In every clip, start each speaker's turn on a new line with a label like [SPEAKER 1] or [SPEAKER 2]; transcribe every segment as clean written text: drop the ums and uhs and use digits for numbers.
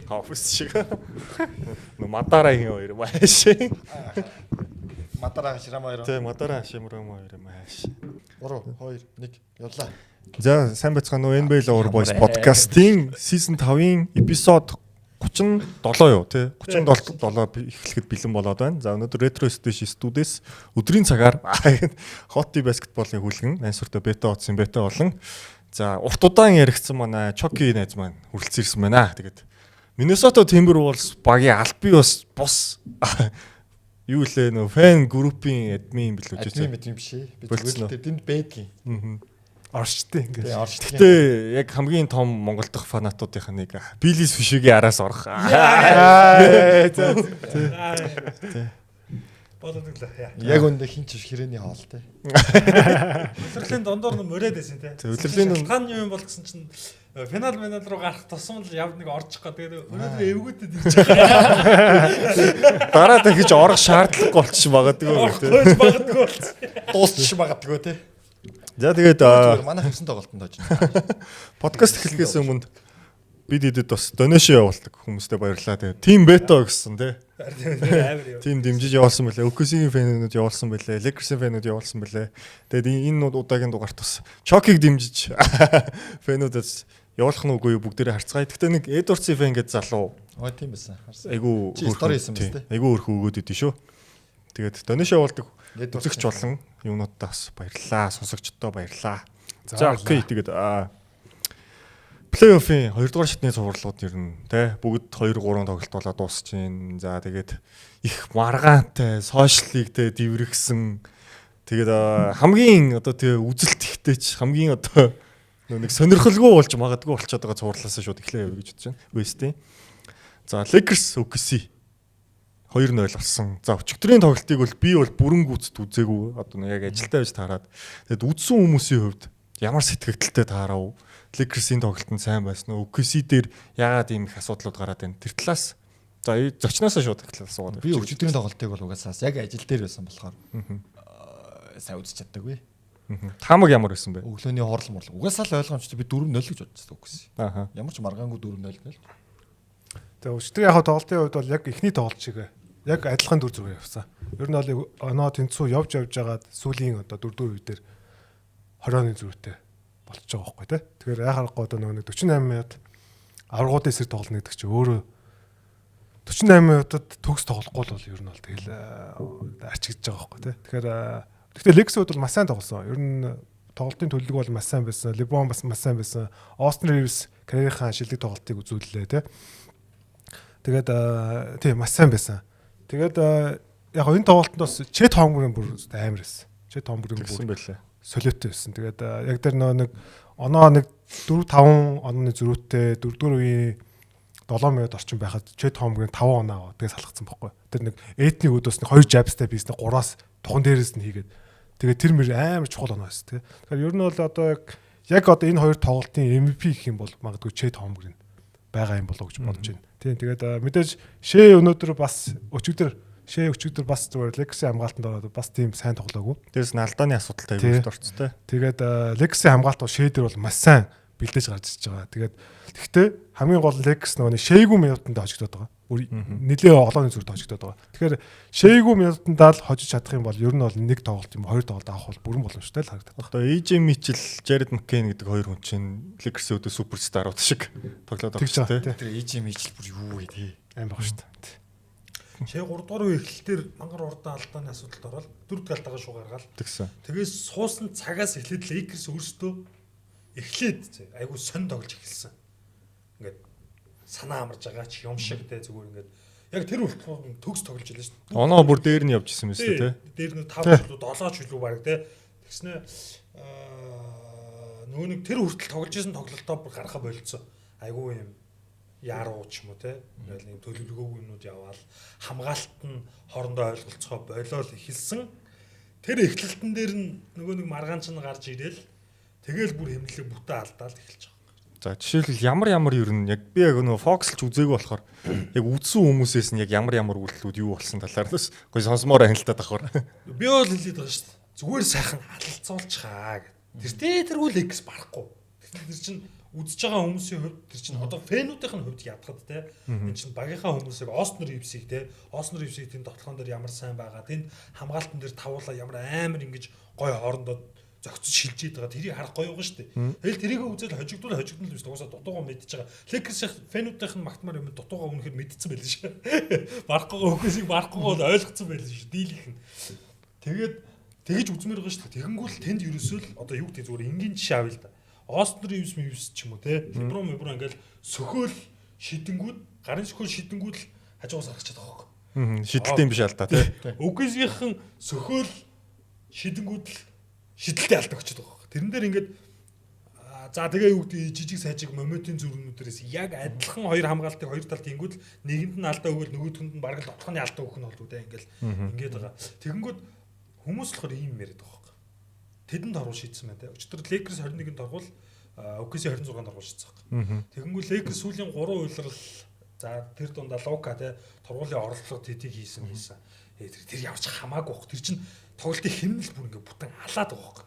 [SPEAKER 1] Офис шиг. Мадарагийн хоёр маш.
[SPEAKER 2] Мадара Ширама хоёр.
[SPEAKER 1] Тэ Мадара Шимрама хоёр маш.
[SPEAKER 2] 3 2 1 явлаа.
[SPEAKER 1] За сайн байцгаана уу NBA Lover Boys podcast-ийн season 5-ын эпизод 37 юу тий 37 эхлэхэд бэлэн болоод байна. За өнөөдөр Retro Station студиэс өдрийн цагаар Hot basketball-ын хүлгэн найсвартай бета оцсон бета болон за урт удаан яригдсан манай Chucky найз маань хүрэлцэн ирсэн байна. Тэгээд Minnesota Timberwolves багийн албан бус юу лээ нөө фэн группийн админ билүү ч
[SPEAKER 2] админ биш ээ. Би зүгээр тэнд байдгийн.
[SPEAKER 3] Орчтой ингээд.
[SPEAKER 1] Гэтэ яг хамгийн том Монгол дахь фанатуудынх нэг Билис фишигийн араас орох.
[SPEAKER 3] Болоодлаа.
[SPEAKER 2] Яг үндэ хин ч хэрээний хоол те.
[SPEAKER 3] Улирлын дондор нь мөрөөд байсан те.
[SPEAKER 1] Улирлын
[SPEAKER 3] шалтгаан юм бол гэсэн чинь финал руу гарах тусам л яв нэг орчих гоо. Тэгээд өнөөдөр эвгүүдэд ирж байгаа.
[SPEAKER 1] Дараа дахиж орох шаардлагагүй болчих магадгүй.
[SPEAKER 3] Орохгүйж магадгүй болсон.
[SPEAKER 2] Дуусчих магадгүй те.
[SPEAKER 1] За тэгээд
[SPEAKER 2] манай хөвсөн тоглолтод очно.
[SPEAKER 1] подкаст эхлэхээс өмнө бид эдэд бас донешн явуулдаг хүмүүстээ баярлалаа. Тэгээд Team Beta гэсэн тий. Team дэмжиж явуулсан байлаа. OKC-ийн фэнүүд явуулсан байлаа. Lakers-ийн фэнүүд явуулсан байлаа. Тэгээд энэ удаагийн дугаарт бас Chucky-г дэмжиж фэнүүдээс явуулах нь үгүй бүгдээрээ харцгаая. Гэхдээ нэг Edwards-ийн фэн гэж залуу.
[SPEAKER 2] Ой тийм байсан.
[SPEAKER 1] Айгу
[SPEAKER 2] стори хийсэн биз дээ.
[SPEAKER 1] Айгу өрхөө өгөөд идэв шүү. Тэгээд донешн явуулдаг үзэгч болон юунуудаа бас баярлалаа. Сонсогчдоо баярлалаа. За окей тэгээд плей-оффын 2 дугаар шатны цувралууд ер нь тий бүгд 2 3 тоглолт болоод дуусч байна. За тэгээд их маргаантай, сошиаллигтэй дэврэгсэн. Тэгээд хамгийн одоо тий үзэлт ихтэйч хамгийн одоо нэг сонирхолгүй болж магадгүй болчиход байгаа цувралаасаа шууд эхлэе явъя гэж бодож байна. West-ийн. За Lakers OKC 2-0 болсон. За өчигдрийн тоглолтыг бол би бол бүрэн гүйцэд үзээгүй. Одоо яг ажилдаа байж таарад. Тэгэд үзсэн хүмүүсийн хувьд ямар сэтгэгдэлтэй таарав? Lakers-ийн тоглолтод сайн байсан уу? OKC дээр яагаад ийм их асуудлууд гараад байна? Тэр талаас за зочноосоо шууд эхлэв асуугаад.
[SPEAKER 2] Би өчигдрийн тоглолтыг бол угаасаа яг ажил дээр байсан болохоор сайн үзэж чаддаггүй.
[SPEAKER 1] Таамаг ямар байсан бэ?
[SPEAKER 2] Өглөөний хоорлол морлог. Угаасаа л ойлгомжтой би 4-0 гэж бодсон OKC.
[SPEAKER 1] Ааха.
[SPEAKER 2] Ямар ч маргаангүй 4-0.
[SPEAKER 3] Тэгээ өчтөр яг тоглолтын үед бол яг эхний тоглолт шиг яг адилхан дүр зүгээр явсан. Ер нь бол оноо тэнцүү явж байгаад сүүлийн одоо 4 үе дээр 20-ны зүйтэй болчихж байгаа байхгүй тий. Тэгэхээр яхахгүй одоо нэг 48 минут аврагуудын эсрэг тоглоно гэдэг чинь өөрөө 48 минутад төгс тоглохгүй бол ер нь бол тэгэл арчигдж байгаа байхгүй тий. Тэгэхээр Lakers-ууд бол маш сайн тоглосон. Ер нь тоглолтын төлөв бол маш сайн байсан. LeBron бас маш сайн байсан. Austin Reeves карьерийнхаа шилдэг тоглолтыг үзүүллээ тий. Тэгээд тийм маш сайн байсан. Тэгээд яг энэ тоглолтод бас Chet Holmgren бүр амар байсан. Chet Holmgren бүр
[SPEAKER 1] байлаа.
[SPEAKER 3] Солиотой байсан. Тэгээд яг тэр нэг оноо нэг 4-5 онооны зөрүүтэй 4-р үеийн 7 минут орчим байхад Chet Holmgren 5 оноо тэгээд салгацсан байхгүй. Тэр нэг Эдний өдөөс нэг 2 jabsтай бизнес 3-аас тухан дээрээс нь хийгээд тэгээд тэр мөр амар чухал оноо байсан тий. Тэгэхээр ер нь бол одоо яг одоо энэ хоёр тоглолтын MVP гэх юм бол магадгүй Chet Holmgren байгаа юм болоо гэж бодож байна. Тийм тэгээд мэдээж Шээ өнөөдөр бас өчигдөр бас зүгээр Lakers-ийн хамгаалтанд ороод бас тийм сайн тоглоогүй.
[SPEAKER 1] Дээрс нь алдааны асуудалтай аюулт орцтой.
[SPEAKER 3] Тэгээд Lakers-ийн хамгаалт бол Шээ дээр бол маш сайн бэлдэж гарч ирж байгаа. Тэгээд тэгтээ хамгийн гол Lakers нөгөө шэйгүү минутанд хожигдоод байгаа. Нилээ олооны зүрд хожигдоод байгаа. Тэгэхээр шэйгүү минутандаа л хожиж чадах юм бол ер нь бол нэг тоглолт юм 2 тоглолт авах бол бүрэн боломжтой л харагдаад байна.
[SPEAKER 1] Одоо AJ Mitchell, Jared McCain гэдэг хоёр хүн чинь Lakers-ийн өдөө суперстарууд шиг тоглоод байгаа шүү дээ.
[SPEAKER 2] Тэр AJ Mitchell бүр юу вэ тий.
[SPEAKER 3] Аим баг шүү дээ.
[SPEAKER 4] Шээ 3 дугаар үе эхлэлээр мангар урдаан алдааны асуудалд ороод 4 гаалтагаа шуу гаргаал.
[SPEAKER 1] Тэгсэн.
[SPEAKER 4] Тэгээс суусан цагаас эхлээд Lakers өөрсдөө эхлээд айгуу сонь тоглож эхэлсэн. Ингээд санаа амарж байгаа ч юм шиг те зүгээр ингээд яг тэр үлдсэн төгс тоглож илээ шүү дээ.
[SPEAKER 1] Оноо бүр дээр нь явж исэн мэт те.
[SPEAKER 4] Дээр нь 5 жилүү 7 жилүү баг те. Тэгснэ нөгөө нэг тэр хүртэл тоглож исэн тоглолтоо бүр гаргахаа болцсон. Айгуу юм яруу ч юм уу те. Ингээл нэг төлөвлөгөөгүй юмнууд яваал хамгаалалт нь хоорондоо ойлголцохоо болоод эхэлсэн. Тэр эхлэлтэн дээр нь нөгөө нэг маргаан ч гарч ирээл тэгэл бүр хэмнэлээ бүтэ алдаал эхэлж байгаа.
[SPEAKER 1] За жишээлбэл ямар ер нь яг би яг нөгөө фокслж үзээгүй болохоор яг үдсэн хүмүүсээс нь яг ямар үйлдэлүүд юу болсон талаар л гой сонсомоор байна л та давхар.
[SPEAKER 4] Би бол хэлээд байгаа шүү дээ. Зүгээр сайхан халалцуулчихаа гэх. Тэр тэргүй Lakers барахгүй. Тэр чинь үзэж байгаа хүмүүсийн хувьд тэр чинь одоо фэнүүдийн хувьд ядахад те энэ чинь багийнхаа хүмүүсийг Остнер Ивсийг тэнд тоглоом дээр ямар сайн байгаа тэнд хамгаалтан дээр тавуулаа ямар амар ингэж гой хоорондоо зөгцөж шилжээд байгаа тэрийг харах гоё байгаа шүү дээ. Тэгэл тэрийг үзэл хожигдвол биш угаасаа дутуугаа мэдчихэж байгаа. Лекерс фэнүүдийн магтмаар юм дутуугаа үнэхээр мэдсэн байл шүү. Барахгүйгаа хөөсийг барахгүйгаа ойлгоцсон байл шүү. Дийлийнх нь. Тэгээд тэгэж үзмээр байгаа шүү дээ. Тэгэнгүүт тэнд ерөөсөө л одоо юу гэдэг зүгээр энгийн жишээ авъя л да. Остнер Ивс ч юм уу те. Леброн ингээл сөхөөл шидэнгүүд гарын сөхөөл шидэнгүүд л хажуугаас харах чадах байхгүй.
[SPEAKER 1] Шидэлтэй юм биш аль та тий.
[SPEAKER 4] Үгүйсгийнхэн сөхөөл шидэнгүүд л шидэлтэй алдаг очиж байгаа байхгүй. Тэрэн дээр ингээд за тэгээ юу гэдэг жижиг сайжиг мометын зүрхнүүдээс яг адилхан хоёр хамгаалтыг хоёр талд хийнгүүд л нэгэнд нь алдаа өгөөл нөгөөдгөнд нь бараг л тоглохны алдаа өгөх нь болов те ингээл ингээд байгаа. Тэгэнгүүт хүмүүс болохоор ийм яриад байгаа байхгүй. Тэдэнд орвол шийдсэн байна те. Өчтөр Lakers 21-нд орвол OKC 26-нд орвол шийдсэн байхгүй. Тэгэнгүүт Lakers сүүлийн 3 уйлрал за тэр дундаа Лука те тургуулийн орлого тэдийг хийсэн. Тэр явж хамаагүй байхгүй. Тэр чинь тоглолтын хэмнэл бүр ингээд бүтэн алаад байгаа байхгүй.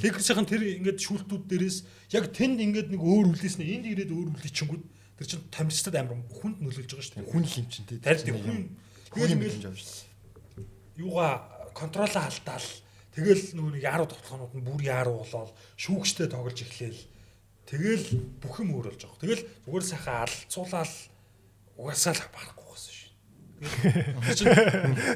[SPEAKER 4] Lakers-ийн тэр ингээд шүүлтүүд дээрээс яг тэнд ингээд нэг өөр үлдээснэ энд ирээд өөр үлдээчингүүд тэр чинь тамирчдад амар хүнд нөлөөлж байгаа шүү дээ.
[SPEAKER 2] Хүн л юм чинь тий.
[SPEAKER 4] Тарилт хүн
[SPEAKER 2] ингээд явж шүү.
[SPEAKER 4] Юугаа контролоо алдаал тэгэл нөгөө нэг яруу тоглохнууд нь бүр яруу болоод шүүгчтэй тоглож эхлээл тэгэл бүх юм өөр болж байгаа. Тэгэл зүгээр сайхан алцуулаад угаасаа л барахгүй байсан шүү.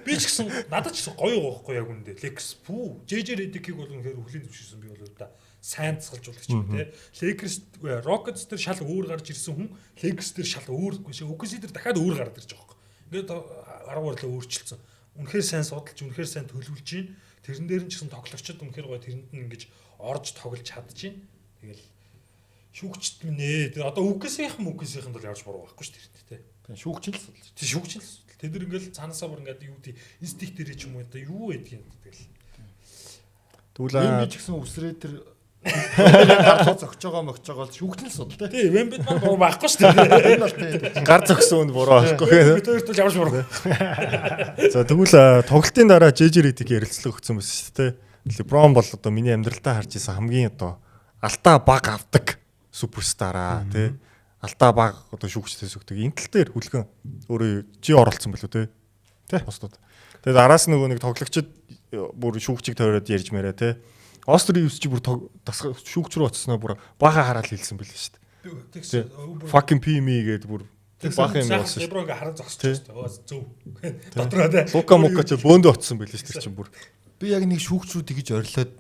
[SPEAKER 4] Би ч гэсэн надад ч гоё байхгүй яг үндэ. Lakers пүү JJ Redick-ийг бол үнэхээр өхлийн зөвшөөрсөн би бол да сайн цэцгэлжүүлэх юм те. Lakers Rockets дээр шал өөр гарч ирсэн хүн Lakers дээр шал өөр OKC дээр дахиад өөр гараад ирж байгаа байхгүй. Ингээд 10 гарлаа өөрчилсөн. Үнэхээр сайн судалж, үнэхээр сайн төлөвлөж байна. Тэрэн дээр нь ч гэсэн тоглогчид үнэхээр гоё тэрэнд нь ингэж орж тоглож чадж байна. Тэгэл шүүгчд минь ээ. Тэр одоо үгсийнхэн бол явж буруу байхгүй шүү дээ.
[SPEAKER 2] Тэгээ шүүгч л судалж.
[SPEAKER 4] Тий шүүгч л судал. Тэд нар ингээл цаанаасаа бүр ингээд юу гэдэг инстинкт дээр ч юм уу юу байдгийг тэгэл.
[SPEAKER 1] Тэгвэл
[SPEAKER 2] би ч гэсэн үсрээ тэр гар зогсож байгаа бол шүүгч л судал.
[SPEAKER 4] Тий Вембет маань буруу байхгүй шүү дээ.
[SPEAKER 2] Энэ бол тий.
[SPEAKER 1] гар зөксөн нь буруу байхгүй.
[SPEAKER 4] Бид хоёрт л явж буруу.
[SPEAKER 1] За тэгвэл тоглолтын дараа JJ Redick ярилцлага өгсөн байсан шүү дээ. LeBron бол одоо миний амьдралтаа харж исэн хамгийн одоо алтаа баг авдаг суперстараа тий. Алтаа баг одоо шүүгчтэй сүгдэг. Интэл дээр хүлгэн өөрөө жи оролцсон билүү те. Тий. Босдод. Тэгээд араас нөгөө нэг тоглогчид бүр шүүгчийг тойроод ярьж мээрээ те. Остер Ивс чи бүр шүүгч рүү очсноо бүр баха хараад хэлсэн билээ шүү дээ. Fucking PME гэдэг бүр баха юм болсон.
[SPEAKER 4] Леброн ингээ хараа зогсож байгаа шүү дээ. Зөв. Дотроо те.
[SPEAKER 1] Лука Мука ч бөөндөө очсон билээ шүү дээ чи бүр.
[SPEAKER 2] Би яг нэг шүүгч рүү тэгж орилоод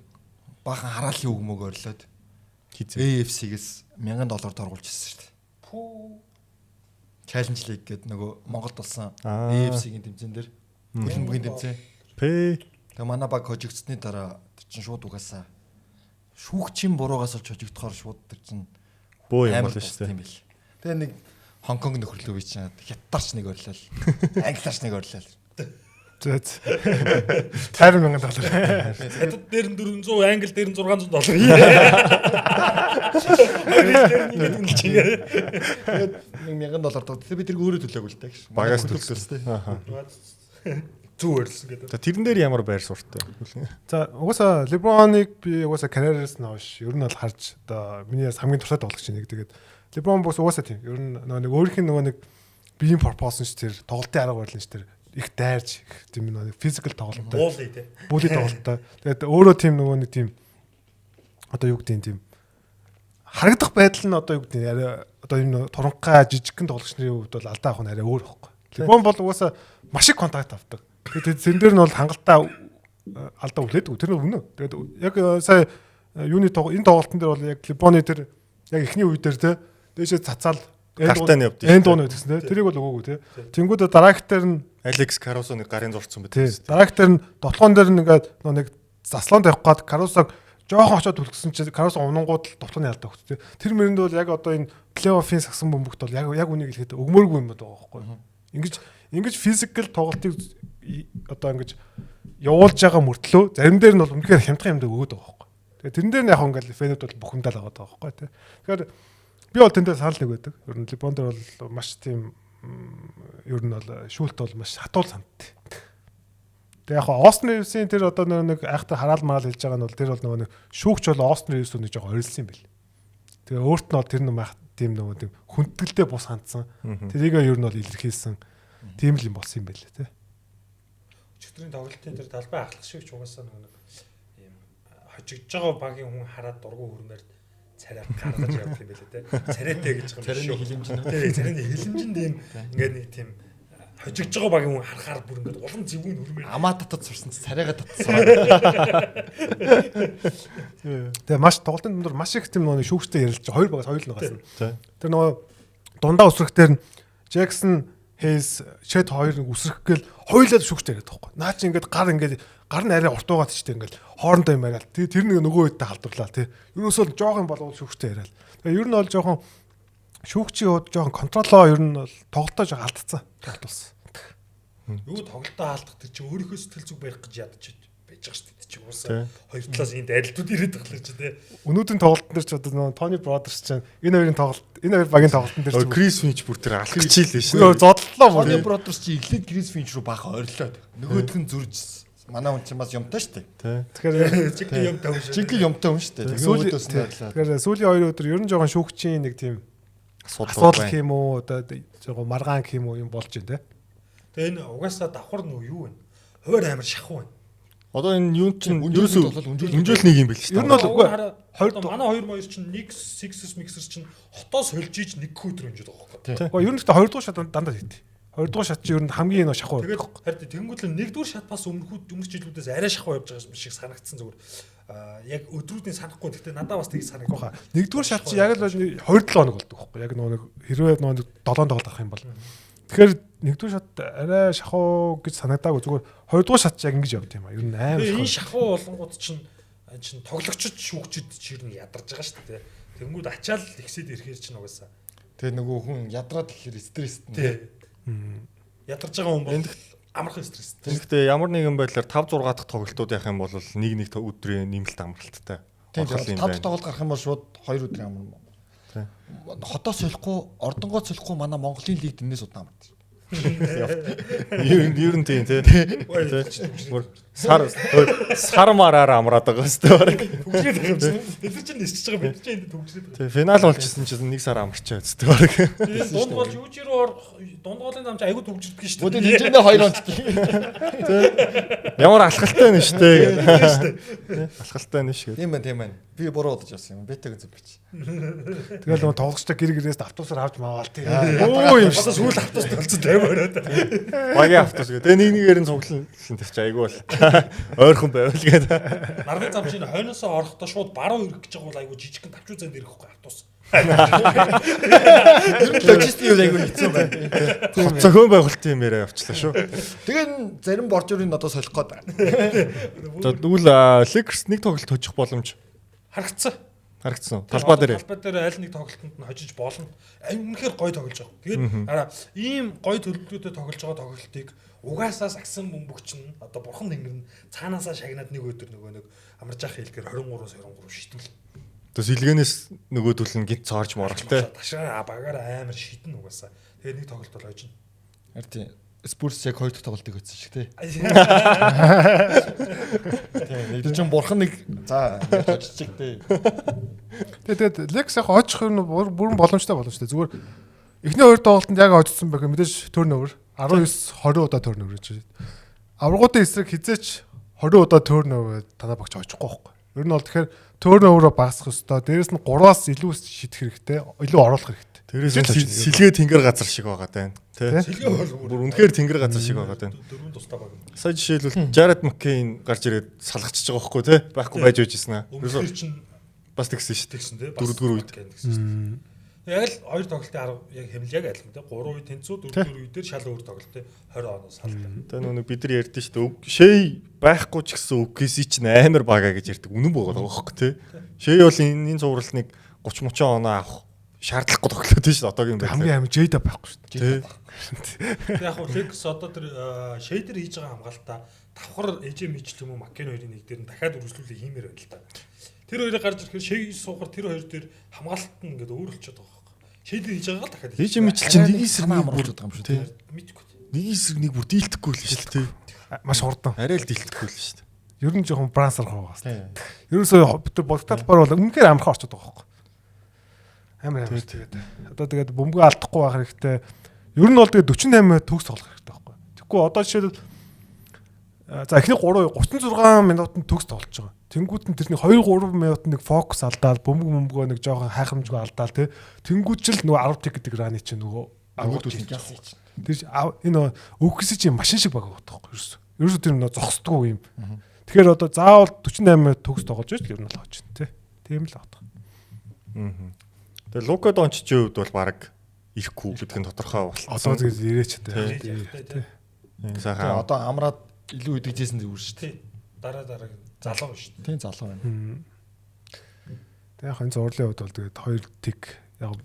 [SPEAKER 2] бахан хараалын өгмөг орилоод
[SPEAKER 1] хизээ.
[SPEAKER 2] AFC-гээс $1000 доргуулж ирсэн шүү дээ. Challenge League гэдэг нөгөө Монголд болсон AFC-ийн тэмцээн дээр бүлэнбүгийн тэмцээн. Тэгээ манай баг хожигдсны дараа тэр чинь шууд угаасаа шүүгчийн буруугаас олж хожигдохоор шууд тэр чинь
[SPEAKER 1] бөө юм болно шүү дээ.
[SPEAKER 2] Тэгээ нэг Хонконг нөхөрлөө би чинь хятадч нэг орлоо. Англиач нэг орлоо.
[SPEAKER 3] Зөөц. $50,000.
[SPEAKER 4] Хятад дээр нь $400, англи дээр нь $600. Тэгээд
[SPEAKER 2] $1000 доо. Тэгээ би тэрг өөрөө төлөөгүй л дээ гэж.
[SPEAKER 1] Багаас төлсөн.
[SPEAKER 4] Зүг өрөлсөн гэдэг.
[SPEAKER 1] За тэрэн дээр ямар байр суурьтай.
[SPEAKER 3] За угаасаа LeBron-ыг би угаасаа карьераас нь хойш ер нь бол харж одоо миний хамгийн туртай тоглогч нэг. Тэгээд LeBron бос угаасаа тийм. Ер нь нэг өөрийнх нь нэг биеийн пропоршн ш тэр тоглолтын арга барил ш тэр их дайрж тийм нэг физикал тоглолттой.
[SPEAKER 4] Буулий те.
[SPEAKER 3] Буули тоглолттой. Тэгээд өөрөө тийм нөгөө нэг тийм одоо юу гэдэг тийм харагдах байдал нь одоо юу гэдэг одоо энэ туранхай жижигхэн тоглогч нарын хувьд бол алдаа авах нь арай өөр байхгүй. LeBron бол угаасаа маш их контакт авдаг. Тэгээд зэн дээр нь бол хангалттай алдаа үлээдэг. Тэр нь үнэ. Тэгээд яг сая юуны энэ тоглолтын дээр бол яг LeBron-ы тэр яг эхний үе дээр те дээшээ цацаал
[SPEAKER 1] картаа нь явдаг.
[SPEAKER 3] Энд дууны гэсэн те. Тэрийг бол өгөөгүй те. Тэнгүүд дараагтэр нь
[SPEAKER 1] Алекс Карусо нэг гарын зурцсан байт.
[SPEAKER 3] Дараагтэр нь дотлоон дээр ингээд нэг заслаан тавих гээд Карусог жоохон очоод түлхсэн чинь Карусо унангууд л дотлооны алдаа өгч те. Тэр мэрэнд бол яг одоо энэ плей-оффын сагсан бөмбөгт бол яг үнийг хэлэхэд өгмөргүй юм байгаа байхгүй. Ингэж физикал тоглолтыг одоо ингэж явуулж байгаа мөртлөө зарим дээр нь бол үнэхээр хямдхан юмдаг өгöd байгаа байхгүй. Тэгээ тэрэн дээр нь яг ингээд фэнүүд бол бухимдал байгаа байхгүй те. Тэгэхээр би бол тэндээ санал нэг байдаг. Ер нь LeBron дээр бол маш тийм ер нь бол шүүлт бол маш хатуул сандтай. Тэгээ яг Остин Ривсийн тэр одоо нэг айхтар хараал мараал хэлж байгаа нь бол тэр бол нэг шүүгч бол Остин Ривс үнэ жоо орилсан юм бэл. Тэгээ өөрт нь бол тэр нэг тийм нэг хүндгэлтэй бус хандсан. Тэрийг ер нь бол илэрхийлсэн. Тийм л юм болсон юм байлээ те.
[SPEAKER 4] Өчигдрийн тоглолтын тэр талбай ахлах шиг ч угаасаа нэг юм хожигдж байгаа багийн хүн хараад дургу хөрмээр царай гаргаж явах юм байлээ те. Царайтай гэж байгаа юм
[SPEAKER 2] Царайны
[SPEAKER 4] шүү.
[SPEAKER 2] хилэмжин.
[SPEAKER 4] Тэгээ царайны хилэмжинд ийм ингээд нэг тийм хожигдж байгаа багийн хүн харахаар бүр ингээд улам зэвүүн хөрмээр
[SPEAKER 2] Амаа татад сурсан ч царайгаа татсан.
[SPEAKER 3] Тэгээ маш тоглолтын дундор маш их тийм нэг шүүгчтэй ярилж хоёр багаас хоёул нугасан. Тэр нөгөө дундаа үсрэхтэр Джексон Хейс Шэд хоёр нэг үсрэх гээл хоёулаа шүүгчтэй яриад байхгүй. Наа чи ингээд гар нь арай урт угаад чтэй ингээд хоорондоо юм яриад. Тэр нэг нөгөө үедээ халдварлаа тий. Ерөөсөө жоох юм болов шүүгчтэй яриад. Тэгээ ер нь бол жоохон шүүгчийн хувьд жоохон контролоо ер нь бол тоглолтоо жоохон алдсан. Тоглолтсон.
[SPEAKER 4] юу тоглолтоо хаалдах тэр чинь өөрийнхөө сэтгэл зүг барих гэж ядаж байж байгаа шүү дээ. Чи уусаа хоёр талаас энд адилтууд ирээд байгаа л чи тий.
[SPEAKER 3] Өнөөдрийн тоглолтын дээр ч одоо нөгөө Тони Бродерс чинь энэ хоёр багийн тоглолтын дээр чинь
[SPEAKER 1] Крис Финч бүр тэр алхчихлээ шүү.
[SPEAKER 3] Юу зодлоо бүр.
[SPEAKER 2] Тони Бродерс чи эхлээд Крис Финч руу баха орилоод. Нөгөөх нь зурж манай хүн чинь бас юмтай шүү дээ.
[SPEAKER 3] Тэгэхээр
[SPEAKER 4] Чигли юмтай хүн шүү.
[SPEAKER 2] Чигли юмтай хүн шүү дээ. Нөгөөдөөс нь орлоо.
[SPEAKER 3] Тэгэхээр сүүлийн 2 өдөр ер нь жоохон шүүгчийн нэг тийм
[SPEAKER 1] Асуудал
[SPEAKER 3] асуудал гэх юм уу одоо жоохон маргаан гэх юм уу юм болж байна те.
[SPEAKER 4] Тэгээ энэ угаасаа давхар нөө юу вэ? Хойр амар шахуу байна.
[SPEAKER 1] Одоо энэ юу чинь
[SPEAKER 2] Үнжүүлэлт
[SPEAKER 1] ерөөсөө
[SPEAKER 2] бол
[SPEAKER 1] үнжүүл нэг юм байл шүү.
[SPEAKER 3] Ер нь бол үгүй
[SPEAKER 4] Манай хоёр моёр чинь нэг six mixer чинь хотоос хөлж иж нэг өдөр өнжөд байгаа байхгүй.
[SPEAKER 3] Гэхдээ ер нь гэхдээ 2 дугаар шат дандаа хийдэг. 2 дугаар шат чи ер нь хамгийн нөө шахуу.
[SPEAKER 4] Тэгээд харин тэгэнгүүт л нэгдүгээр шат бас өмнөх жилүүдээс арай шахуу явж байгаа юм шиг санагдсан зүгээр. Яг өдрүүдийн санахгүй. Гэхдээ надад бас тийг санагдахгүй.
[SPEAKER 3] Нэгдүгээр шат чи яг л 2-7 хоног болдог байхгүй. Яг нөгөө хэрвээ нөгөө 7 тоглох авах юм бол. Тэгэхээр нэгдүгээр шат арай шахуу гэж санагдаагүй зүгээр 2 дугаар шат яг ингэж явд юм а. Ер нь амар
[SPEAKER 4] Энэ
[SPEAKER 3] шахуу.
[SPEAKER 4] шахуу болонгууд чинь тоглогчд шүүгчд чир нь ядарч байгаа шүү дээ. Тэнгүүд ачаал ихсэд ирэхээр чинь угаасаа.
[SPEAKER 2] Тэгээ нөгөө хүн ядраад ихээр стресстэй.
[SPEAKER 4] Тий. Ядарч байгаа хүн бол амархан стресстэй.
[SPEAKER 1] Тэгэхдээ ямар нэгэн байдлаар 5 6 дахь тоглолтууд явах юм бол нэг өдрийн нэмэлт амралттай.
[SPEAKER 2] Тийм 5 дахь тоглолт гарах юм бол шууд 2 өдрийн амар. Хотоос солихгүй, ордонгоо солихгүй манай Монголын лиг дэнээс удаан амардаг.
[SPEAKER 1] Ер нь тийм тий. Сар мараар амраад байгаа шүү дээ.
[SPEAKER 4] Төгсрээд байгаа юм чинь. Бид чинь нисчихэж байгаа бид чинь энд төгсрээд байгаа.
[SPEAKER 1] Тий, финал болчихсон чинь 1 сар амарчаа зү дээ.
[SPEAKER 4] Тэгээд дунд болж юужироор дунд голын зам чи айгу төгжрдөг шүү
[SPEAKER 2] Бүгд
[SPEAKER 4] дээ.
[SPEAKER 2] хинжээний 2 онцтой.
[SPEAKER 1] Ямар алхалтай нь шүү дээ. Алхалтай нь шүү.
[SPEAKER 2] Тийм байна. Би буруу удаж явсан юм. Бэтэг зүг бич.
[SPEAKER 3] Тэгэл нөгөө тоглогчтой гэр гэрээс автобусаар авч маавал тий.
[SPEAKER 4] Оо юм шиг сүүл автос толцсон таймаараад.
[SPEAKER 1] Багийн автобус гэ. Тэгээ нэгээр нь цуглан тавьчих айгу бол. Ойрхон байвал гээд.
[SPEAKER 4] Нарны зам чинь хойноосоо орохдоо шууд баруун ирэх гэж байгаа бол айгу жижигхэн тавчуу занд ирэхгүй автобус.
[SPEAKER 2] Ер нь логистик юу айгүй хэцүү байна.
[SPEAKER 1] Зохион байгуулалтын юм яриа явчлаа шүү.
[SPEAKER 2] Тэгээ зарим боржурыг одоо солих гээд байна.
[SPEAKER 1] За тэгвэл Lakers нэг тоглолт хожих боломж харагдсан. Талбай дээр.
[SPEAKER 4] Талбай дээр аль нэг тоглолтод нь хожиж болно. Үнэхээр гоё тоглож байгаа. Тэгээд араа ийм гоё төлөвлөлтөд тоглож байгаа тоглолтыг угаасаа сагсан бөмбөгч нь одоо бурхан тэнгэр нь цаанаасаа шагнаад нэг өдөр нөгөө нэг амарж ах хэлгээр 23-23 шийдвэл.
[SPEAKER 1] Тэс илгээнээс нөгөөдөл нь гинт цаарч моралтай.
[SPEAKER 4] Ташаа багаар амар шийдэн угаасаа. Тэгээд нэг тоглолт бол хожино.
[SPEAKER 2] Харин тийм Спурс яг 2 дахь тоглолтыг өтсөн шиг тий. Тийм чинь бурхан нэг за хожчих тий.
[SPEAKER 3] Тэгээд Лекс яг очих юм бүрэн боломжтой зүгээр эхний 2 тоглолтод яг очсон байх мэдээж turnover 19-20 удаа turnover гэж. Аврагуудын эсрэг хизээч 20 удаа turnover танаа багч очихгүй байхгүй. Ер нь бол тэгэхээр turnover багасгах ёстой. Дээрээс нь 3-аас илүү шийдэх хэрэгтэй, илүү оруулах хэрэгтэй.
[SPEAKER 1] Тэрээс сэлгээ тэнгэр газар шиг байгаа даа. Тэ.
[SPEAKER 4] Сэлгээ бол
[SPEAKER 1] бүр үнэхээр тэнгэр газар шиг байгаа даа.
[SPEAKER 4] Дөрөв тустай баг.
[SPEAKER 1] Сая жишээлбэл Jared McCain гарч ирээд салгачиж байгаа байхгүй тий. Байхгүй байж байжсэн аа.
[SPEAKER 4] Өмнөхөр чинь
[SPEAKER 1] бас тэгсэн шүү дээ.
[SPEAKER 4] тэгсэн тий.
[SPEAKER 1] Дөрөвдүгээр үед.
[SPEAKER 4] Яг л хоёр тоглолтын арга яг хэмэл яг адилхан тий. 3 үед тэнцүү, 4 үед дээр шал өөр тоглолт тий. 20 оноос салтай.
[SPEAKER 1] Тэ нүг бид нар ярьдэн шүү дээ. Шэй байхгүй ч гэсэн үгээс чинь амар бага гэж ярьдаг. Үнэн байгаа байхгүй тий. Шэй бол энэ цувралт нэг 30-30 оноо авах шаардлахгүй тоглоод шүү дээ. Одоогийн байдлаар.
[SPEAKER 3] Хамгийн амин Jada байхгүй шүү дээ.
[SPEAKER 4] Тэг яг хөө Lex одоо тэр шейдер хийж байгаа хамгаалтаа давхар эжээ мичл юм уу Маккен хоёрын нэг дээр нь дахиад үргэлжлүүлэх хиймээр байна л та. Тэр хоёрыг гарч ирэхээр шей суугаар тэр хоёр дээр хамгаалалт нь ингээд өөр болчиход байгаа байхгүй. Шейдер хийж байгаа л дахиад.
[SPEAKER 1] Эжээ мичл чинь нэг эсрэг нэг бүр
[SPEAKER 2] байгаа юм шүү тий.
[SPEAKER 4] Мэдгүй.
[SPEAKER 1] Нэг эсрэг нэг бүр дийлдэхгүй л шүү дээ тий.
[SPEAKER 3] Маш хурдан.
[SPEAKER 1] Арай л дийлдэхгүй л шүү дээ.
[SPEAKER 3] Ер нь жоохон брансар хаваас. Ерөөсөө тэр болталбар бол үнэхээр амархан орчод байгаа байхгүй. Амар тэгээд одоо тэгээд бөмбөгөө алдахгүй байх хэрэгтэй. Ер нь бол тэгээд 48 төгс тоглох хэрэгтэй байхгүй. Тэгэхгүй одоо жишээлбэл за эхний 36 минутанд төгс тоглож байгаа. Тэнгүүд нь тэрний 2-3 минутанд нэг фокус алдаал, бөмбөгөө нэг жоохон хайхрамжгүй алдаал тий. Тэнгүүд ч л нөгөө 10 тик гэдэг раны чинь нөгөө
[SPEAKER 2] Агуулж яасан чинь.
[SPEAKER 3] Тэр энэ өгсөн чинь машин шиг байгаа байхгүй юу? Ерөөсөө тэр нөгөө зогсдгүй юм. Тэгэхээр одоо заавал 48 төгс тоглож байж л ер нь л очно тий. Тийм л байна.
[SPEAKER 1] Тэгээ Лука Дончичийн хувьд бол баг ирэхгүй гэдэг нь тодорхой болсон.
[SPEAKER 3] Одоо тэгээд ирээч тий.
[SPEAKER 1] Сайхан
[SPEAKER 2] Одоо амраад илүү идэжсэн зүгээр шүү дээ.
[SPEAKER 4] Дараа залуу шүү дээ.
[SPEAKER 2] Тийм залуу байна.
[SPEAKER 3] Тэгээ яг энэ зурлын хувьд бол тэгээд 2 тик яг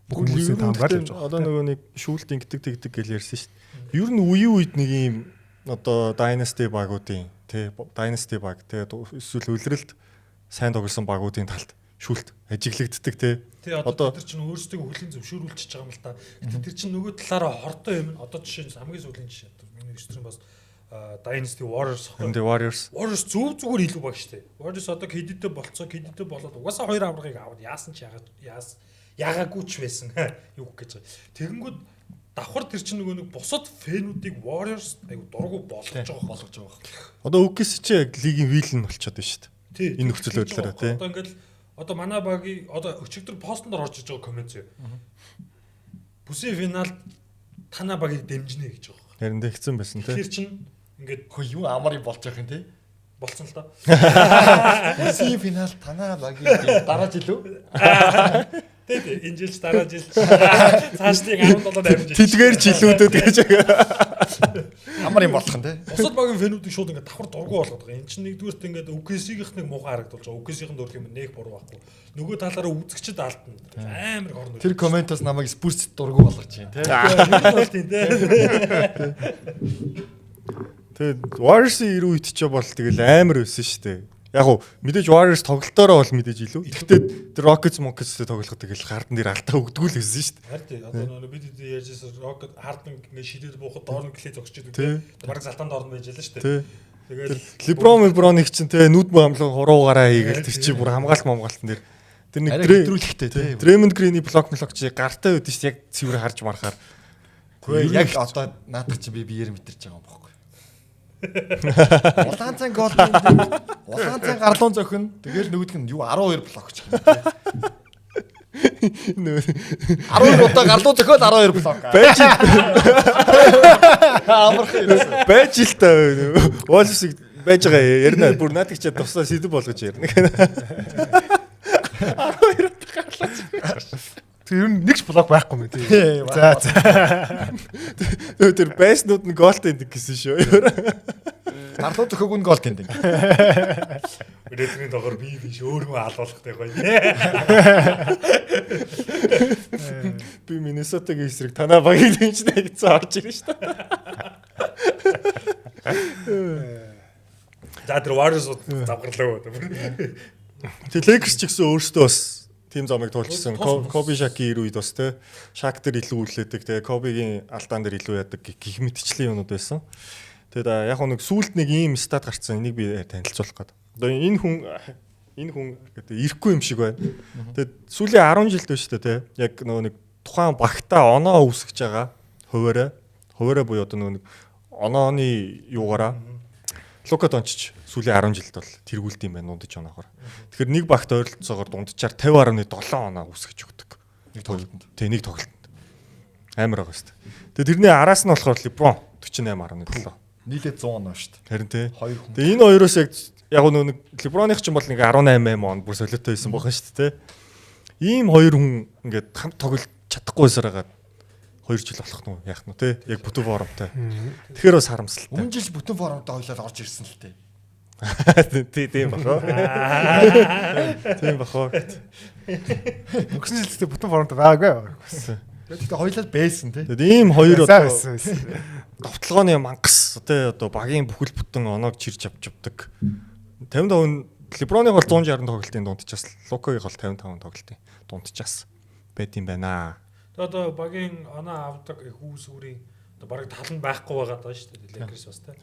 [SPEAKER 3] бүх
[SPEAKER 1] Бүгд
[SPEAKER 3] хүмүүсийн хамгаалж явж байгаа.
[SPEAKER 1] одоо нөгөө нэг шүүлт ингэдэг гэж ярьсан шүү дээ. Ер нь үеийн үед нэг юм одоо Dynasty багуудын тий Dynasty баг тий эсвэл үлрэлт сайн тоглосон багуудын талд шүүлт ажиглагддаг тий.
[SPEAKER 4] Тий одоо тэр чинь өөрсдөө хөлийн зөвшөөрүүлчихэж байгаа юм л та. Гэтэ тэр чинь нөгөө талаараа хортой юм. Одоо жишээ нь хамгийн сүүлийн жишээ. Миний өстрийн бас Dynasty Warriors
[SPEAKER 1] Warriors
[SPEAKER 4] зүгээр илүү баг штэ. Warriors одоо KD-тэй болоод угаасаа 2 аврагыг аваад яасан ч ягаагүй ч байсан. Юу гэж байгаа. Тэгэнгүүт давхар тэр чинь нөгөө нэг бусад фэнүүдийг Warriors айгу дургу болгож байгаа.
[SPEAKER 1] Одоо үгээс чи яг лигийн вил нь болчиход байна шүү дээ.
[SPEAKER 4] Тий.
[SPEAKER 1] Энэ нөхцөл байдлаараа тий.
[SPEAKER 4] Одоо ингээл одоо манай багийн одоо өчигдөр постонд орж иж байгаа комент зөө. Бүсийн финалд танаа багийг дэмжинэ гэж байгаа.
[SPEAKER 1] Харин тэгсэн байсан тий.
[SPEAKER 4] Тэр чинь ингээд
[SPEAKER 2] Хөө юу амарын болж байгаа юм те.
[SPEAKER 4] болцсон л да.
[SPEAKER 2] Бүсийн финал танаа багийн дараа жилүү.
[SPEAKER 4] Тий, энэ жил дараа жил цаашдын 17 амжилт.
[SPEAKER 1] Тэлгээр жилүүдүүд гэж.
[SPEAKER 2] Амар юм болох нь те.
[SPEAKER 4] Бусад багийн фэнүүдийг шууд ингээд давхар дургу болгоод байгаа. Энд чинь нэгдүгээрт ингээд UKC-ийнх нэг муухай харагдуулж байгаа. UKC-ийн дөрөх юм нэг буруу байхгүй. Нөгөө талаараа үзэгчд алдна. Амар хорно.
[SPEAKER 2] Тэр комментоос намайг Spurs дургу болгож байна те.
[SPEAKER 4] Тийм тий.
[SPEAKER 1] Тэгээд Warriors-ийн ирүү үед ч бол тэгэл амар байсан шүү дээ. Яг уу мэдээж Warriors тоглолтоороо бол мэдээж илүү. Гэхдээ тэр Rockets Mockets-тэй тоглоход тэгэл гардан дээр алдаа өгдөг л байсан шүү дээ.
[SPEAKER 4] Харин одоо бид ярьжсэн Rocket Harden ингээд шидэд буухад доор нь клей зогсож идэв. Бараг залтан доор нь байж ялаа шүү дээ. Тэгээд
[SPEAKER 1] LeBron-ыг чинь те нүд амлан хуруугаараа хийгээл тэр чи бүр хамгаалтан дээр тэр нэг
[SPEAKER 2] хэтрүүлэхтэй те.
[SPEAKER 1] Draymond Green-ий блок чи гартаа үүдэн чи яг цэвэр харж марахаар.
[SPEAKER 2] Гэхдээ яг одоо наадах чи би биеэр мэдэрч байгаа юм байна. Улаан цан гол улаан цан гарлуун зохин тэгэл нөгөдг нь юу 12 блок ч юм. 12 удаа гарлуун зохиол 12 блок.
[SPEAKER 1] Байж
[SPEAKER 2] Амарх юм.
[SPEAKER 1] байж л та Warriors-ыг байж байгаа ярина бүр наадах чи туслаа сэдв болгож ярина. 12 удаа гарлаа.
[SPEAKER 3] Тэр ер нь нэг ч блок байхгүй юм тий. За.
[SPEAKER 1] Тэр байснууд нь голтой гэдэг гэсэн шүү.
[SPEAKER 2] Гарлуун зохиог нь гол тэндэг.
[SPEAKER 4] Рэдний доогоор би биш өөрөө алуулахтай гоё.
[SPEAKER 1] Би Миннесотагийн эсрэг танаа багийн дэмжнэ гэсэн орж ирэн шүү дээ.
[SPEAKER 4] За тэр Warriors завгарлаа.
[SPEAKER 1] Тэг Lakers ч гэсэн өөрсдөө бас тим замыг туулчихсан. Коби Шаки ирүү үед бас те Шак дээр илүү үлээдэг те Кобигийн алдаан дээр илүү яадаг гих мэтчлийн юмнууд байсан. Тэгээд яг нэг сүулт нэг ийм стат гарцсан. Энийг би танилцуулах гээд. Одоо энэ хүн гэдэг ирэхгүй юм шиг байна. Тэгээд сүүлийн 10 жилд байна шүү дээ те. Яг нөгөө нэг тухайн багтаа оноо үүсгэж байгаа хуваараа буюу одоо нөгөө нэг онооны юугаараа Лука Дончич сүүлийн 10 жилд бол тэргүүлт юм байна ундаж оноохоор. Тэгэхээр нэг багт ойролцоогоор дунджаар 50.7 оноо үсгэж өгдөг. Нэг тоглолтод. Тэг нэг тоглолтод. Амар байгаа шүү дээ. Тэгээ тэрний араас нь болохоор LeBron 48.7.
[SPEAKER 2] Нийлээд 100 оноо шүү дээ.
[SPEAKER 1] Харин тий.
[SPEAKER 2] Хоёр хүн.
[SPEAKER 1] Тэгээ энэ хоёроос яг нэг LeBron-ых ч юм бол нэг 18 он бүр солиотой байсан байгаа шүү дээ. Ийм хоёр хүн ингээд хамт тоглож чадахгүйсээр байгаа 2 жил болох нь яах нь те яг бүтэн формтой. Тэгэхээр бас харамсалтай.
[SPEAKER 2] Өмнө жил бүтэн формтой хойлоод орж ирсэн л те.
[SPEAKER 1] Тийм бахаа. Тийм бахаа.
[SPEAKER 3] Өнгөрсөн жилдээ бүтэн формтой байгаагүй.
[SPEAKER 2] Тэгэхдээ хойлоод байсан те.
[SPEAKER 1] Тэгээд ийм хоёр одоо
[SPEAKER 3] байсан.
[SPEAKER 1] довтлогооны мангас те одоо багийн бүхэл бүтэн оноог чирж авдаг. 55 LeBron-ыг бол 160 тоглолтын дундчаас Лукагийг бол 55 тоглолтын дундчаас байт юм байна.
[SPEAKER 4] Тэгээд одоо багийн оноо авдаг хүүсүүрийн одоо бараг тал нь байхгүй байгаа даа шүү дээ. Lakers бас те.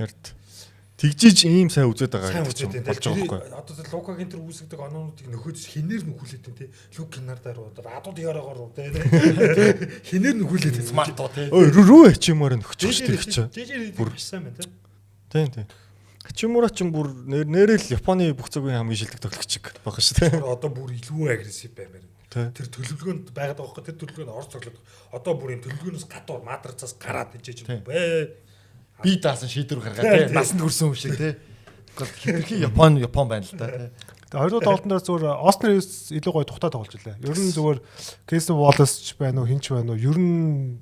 [SPEAKER 1] тэгжиж ийм сайн үзээд байгаа
[SPEAKER 4] сайн
[SPEAKER 1] гэдэг чинь
[SPEAKER 4] үзээд
[SPEAKER 1] болж байгаа байхгүй.
[SPEAKER 4] Одоо тэр Лукагийн тэр үүсгдэг оноонуудыг нөхөд хинээр нөхүүлээд тийм Лук кинардаар адууд ярагаар те хинээр нөхүүлээд
[SPEAKER 2] Смарт уу тий.
[SPEAKER 1] Рүү ачимаар нөхчих шүү дээ.
[SPEAKER 4] Жижиг бүр сайн байна те.
[SPEAKER 1] Тийм. Хачимура ч бүр нэрэл Японы бүх цагийн хамгийн шилдэг тоглогч байгаа шүү дээ.
[SPEAKER 4] Одоо бүр илүү агрессив баймаар. Тэр төлөвлөгөөнд байгаад байгаа хөөе тэр төлөвлөгөөнд орж тоглоод. Одоо бүр энэ төлөвлөгөөнөөс гадуур матрицаас гараад ижиж юм бэ.
[SPEAKER 2] Би даасан шийдвэр гаргаад тий. Насанд хүрсэн юм шиг тий. Гэхдээ Япон байна л да тий.
[SPEAKER 3] Тэгээ хоёрдугаар тоглолтын дээр зүгээр Остин Ривз илүү гоё тухтай тоглож илээ. Ер нь зүгээр Кейсэн Воллес ч байна уу, хин ч байна уу, ер нь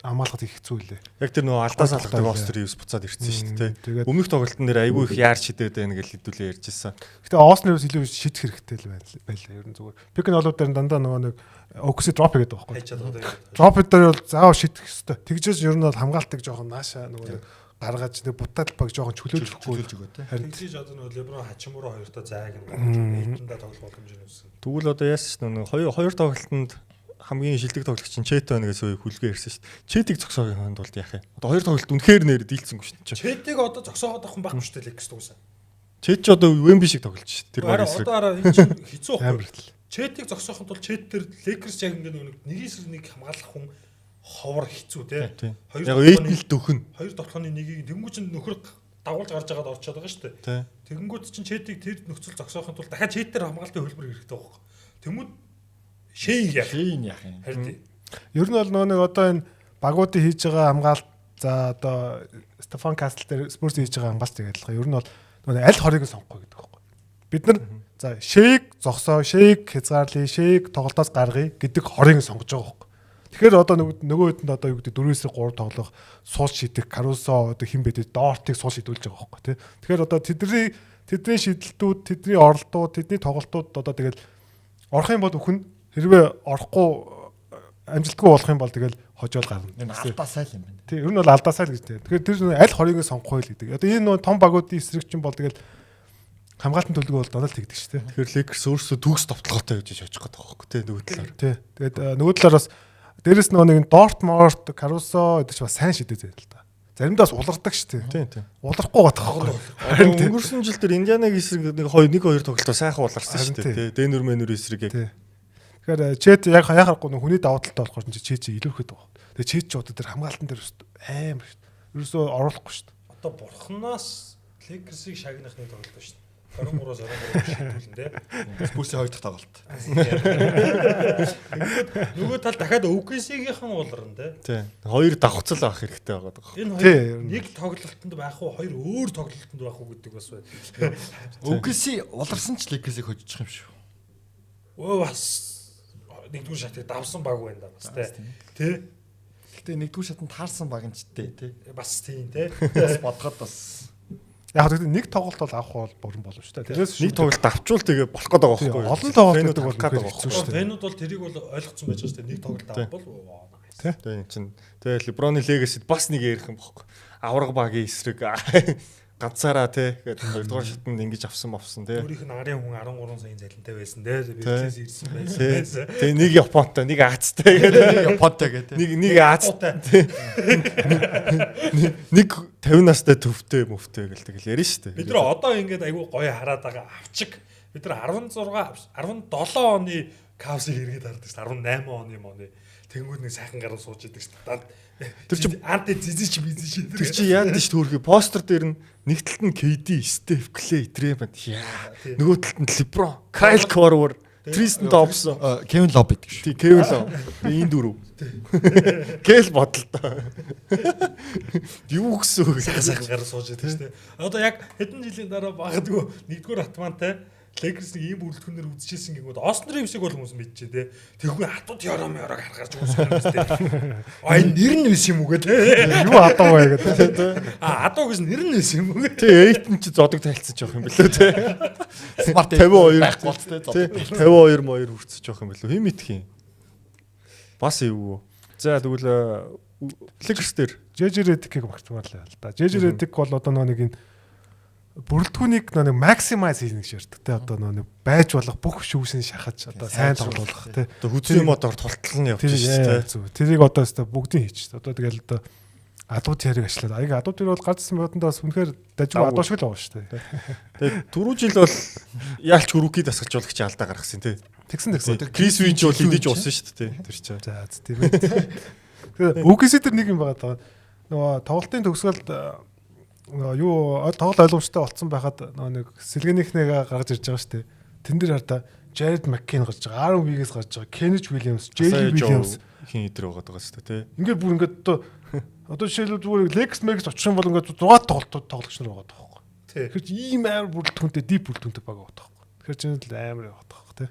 [SPEAKER 3] хамгаалахад их хэцүү лээ.
[SPEAKER 1] Яг тэр нөгөө алдаа салгадаг Остин Ривз буцаад ирсэн шүү дээ. Өмнөх тоглолтын дээр айгүй их яар шидэд байна гэж хэдүүлээ ярьж ирсэн.
[SPEAKER 3] Гэтэ Остин Ривз илүү шийдэх хэрэгтэй л байлаа. Ер нь зүгээр пик н олууд дээр дандаа нөгөө нэг окси дроп хийгээд байгаа байхгүй. Дроп дээр бол заавал шийдэх хэрэгтэй. Тэгжээс ер нь бол хамгаалтыг жоохон наашаа нөгөө нэг гаргаж нэг бутаалбаг жоохон чөлөөлж өгөө тий.
[SPEAKER 4] Харин тийж одоо нөгөө Леброн Хачимура хоёртой зайг нэтэндээ тоглох боломжтой үүсгэн.
[SPEAKER 1] Тэгвэл одоо яасан ч нөгөө хоёр тоглолтод хамгийн шилдэг тоглогч нь Чет байна гэсэн хүлгээ ирсэн шүү дээ. Четийг зогсоогийн хонд бол яах юм? Одоо хоёр тоглолт үнэхээр нэр дийлцэнгүй шүү дээ.
[SPEAKER 4] Четийг одоо зогсоогоод авах юм байхгүй шүү дээ Лекс дуусаа.
[SPEAKER 1] Чет ч одоо Вемби шиг тоглож шүү дээ. Тэр баг эсрэг.
[SPEAKER 4] Одоо энэ чинь хэцүү
[SPEAKER 3] амар
[SPEAKER 4] байхгүй. Четийг зогсоохын тулд Чет тэр Лекерс яг ингээд нэг эсрэг нэг хамгаалах хүн ховор хэцүү те.
[SPEAKER 1] Яг эйдэл дөхөн.
[SPEAKER 4] Хоёр тоглооны нэгийг тэнгуү чинь нөхөр дагуулж гарч байгаад орчод байгаа шүү дээ. Тэгэнгүүт чинь Четийг тэр нөхцөл зогсоохын тулд дахиад Четээр хамгаалтын хөлбөр хэрэгтэй байхгүй. Тэмүүл шэйг яах юм. Харин
[SPEAKER 3] ер нь бол нөгөө нэг одоо энэ багуудын хийж байгаа хамгаалт за одоо Стефан Кастл дээр Спурс хийж байгаа хамгаалт адилхан. Ер нь бол нөгөө аль хорийг сонгохгүй гэдэг байхгүй. Бид нар за шэйг зогсоо, шэйг хязгаарлая, шэйг тоглолтоос гаргая гэдэг хорийг сонгож байгаа байхгүй. Тэгэхээр одоо нөгөө хэдэнд одоо юу гэдэг 4-3 тоглох суул шийдэх Карусо одоо хэн бэдэ Дортыг суул шийдүүлж байгаа байхгүй тий. Тэгэхээр одоо тэдний шийдэлтүүд, тэдний оролтууд, тэдний тоглолтууд одоо тэгэл орох юм бол үхэн хэрвээ орохгүй амжилтгүй болох юм бол тэгэл хожоол гарна.
[SPEAKER 2] Энэ алдаасай л юм байна.
[SPEAKER 3] Тий, ер нь бол алдаасай л гэж тий. Тэгэхээр тэр аль хорийг сонгохгүй л гэдэг. Одоо энэ том багуудын эсрэг чинь бол тэгэл хамгаалтын төлөв бол донол тэгдэг шүү дээ.
[SPEAKER 1] Тэгэхээр Лекерс өөрсдөө төгс товтлоготой гэж очих гээд байгаа байхгүй тий нөгөө талаар.
[SPEAKER 3] Тий. Тэгээд нөгөө талаар бас дээрэс нэг Дортморт, Карусо гэдэг чинь бас сайн шидэв зэ л да. Заримдаа бас улардаг шүү дээ.
[SPEAKER 1] Тийм.
[SPEAKER 3] Уларахгүй байгаа байхгүй.
[SPEAKER 1] Өнгөрсөн жил тэр Индианаг эсрэг нэг хоёр тоглолтоо сайхан уларсан шүү дээ. Дэнүр мэнүр эсрэг яг.
[SPEAKER 3] Тэгэхээр Чет яг хаяхахгүй хүний давуу талтай болохоор Чет чи илүүхэд байгаа. Тэгээ Чет ч одоо тэр хамгаалтан дээр амар шүү дээ. Ерөөсөө оруулахгүй шүү дээ.
[SPEAKER 4] одоо бурхнаас Лекерсийг шагнахны тоглолт шүү дээ. 23-аас 23 шийдүүлэн дээ.
[SPEAKER 2] Спурсийн хоёр дахь тоглолт.
[SPEAKER 4] Нөгөө тал дахиад OKC-гийнхэн ууларна дээ.
[SPEAKER 1] Тий. Хоёр давхцал авах хэрэгтэй байгаа даа.
[SPEAKER 4] Энэ хоёр нэг тоглолтод байх уу, хоёр өөр тоглолтод байх уу гэдэг бас байна.
[SPEAKER 2] OKC уларсан ч Лекерсийг хожиж юм шүү.
[SPEAKER 4] Өө бас нэгдүгээр шатыг давсан баг байна да бас тий.
[SPEAKER 2] Гэтэ нэгдүгээр шатанд таарсан баг нь ч тий.
[SPEAKER 4] Бас тийм тий.
[SPEAKER 2] Бас бодоход бас
[SPEAKER 3] яг тэгтээ нэг тоглолт бол авах бол бүрэн болов шүү дээ. Тэрээс
[SPEAKER 1] нэг тоглолт авчвал тэгээ болох гээд байгаа байхгүй юу?
[SPEAKER 3] Олон тоглолт гэдэг бол
[SPEAKER 1] гэдэг байгаа
[SPEAKER 3] хэцүү шүү дээ.
[SPEAKER 4] Фэнүүд бол тэрийг бол ойлгоцсон байж байгаа шүү дээ. Нэг тоглолт авах бол
[SPEAKER 1] тий чинь тэгээ Леброны легасид бас нэг ярих юм бохгүй. Авраг багийн эсрэг ганцаараа тий гэдэг хоёрдугаар шатнд ингэж авсан тий.
[SPEAKER 4] Өөрийнх нь арын хүн 13 саяын залинтай байсан дээ. Библиэс ирсэн байсан.
[SPEAKER 1] Тэгээ нэг Японтой, нэг Азтай гэдэг.
[SPEAKER 2] Японтой гэдэг.
[SPEAKER 1] Нэг Азтай. Нэг 50 настай төвтэй мөвтэй гэл тэгэл ярина шүү дээ.
[SPEAKER 4] Бид нар одоо ингээд айгүй гоё хараад байгаа авчиг. Бид нар 17 оны Кавсыг хэрэгэд хардаг шүү. 18 оны тэнгууд нэг сайхан гараа сууж идэг шүү. Тэр чи анти зизич бизиш.
[SPEAKER 1] Тэр чи яад ш төрхий постэр дээр нь нэг талд нь KD, Steph Clay, Draymond яа. Нөгөө талд нь LeBron, Kyle Korver, Tristan Thompson,
[SPEAKER 2] Kevin Love гэдэг шүү.
[SPEAKER 1] Тий, Kevin Love. Энэ дөрөв. Гэл бодлоо. Юу гэсэн үг
[SPEAKER 4] сайхан гараа сууж идэг шүү. Одоо яг хэдэн жилийн дараа багадгүй нэгдүгээр атмантай Лекерс нэг ийм бүрэлдэхүүнээр үзчихсэн гингүүд Остин Ривсийг бол хүмүүс мэдчихэ те. Тэгвэл хатууд ярам гаргаж үзсэн юм те. А энэ нэр нь биш юм уу гэдэг.
[SPEAKER 3] Юу адуу бай гэдэг те.
[SPEAKER 4] Адуу гэж нэр нь биш юм уу гэдэг.
[SPEAKER 1] Тий, Эйтэн ч зодог тайлцсан жоох юм билүү те.
[SPEAKER 2] Смарт
[SPEAKER 1] 52
[SPEAKER 2] байх болц те.
[SPEAKER 1] 52 моёр хүрцэж жоох юм билүү. Хэм мэдх юм. Бас юу. За тэгвэл Лекерс дээр
[SPEAKER 3] JJ Redick-ийг багтмаар л да. JJ Redick бол одоо нэг энэ бүрэлдэхүүнийг нэг максимайз хийх шаарддаг те. Одоо нэг байж болох бүх шүүсийг шахаж одоо сайн тоглох те.
[SPEAKER 1] Одоо хүзний модоор тултал нь явж шээ те.
[SPEAKER 3] Тэрийг одоо өстө бүгдийг хийчих. Одоо тэгэл одоо Адуу тэрийг ажиллаад. Аяг адуу тэр бол гарцсан бодондоос үнэхээр дажгүй адуу шиг л байгаа шүү дээ.
[SPEAKER 1] Тэгээд түрүү жил бол яалч рүүки дасгалжуулагч алдаа гаргасан тий.
[SPEAKER 3] Тэгсэн.
[SPEAKER 1] Крис Винч бол идэж уусан шүү дээ тэр чинь.
[SPEAKER 3] За тийм ээ. Тэгээд үгээс тэр нэг юм байгаа даа. Нөгөө тоглолтын төгсгөлд юу тоглол ойлгомжтой болцсон байхад нөгөө нэг сэлгэнийхнээгээ гаргаж ирж байгаа шүү дээ. Тэн дээр хардаа Jared McKean гарч байгаа, Aaron Wiggs гарч байгаа, Kenneth Williams, JJ Williams
[SPEAKER 1] хин идэр байгаа даа шүү дээ тий.
[SPEAKER 3] ингээд бүр ингээд одоо жишээлбэл зүгээр Lex Max очих юм бол ингээд 6 тоглогч нар байгаа тоххой. Тэгэхээр чи ийм амар бүрэлдэхүүнтэй deep бүрэлдэхүүнтэй баг байгаа тоххой. Тэгэхээр чи л амар байгаа тоххой тий.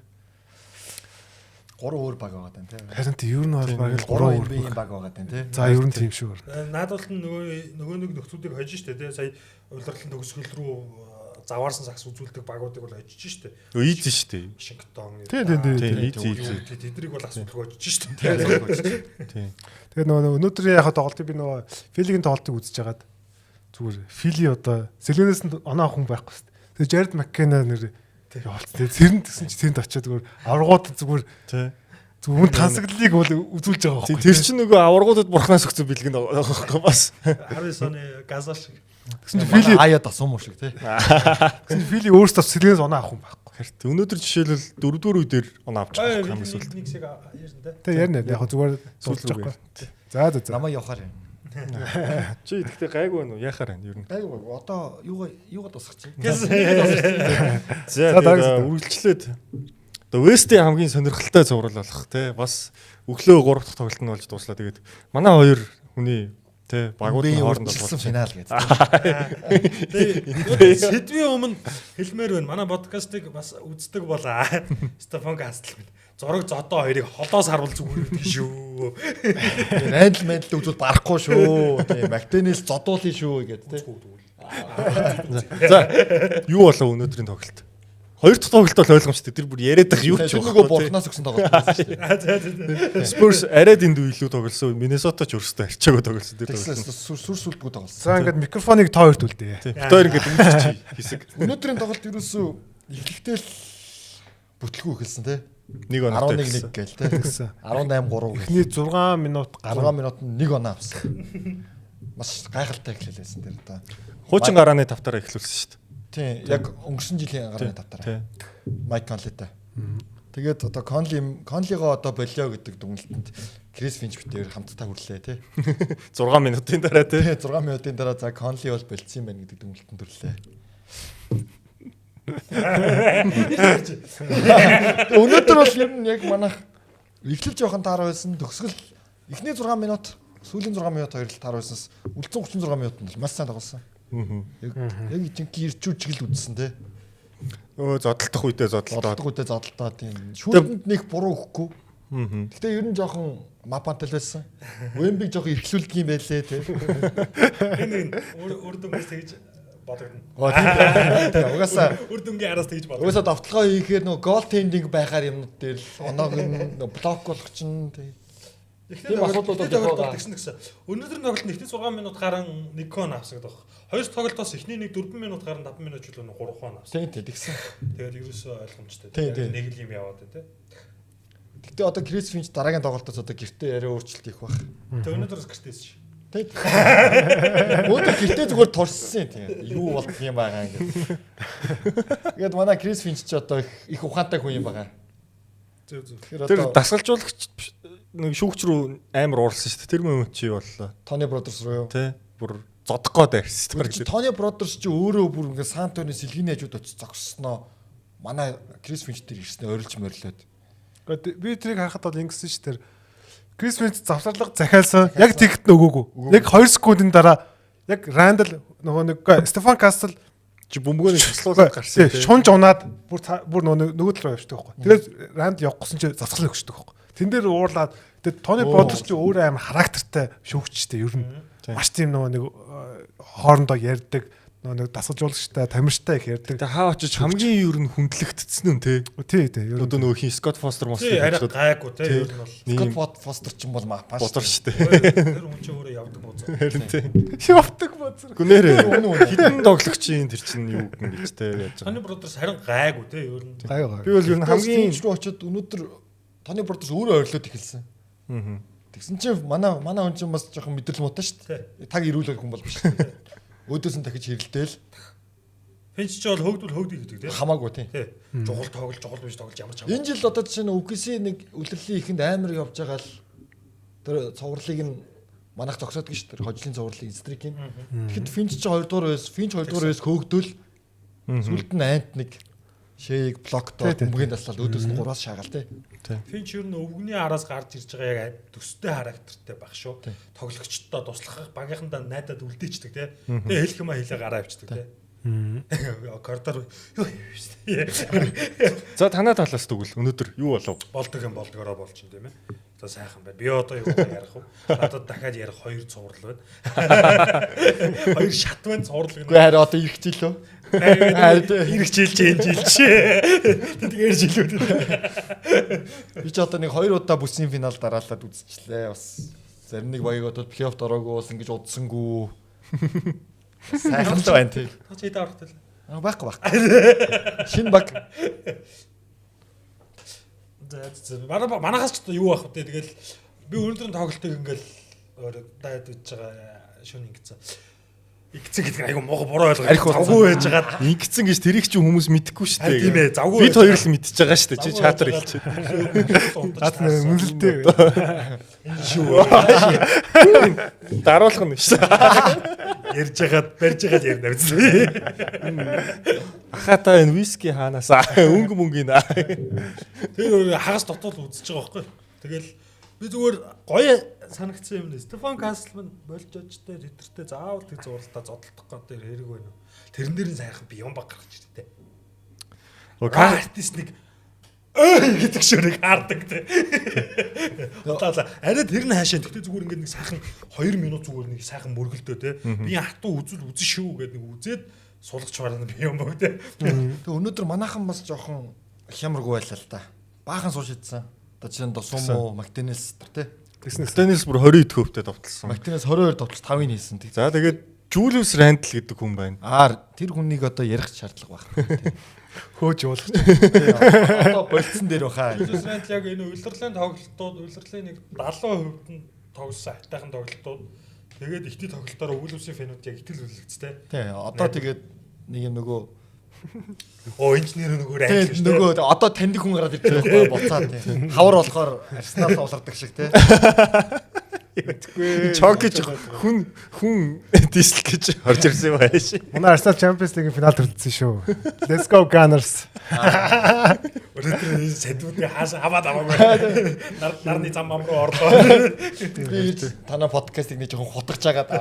[SPEAKER 2] 3 өөр баг байгаа тань тий.
[SPEAKER 3] Харин тий ер нь бол баг
[SPEAKER 2] 3 өөр ийм баг байгаа тань тий.
[SPEAKER 3] За ер нь тийм шүү.
[SPEAKER 4] Наадвал нь нөгөө нэг нөхцүүдийг хожиж штэ тий. Сая удирдлын төгсгөл рүү заваарсан сакс үзүүлдэг багуудыг бол хожиж штэ.
[SPEAKER 1] Ийз шүү дээ.
[SPEAKER 4] Вашингтон.
[SPEAKER 3] Тий.
[SPEAKER 4] Тэднийг бол асуудалгүй хожиж штэ.
[SPEAKER 1] Тий.
[SPEAKER 3] Тэгээ нөгөө өнөөдрийн яг тоглолтыг би нөгөө Филигийн тоглолтыг үзэж хагаад зүгээр Фили одоо сэлгэнээс нь оноо хүн байхгүй шүү дээ. Тэгээ Jared McKenna нэр явуулт. Тэгээ цэрэнд гэсэн чи цэрэнд очиод зүгээр аваргууд зүгээр
[SPEAKER 1] Тий.
[SPEAKER 3] Зүгээр тансаглалыг бол үзүүлж байгаа байхгүй.
[SPEAKER 1] Тэр чинь нөгөө аваргуудад бурхнаас өгсөн бэлгэн байгаа бас.
[SPEAKER 4] 19 оны газар шиг.
[SPEAKER 3] Тэгсэн чи Фили
[SPEAKER 2] аяад асуум уу шиг тий.
[SPEAKER 3] Тэгсэн чи Фили өөрөөсөө сэлгэнээс оноо авах юм байхгүй.
[SPEAKER 1] Хэрэг өнөөдөр жишээлбэл 4-4 үедэр оноо авч байгаа юм эсвэл.
[SPEAKER 4] Нэг шиг ярьсан тий.
[SPEAKER 3] Тэгээ ярина. Яг зүгээр суулж байгаа. За.
[SPEAKER 2] Намаа явахаар юм.
[SPEAKER 1] Чи тэгтээ гайгүй байна уу? Яхаар байна ер нь.
[SPEAKER 2] Гайгүй одоо юугаа тусах чи.
[SPEAKER 1] За тэгээд үргэлжлээд одоо West-ийн хамгийн сонирхолтой зурвал болох те бас өглөө 3 дахь тоглолт нь болж дуслаа. Тэгээд манай хоёр хүний те багуудын хоорондоо
[SPEAKER 2] болсон финал гэдэг.
[SPEAKER 4] Тэгээ сэдвийн өмнө хэлмээр байна. Манай подкастыг бас үздэг болоо. Стефан Кастл минь зураг зодоо хоёрыг холоос харуул зүгээр гэдэг шүү.
[SPEAKER 2] Рандл мэндл үзүүл барахгүй шүү. Тэгээ Мактенис зодуулын шүү гэдэг тий.
[SPEAKER 1] За юу болов өнөөдрийн тоглолт? Хоёр дахь тоглолт бол ойлгомжтой. Тэр бүр яриад байх юу ч
[SPEAKER 2] байна. Нөгөө бурхнаас өгсөн тоглолт байсан шүү дээ.
[SPEAKER 1] Spurs арайд энд илүү тоглосон. Minnesota ч өөрсдөө арчаагүй тоглосон. Тэр
[SPEAKER 2] сүр сүлдгүй тоглосон.
[SPEAKER 3] За ингээд микрофоныг та хоёрт үлдээ.
[SPEAKER 1] Бид хоёр ингээд үзчих хэсэг.
[SPEAKER 2] Өнөөдрийн тоглолт ерөөсөө эхлэхдээ л бүтлгүй эхэлсэн тий.
[SPEAKER 1] 1 оноотой
[SPEAKER 2] 11 гээл тий. 18 3 гээл.
[SPEAKER 3] Эхний 6 минут
[SPEAKER 2] 6 минутанд 1 оноо авсан. Маш гайхалтай эхлэлээсэн тэр одоо.
[SPEAKER 1] Хуучин гарааны тавтаараа эхлүүлсэн шүү дээ.
[SPEAKER 2] Тийм яг өнгөрсөн жилийн гарааны тавтаараа. Майк Конлитай. Тэгээд одоо Конлигоо одоо болио гэдэг дүгнэлтэнд Крис Финч битээр хамтдаа хүрлээ тий.
[SPEAKER 1] 6 минутын дараа тий.
[SPEAKER 2] 6 минутын дараа за Конли бол болцсон юм байна гэдэг дүгнэлтэнд хүрлээ. Өнөөдөр бол ер нь яг манайх эхлэл жоохон таар байсан. Төгсгөл эхний 6 минут, сүүлийн 6 минут хоёр л таар байсанс үлдсэн 36 минутанд л маш сайн тоглосон. Яг жинхэнэ ирчүүчгэл үзсэн тий.
[SPEAKER 1] Зодтолдох үедээ
[SPEAKER 2] зодтолдоо тийм. Шүүтэнд нэг буруу өгөхгүй. Гэтэ ер нь жоохон мапантай л байсан. Вембиг жоохон эрхлүүлдэг юм байлээ тий.
[SPEAKER 4] Энэ үр дүнгээс тэгж бодогдно.
[SPEAKER 2] Угаасаа
[SPEAKER 4] Үр дүнгийн араас тэгж бодогдно.
[SPEAKER 2] Угаасаа давталгаа хийхээр нөгөө гол тендинг байхаар юмнууд дээр л оноог нь блок болох чинь тий.
[SPEAKER 4] Тийм асуудлууд тэгсэн. Өнөөдрийн тоглолт эхний 6 минут гарan 1 кон авсан гэдэг байна. Хоёр тоглолтоос эхний нэг 4 минут гарan 5 минут ч үлээ 3 кон авсан.
[SPEAKER 2] Тийм тэгсэн.
[SPEAKER 4] Тэгээд ерөөсөө ойлгомжтой.
[SPEAKER 2] Нэг
[SPEAKER 4] л юм яваад байна тий.
[SPEAKER 2] Гэтэ одоо Крис Финч дараагийн тоглолтоос одоо гэртээ яриа өөрчлөлт их баг.
[SPEAKER 4] Тэгээд өнөөдрөөс гэртээс шүү.
[SPEAKER 2] Тийм. Өөдөө гэртээ зүгээр турссан тийм. Юу болдох юм байгаа ингэ. Тэгээд манай Крис Финч ч одоо их ухаантай хүн юм байгаа.
[SPEAKER 1] Тэр дасгалжуулагч нэг шүүгч рүү амар уурлсан шүү дээ. Тэр момент чи боллоо.
[SPEAKER 2] Тони Бродерс руу юу?
[SPEAKER 1] Тэ. Бүр зодох гээд байрсан.
[SPEAKER 2] Тони Бродерс чи өөрөө бүр ингээ Сантоны сэлгийн хажууд очиж зогссноо. Манай Крис Финч дээр ирснээр орилж морилоод.
[SPEAKER 3] Гэхдээ би тэрийг харахад бол ингэсэн шүү дээ. Крис Финч завсарлага захиалсан. Яг тэгт нөгөөгүй. Яг 2 секундын дараа яг Рандл нөгөө нэг Стефан Кастл
[SPEAKER 1] чи бөмбөгөөний туслуулаад гарсан.
[SPEAKER 3] Шунж унаад бүр нөгөө тал руу явчихдаг байхгүй. Тэгээд Рандл явах гэсэн чи завсарлага өгчдөг байхгүй. Тэн дээр уурлаад тэгээд Тони Бродерс чи өөрөө амар характертай шүүгчтэй ер нь маш тийм нөгөө нэг хоорондоо ярьдаг нөгөө дасгалжуулагчтай тамирчтай их ярьдаг.
[SPEAKER 1] Тэгээд хаа очиж хамгийн ер нь хүндлэгдсэн үү те.
[SPEAKER 3] Тий.
[SPEAKER 1] Одоо нөгөө хин Скот Фостер мос
[SPEAKER 4] тий арай гайгүй те ер нь бол
[SPEAKER 2] Скот Фостер ч юм бол мапаш
[SPEAKER 1] бодор штэ.
[SPEAKER 4] Тэр хүн чинь өөрөө явдаг бозоо.
[SPEAKER 1] Харин тий.
[SPEAKER 3] Явдаг бозор.
[SPEAKER 1] Гүнээрээ хитэн тоглогчийн тэр чинь юу гэн гэж те яаж байгаа.
[SPEAKER 4] Тони Бродерс харин гайгүй те ер нь.
[SPEAKER 3] Гайгүй.
[SPEAKER 1] Би бол ер нь хамгийн
[SPEAKER 2] руу очиод өнөөдөр Тони Бродерс өөрөө орилоод эхэлсэн. Тэгсэн чинь манай хүн чинь бас жоохон мэдрэл муутай шүү дээ. Таг ирүүлэх хүн бол биш. Өөдөөс нь дахиж хэрэлдээл.
[SPEAKER 4] Финч ч бол хөгдөл гэдэг тийм.
[SPEAKER 2] Хамаагүй тийм.
[SPEAKER 4] Жугал биш тоглож ямар ч хамаагүй.
[SPEAKER 2] Энэ жил одоо жишээ нь UGC нэг үлрэлийн ихэнд амар явж байгаа л тэр цувралыг нь манайх зогсоод гэж тэр хожлын цувралыг стрикийн. Тэгэхэд Финч ч 2 дугаар байс, Финч 2 дугаар байс хөөгдөл сүлд нь айнт нэг шэйг блоктоо бөмбөгийн таслаад өөдөөс нь 3-аас шаагаал тий.
[SPEAKER 4] Финч ер нь өвгөний араас гарч ирж байгаа яг төстэй характертай баг шүү. Тоглогчдоо туслах багийнхандаа найдаад үлдээчдэг тий. Тэгээ хэлэх юм хэлээ гараа авчдаг тий. Коридор юу юм.
[SPEAKER 1] За танаа талаас тэгвэл өнөөдөр юу болов?
[SPEAKER 4] Болдгороо болчихно тийм ээ. За сайхан байна. Би одоо юу ярих вэ? Надад дахиад ярих 2 цуврал байна. 2 шат байна цуврал гэнэ.
[SPEAKER 2] Үгүй харин одоо ирэх жил лөө.
[SPEAKER 4] Ирэх жил ч энэ жил ч. Тэгэхээр жилүүд.
[SPEAKER 2] Би ч одоо нэг 2 удаа бүсийн финал дараалаад үзчихлээ. Бас зарим нэг баяг одоо плей-офф ороогүй бас ингэж удсангүй. Сайхан л байна тий.
[SPEAKER 4] Та чи хэд аврахтай л.
[SPEAKER 2] Байхгүй. Шинэ баг.
[SPEAKER 4] Манайхаас ч юу байх вэ? Тэгэл би өнөөдрийн тоглолтыг ингээл даад гэж байгаа шөнө ингэсэн. Игцэн гэдэг айгу мого буруу ойлгоо. Завгүй байж байгаа.
[SPEAKER 1] Ингэсэн гэж тэрийг чи хүмүүс мэдэхгүй шүү дээ.
[SPEAKER 4] Тийм ээ, завгүй.
[SPEAKER 1] Бид хоёр л мэдчихэж байгаа шүү дээ. Чи чатар хэлчихэ.
[SPEAKER 3] Наад үнэлтэй.
[SPEAKER 4] Энэ шүү.
[SPEAKER 1] Даруулах нь шүү.
[SPEAKER 4] Ярьж хагаад барьж хагаад ярина биз.
[SPEAKER 1] Ахата энэ виски хаанаас өнгө мөнгөний.
[SPEAKER 4] Тэр хагас дотоод үзэж байгаа байхгүй. Тэгэл би зүгээр гоё санагдсан юм нэ. Стефан Каслман болж очтой ритэртэй заавал тэр зурлалтаа зодтолдох гэдэг хэрэг байна. Тэрэн дээр нь сайхан би юм баг гаргаж ирдэ. Артист нэг гэдэг шөрийг хаардаг те. Одоо арай тэр нь хаашаа. Тэгтээ зүгээр ингээд нэг сайхан 2 минут зүгээр нэг сайхан мөргөлдөө те. Би хатуу үзэн шүү гэдэг нэг үзээд сулгч барна би юм баг те.
[SPEAKER 2] Тэг өнөөдөр манайхан бас жоохон хямргүй байлаа л да. Баахан сууж идсэн. Одоо чинь Досумо, Мактинес те.
[SPEAKER 1] Мактинес бүр 20 төвтэй довтлсон.
[SPEAKER 2] Мактинес 22 довтлж 5-ыг хийсэн.
[SPEAKER 1] За тэгээд Жулиус Рандл гэдэг хүн байна.
[SPEAKER 2] Тэр хүнийг одоо ярих шаардлага байна.
[SPEAKER 3] Хөөж уулах.
[SPEAKER 2] Одоо болцсон дээр баха.
[SPEAKER 4] Жулиус Рандл яг энэ улирлын тоглолтууд улирлын нэг 70% нь тоглосон хайтайхан тоглолтууд. Тэгээд ихтэй тоглолтоор Үүлвсийн фэнүүд яг итгэл үлэгцтэй.
[SPEAKER 2] Тий. Одоо тэгээд нэг юм нөгөө
[SPEAKER 4] инженер
[SPEAKER 2] нөгөө одоо таньдаг хүн гараад ирдэг байхгүй буцаад тий. Хавар болохоор Арсенал тоглодог шиг тий.
[SPEAKER 1] Чок гэж хүн дисл гэж орж ирсэн юм ааш.
[SPEAKER 3] Манай Arsenal Champions League финал төрөлдсөн шүү. Let's go Gunners.
[SPEAKER 4] Өнөөдөр сэдвүүдээ хаашаа аваад аваагүй. Нарны зам ам руу орлоо.
[SPEAKER 2] Би танаа подкастыг нэг жоохон хутгаж агаад.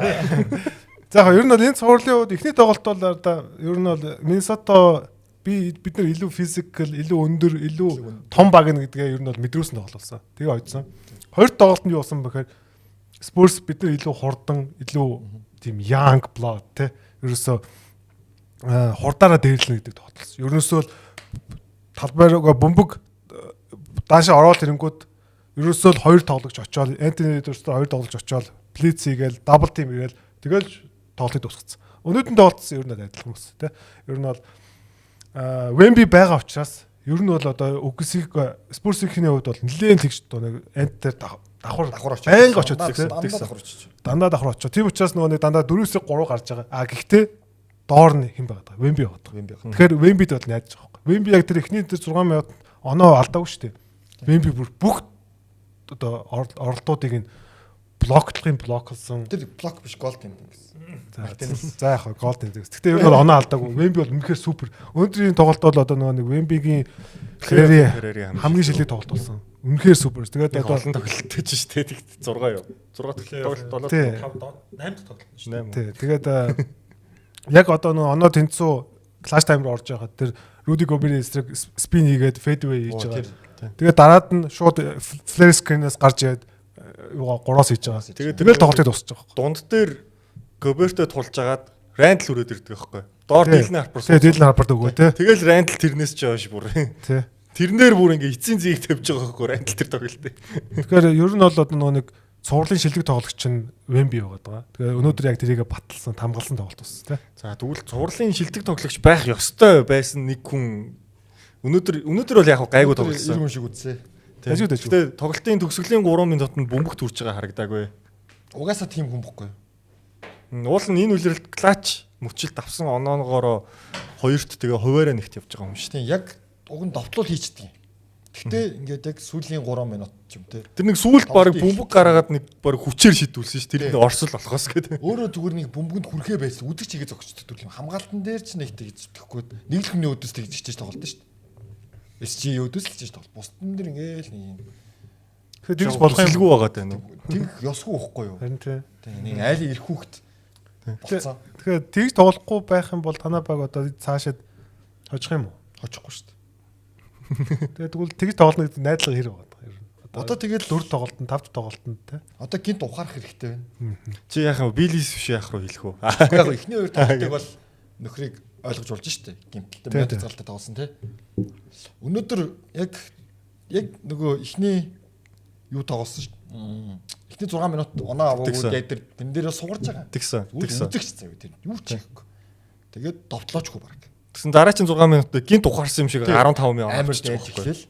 [SPEAKER 3] За яг ер нь бол энэ цувралын үед эхний тоглолт бол одоо ер нь бол Миннесота бид нар илүү физикал, илүү өндөр, илүү том баг гэдгээ ер нь бол мэдрүүлсэн тоглолсон. Тэгээ ойдсон. Хоёр тоглолтод юу болсон бэхээр Spurs бид нар илүү хурдан, илүү тийм young blood те. Ерөөсө хурдаараа дээрлэнэ гэдэг тоглолсон. Ерөөсөө талбайраа бөмбөг даашаа ороод ирэнгүүт ерөөсөө л хоёр тоглогч очоод Антони Эдвардс хоёр тоглогч очоод блиц хийгээл дабл тим ирээл тэгэл тоглолтыг дуусгацсан. Өнөөдөр тоглолтсон ер нь адилхан ус тий. Ер нь бол Wemby байгаа учраас ер нь бол одоо UGC-г Spurs-ийн хувьд бол нэлээд тэгж нэг Антер давхар очоод байнга очоод дандаа давхар очоод. Тийм учраас нөгөө нэг дандаа 4-3 гарч байгаа. Гэхдээ доор нь хэн байгаа даа? Wemby байгаа. Тэгэхээр Wemby-д бол найдаж байгаа байхгүй. Wemby яг тэр эхний 6 минут оноо алдаагүй шүү дээ. Wemby бүх одоо оролтуудыг нь блоклсон.
[SPEAKER 2] Тэр блок биш гол тийм гэсэн.
[SPEAKER 3] За яг гол тийм. Гэхдээ ер нь оноо алдаагүй. Wemby бол үнэхээр супер. Өнөөдрийн тоглолт бол одоо нөгөө нэг Wemby-гийн хамгийн шилдэг тоглолт болсон. Үнэхээр супер. Тэгээд
[SPEAKER 1] одоо олон тоглолттой ч шүү дээ. 6 юу. 6 тоглолт
[SPEAKER 4] 8 тоглолт шүү.
[SPEAKER 3] Тий. Тэгээд яг одоо нөгөө оноо тэнцүү клаш тайм руу орж байгаа. Тэр Руди Гоберийн спин хийгээд фэдвей хийж байгаа. Тэгээд дараад нь шууд флэр скринээс гарч ирээд 3-оос хийж байгаа. Тэгэл тоглолтыг дуусчих واخ.
[SPEAKER 1] Дунд дээр Гоберто тулж агаад Рандл өрөөд ирдэг байхгүй. Доор Дилэн Харпер.
[SPEAKER 3] Дилэн Харпер өгөө те.
[SPEAKER 1] Тэгэл Рандл тэрнээс ч хойш бүр.
[SPEAKER 3] Тий.
[SPEAKER 1] Тэрнээр бүр ингээ эцсийн зэгийг тавьж байгаа байхгүй Рандл тэр тоглолтыг.
[SPEAKER 3] Тэгэхээр ер нь бол одоо нэг цувралын шилдэг тоглогч нь Wemby байгаа. Тэгээ өнөөдөр яг тэрийг баталсан, тамгалсан тоглолт болсон те.
[SPEAKER 1] За тэгвэл цувралын шилдэг тоглогч байх ёстой байсан нэг хүн өнөөдөр бол яг гайгүй тоглосон.
[SPEAKER 2] Иргэн шиг үзсэн.
[SPEAKER 3] Дажгүй дажгүй.
[SPEAKER 1] Гэтэ тоглолтын төгсгөлийн 3 минутанд бөмбөг төрж байгаа харагдаагүй.
[SPEAKER 2] Угаасаа тийм хүн бохгүй.
[SPEAKER 1] Уул нь энэ үлрэлт клач мөчөлд авсан оноогоороо хоёрт тэгээ хуваараа нэгт явж байгаа юм шүү.
[SPEAKER 2] Тийм яг уг нь довтлол хийчихдээ. Гэхдээ ингээд яг сүүлийн 3 минут ч юм те.
[SPEAKER 1] Тэр нэг сүүлд баг бөмбөг гаргаад нэг баг хүчээр шийдүүлсэн шүү. Тэр нэг орсол болохоос гэдэг.
[SPEAKER 2] Өөрөө зүгээр нэг бөмбөгөнд хүрэхээ байсан. Үдгч хийгээ зогсчтой төрөл юм. Хамгаалтан дээр ч нэг тэгж зүтгэхгүй. Нэг л хүний өдөөс тэгж чиж тоглолт шүү. SG өдөөс л чиж тоглолт. Бусдын дээр ингээл нэг юм.
[SPEAKER 3] Тэгэхээр тэгж болох юм
[SPEAKER 1] Илгүй байгаа тань уу.
[SPEAKER 2] Тэг ёсгүй байхгүй юу?
[SPEAKER 3] харин тий.
[SPEAKER 2] Тийм нэг айлын ирэх хүүхэд болцсон.
[SPEAKER 3] Тэгэхээр тэгж тоглохгүй байх юм бол танаа баг одоо цаашаад хожих юм уу?
[SPEAKER 2] Хочихгүй шүү дээ.
[SPEAKER 3] Тэгээд тэгвэл тэгж тоглоно гэдэг найдлага хэр байгаа юм.
[SPEAKER 2] Одоо тэгээд
[SPEAKER 3] 4 тоглолтод 5 тоглолтод тий.
[SPEAKER 2] одоо гинт ухаарах хэрэгтэй байна.
[SPEAKER 1] Чи яах вэ? Билис биш яах руу хэлэх үү?
[SPEAKER 2] Уу яг ихний хоёр тоглолтыг бол нөхрийг ойлгож болж штэ. Гимтэлтэй минут залтад тоглосон тий. Өнөөдөр яг нөгөө ихний юу тоглосон штэ. Ихний 6 минут оноо аваагүй дээр тэн дээр сугарж байгаа.
[SPEAKER 1] Тэгсэн.
[SPEAKER 2] Үзэгч заяа тэр юу ч хийхгүй. Тэгээд довтлоочгүй баг.
[SPEAKER 1] Тэгсэн дараагийн 6 минутад гинт ухаарсан юм шиг 15 минут
[SPEAKER 2] амар дээд эхлэв.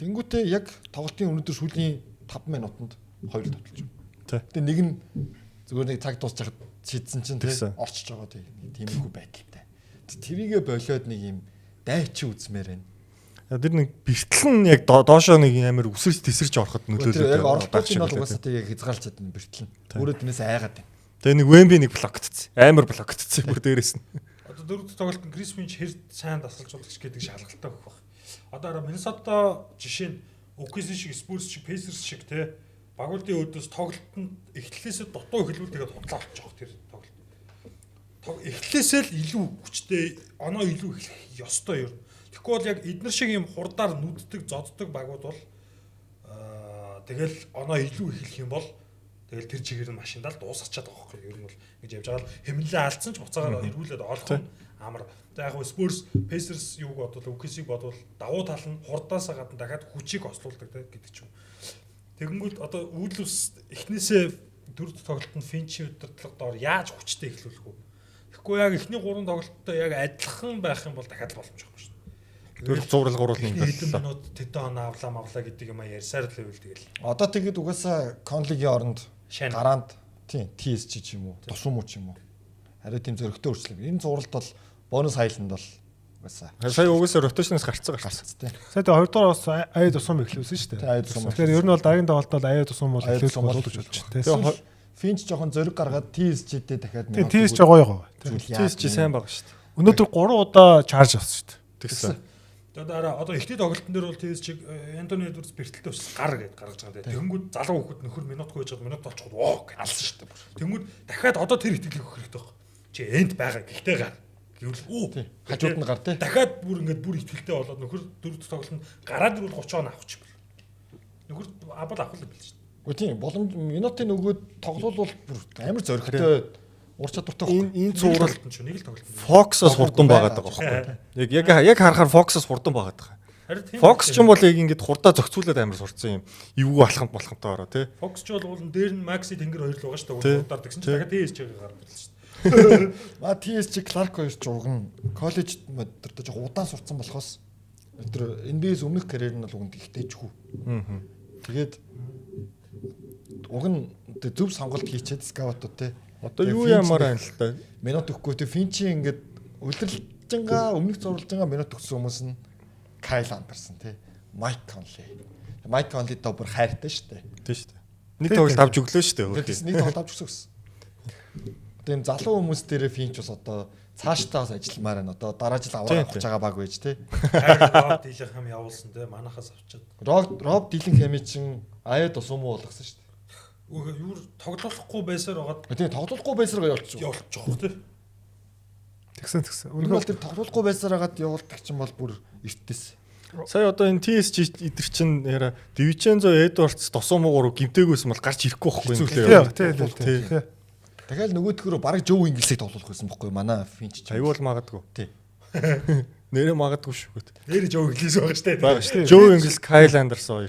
[SPEAKER 2] Тэнгүүтээ яг тоглолтын өнөөдөр сүүлийн 5 минутанд 2 довтлож байна. Тэгээ нэг нь зүгээр нэг цаг дуусчихад шийдсэн чинь тий орчиж байгаа тиймэрхүү байдалтай. Тэрийгэ болоод нэг юм дайчи үзмээр байна.
[SPEAKER 1] Тэр нэг бэртэл нь яг доошоо нэг амар өсөрч тесэрч ороход нөлөөлөд.
[SPEAKER 2] Яг оролцоогч нь бол угаасаа тэгээ хязгаарлалцаад байна бэртэл нь. Өөрөө тэрнээс айгаад байна.
[SPEAKER 1] Тэгээ нэг Вемби нэг блоктцсан. Амар блоктцсан бүр дээрээс нь.
[SPEAKER 4] Одоо дөрөвд тоглолтод Крис Финч хэр сайн дасгалж болох гэдэг шалгалтай өгөх баг. Одоо Миннесота жишээ нь OKC шиг, Spurs шиг, Pacers шиг те багуулдын өдөөс тоглолтод эхлэлээсээ дутуу эхлүүл тэгээд худлаа авчих жоох тэр тоглолт. Эхлэлээсээ л илүү хүчтэй оноо илүү эхлэх ёстой юм. Тэгэхгүй бол яг эднэр шиг юм хурдаар нүддэг, зоддог багууд бол тэгэл оноо илүү эхлэх юм бол тэгэл тэр чигээр нь машиндаа л дуусчихад байгаа байхгүй юу. Ер нь бол гэж явж байгаа л хэмнэлээ алдсан ч буцаагаар эргүүлээд олох нь амар. За яг нь Spurs, Pacers юуг бодвол OKC-г бодвол давуу тал нь хурдаас гадна дахиад хүчийг ослуулдаг гэдэг ч юм. Тэгэнгүүт одоо үүлс эхнээсээ дөрөвд тоглолтод Finch удирдлагад яаж хүчтэй эхлүүлэх вэ? Тэгэхгүй яг эхний 3 тоглолттой яг адилхан байх юм бол дахиад боломжгүй шүү дээ.
[SPEAKER 1] Тэр зураг гуруулна юм
[SPEAKER 4] хэдэн минут тэдэн оноо авлаа гэдэг юм а ярьсаар л байвал тэгэл.
[SPEAKER 2] Одоо тэгээд угаасаа Conley-гийн оронд
[SPEAKER 4] Шань.
[SPEAKER 2] гараанд тийм TSG ч юм уу, тусам уу ч юм уу. Арай тийм зөрөгтэй өрчлөв. Энэ зуралт бол бонус хайланд бол угаасаа.
[SPEAKER 1] Сая угаасаа ротейшнээс гарцсан
[SPEAKER 2] тийм.
[SPEAKER 3] Сая тэгээ 2 дугаар бас ая тусам эхлүүлсэн шүү дээ.
[SPEAKER 2] Ая тусам.
[SPEAKER 3] Тэгэхээр ер нь бол дараагийн тоглолтод бол ая тусам бол эхлүүлэх болов гэж бодож байна.
[SPEAKER 2] Тэгээ Finch жоохон зөрөг гаргаад TSG-тэй дахиад
[SPEAKER 3] Тийм TSG гоё.
[SPEAKER 1] TSG сайн байгаа шүү дээ.
[SPEAKER 3] Өнөөдөр 3 удаа чарж авсан шүү дээ.
[SPEAKER 1] Тэгсэн.
[SPEAKER 4] Тэгээд одоо эхний тоглолтын дээр бол TSG Антони Эдвардс бэртэлтэй бас гар гэж гаргаж байгаа. Тэнгүүд залуу хүүхэд нөхөр минутгүй байж байгаа минут очиход оо гэж алсан шүү дээ. Тэнгүүд дахиад одоо тэр итгэлийг өгөх хэрэгтэй байна. Чи энд байгаа гэхдээ гар гэвэл үү
[SPEAKER 2] хажууд нь гар тий.
[SPEAKER 4] дахиад бүр ингээд бүр итгэлтэй болоод нөхөр дөрөв дэх тоглолтод гараад ирвэл 30 он авах юм байна. Нөхөр абал авах юм биш шүү дээ.
[SPEAKER 2] Үгүй тийм боломж минутын нөгөөд тоглол бол бүр амар зөрөгтэй ур чадвартай
[SPEAKER 1] Энэ зуралт
[SPEAKER 4] нь ч нэг л тоглолт.
[SPEAKER 1] Fox-оос хурдан байгаад байгаа байхгүй. Яг харахаар Fox-оос хурдан байгаад байгаа. Fox ч юм бол яг ингэж хурдаа зохицуулаад амар сурцсан юм. Эвгүй алхамтай ороо тий.
[SPEAKER 4] Fox ч бол дээр нь Maxi Тэнгэр хоёр л байгаа шүү дээ. Удаар тэгсэн чинь дахиад TSG-г гаргаж ирлээ шүү дээ.
[SPEAKER 2] Ма TSG Clark хоёр журган коллеж өдөртөө жоо удаан сурцсан болохоос өдөр NBA-с өмнөх карьер нь бол үгэнд ихтэйчгүй. Тэгээд уг нь зөв сонголт хийчихэд скаутууд те.
[SPEAKER 1] Одоо юу ямаар байна л та.
[SPEAKER 2] Минут өгөхгүй те Finch ингээд удирдлагынгаа өмнөх зурлажгаа минут өгсөн хүмүүс нь Kyle Anderson те. Mike Conley доо бүр хайртай шүү дээ.
[SPEAKER 1] Тийм шүү дээ. Нэг тоглолт авч өглөө шүү дээ.
[SPEAKER 2] Тэгээд нэг тоглолт авч өгсөн. Тийм залуу хүмүүс дээрээ Finch бас одоо цаашдаа бас ажилламаар байна. Одоо дараа жил аваад авах гэж байгаа баг байж те.
[SPEAKER 4] Rob Dillingham явуулсан те. Манахаас авчаад.
[SPEAKER 2] Rob Dillingham чинь аяа тусам уу болгосон шүү дээ.
[SPEAKER 4] Юу тоглохгүй байсаар байгаад.
[SPEAKER 2] Тийм тоглохгүй байсараа явуулчих.
[SPEAKER 4] Явуулчих жоох те.
[SPEAKER 3] Тэгсэн.
[SPEAKER 2] Өнөө бол тэр тоглохгүй байсаар хагаад явуулдаг чинь бол бүр эртнээс.
[SPEAKER 1] Сая одоо энэ TSG идэр чинь яра Divincenzo Edwards тосомгоор гимтээгүйсэн бол гарч ирэхгүй байхгүй юм
[SPEAKER 3] тий.
[SPEAKER 2] Дахиад нөгөөдгөрөө бараг Joe Ingles-ийг тоглох байсан байхгүй манай Finch ч.
[SPEAKER 1] Аюул магадгүй.
[SPEAKER 2] Тий.
[SPEAKER 1] Нэрээ магадгүй шүү дээ.
[SPEAKER 4] Нэр Joe Ingles байгаа штэ.
[SPEAKER 1] Бага шүү. Joe Ingles, Kyle Anderson.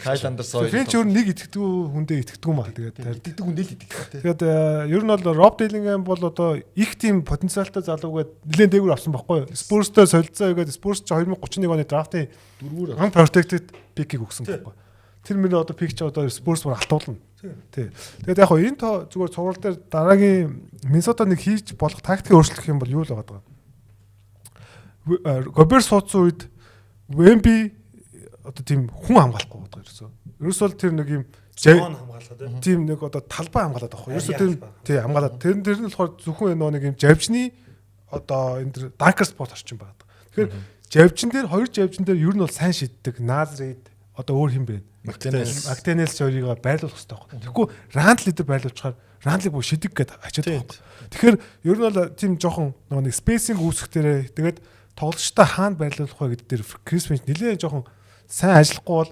[SPEAKER 3] Finch өөр нэг итгэдэг хүндээ итгэдэг юм аа. Тэгээд
[SPEAKER 2] итгэдэг хүндээ л итгэдэг тий.
[SPEAKER 3] Тэгээд ер нь бол Rob Dillingham бол одоо их тийм потенциалтай залуугээд нэлээд дээгүүр авсан байхгүй. Spurs-тэй солилцоо хийгээд Spurs ч 2031 оны драфтын 4-р unprotected pick-ийг өгсөн байхгүй. тэр мөр одоо пик ч одоо Spurs бүр алтуулна. Тий. Тэгээд яг хоо энэ зүгээр цуврал дээр дараагийн Миннесота нэг хийж болох тактикийг өөрчлөх юм бол юу л байгаа даа. Гобер суудсан үед Wemby одоо тийм хүн хамгаалахгүй байгаа ерөөсөө. Ерөөсөө тэр нэг юм
[SPEAKER 4] зон хамгаалаад
[SPEAKER 3] тийм нэг одоо талбай хамгаалаад байгаа хөө. Ерөөсөө тэр тий хамгаалаад тэр нь болохоор зөвхөн нэг юм жавжны одоо энэ тэр данкер спорт орчин байгаа. Тэгэхээр жавжин дээр хоёр жавжин дээр ер нь бол сайн шиддэг. Назрид одоо өөр хин бэ? Мактенес хоёрыг байрлуулах хэрэгтэй байна. Тэгэхгүй Ранд лидер байрлуулчихаар Рандлиг бүр шидэг гэд ачаад байгаа. Тэгэхээр ер нь бол тийм жоохон нэг спейсинг үүсгэх дээрээ тэгээд тоглолчтой хаана байрлуулах вэ гэдэг дээр Крис Финч нэлээд жоохон сайн ажиллахгүй бол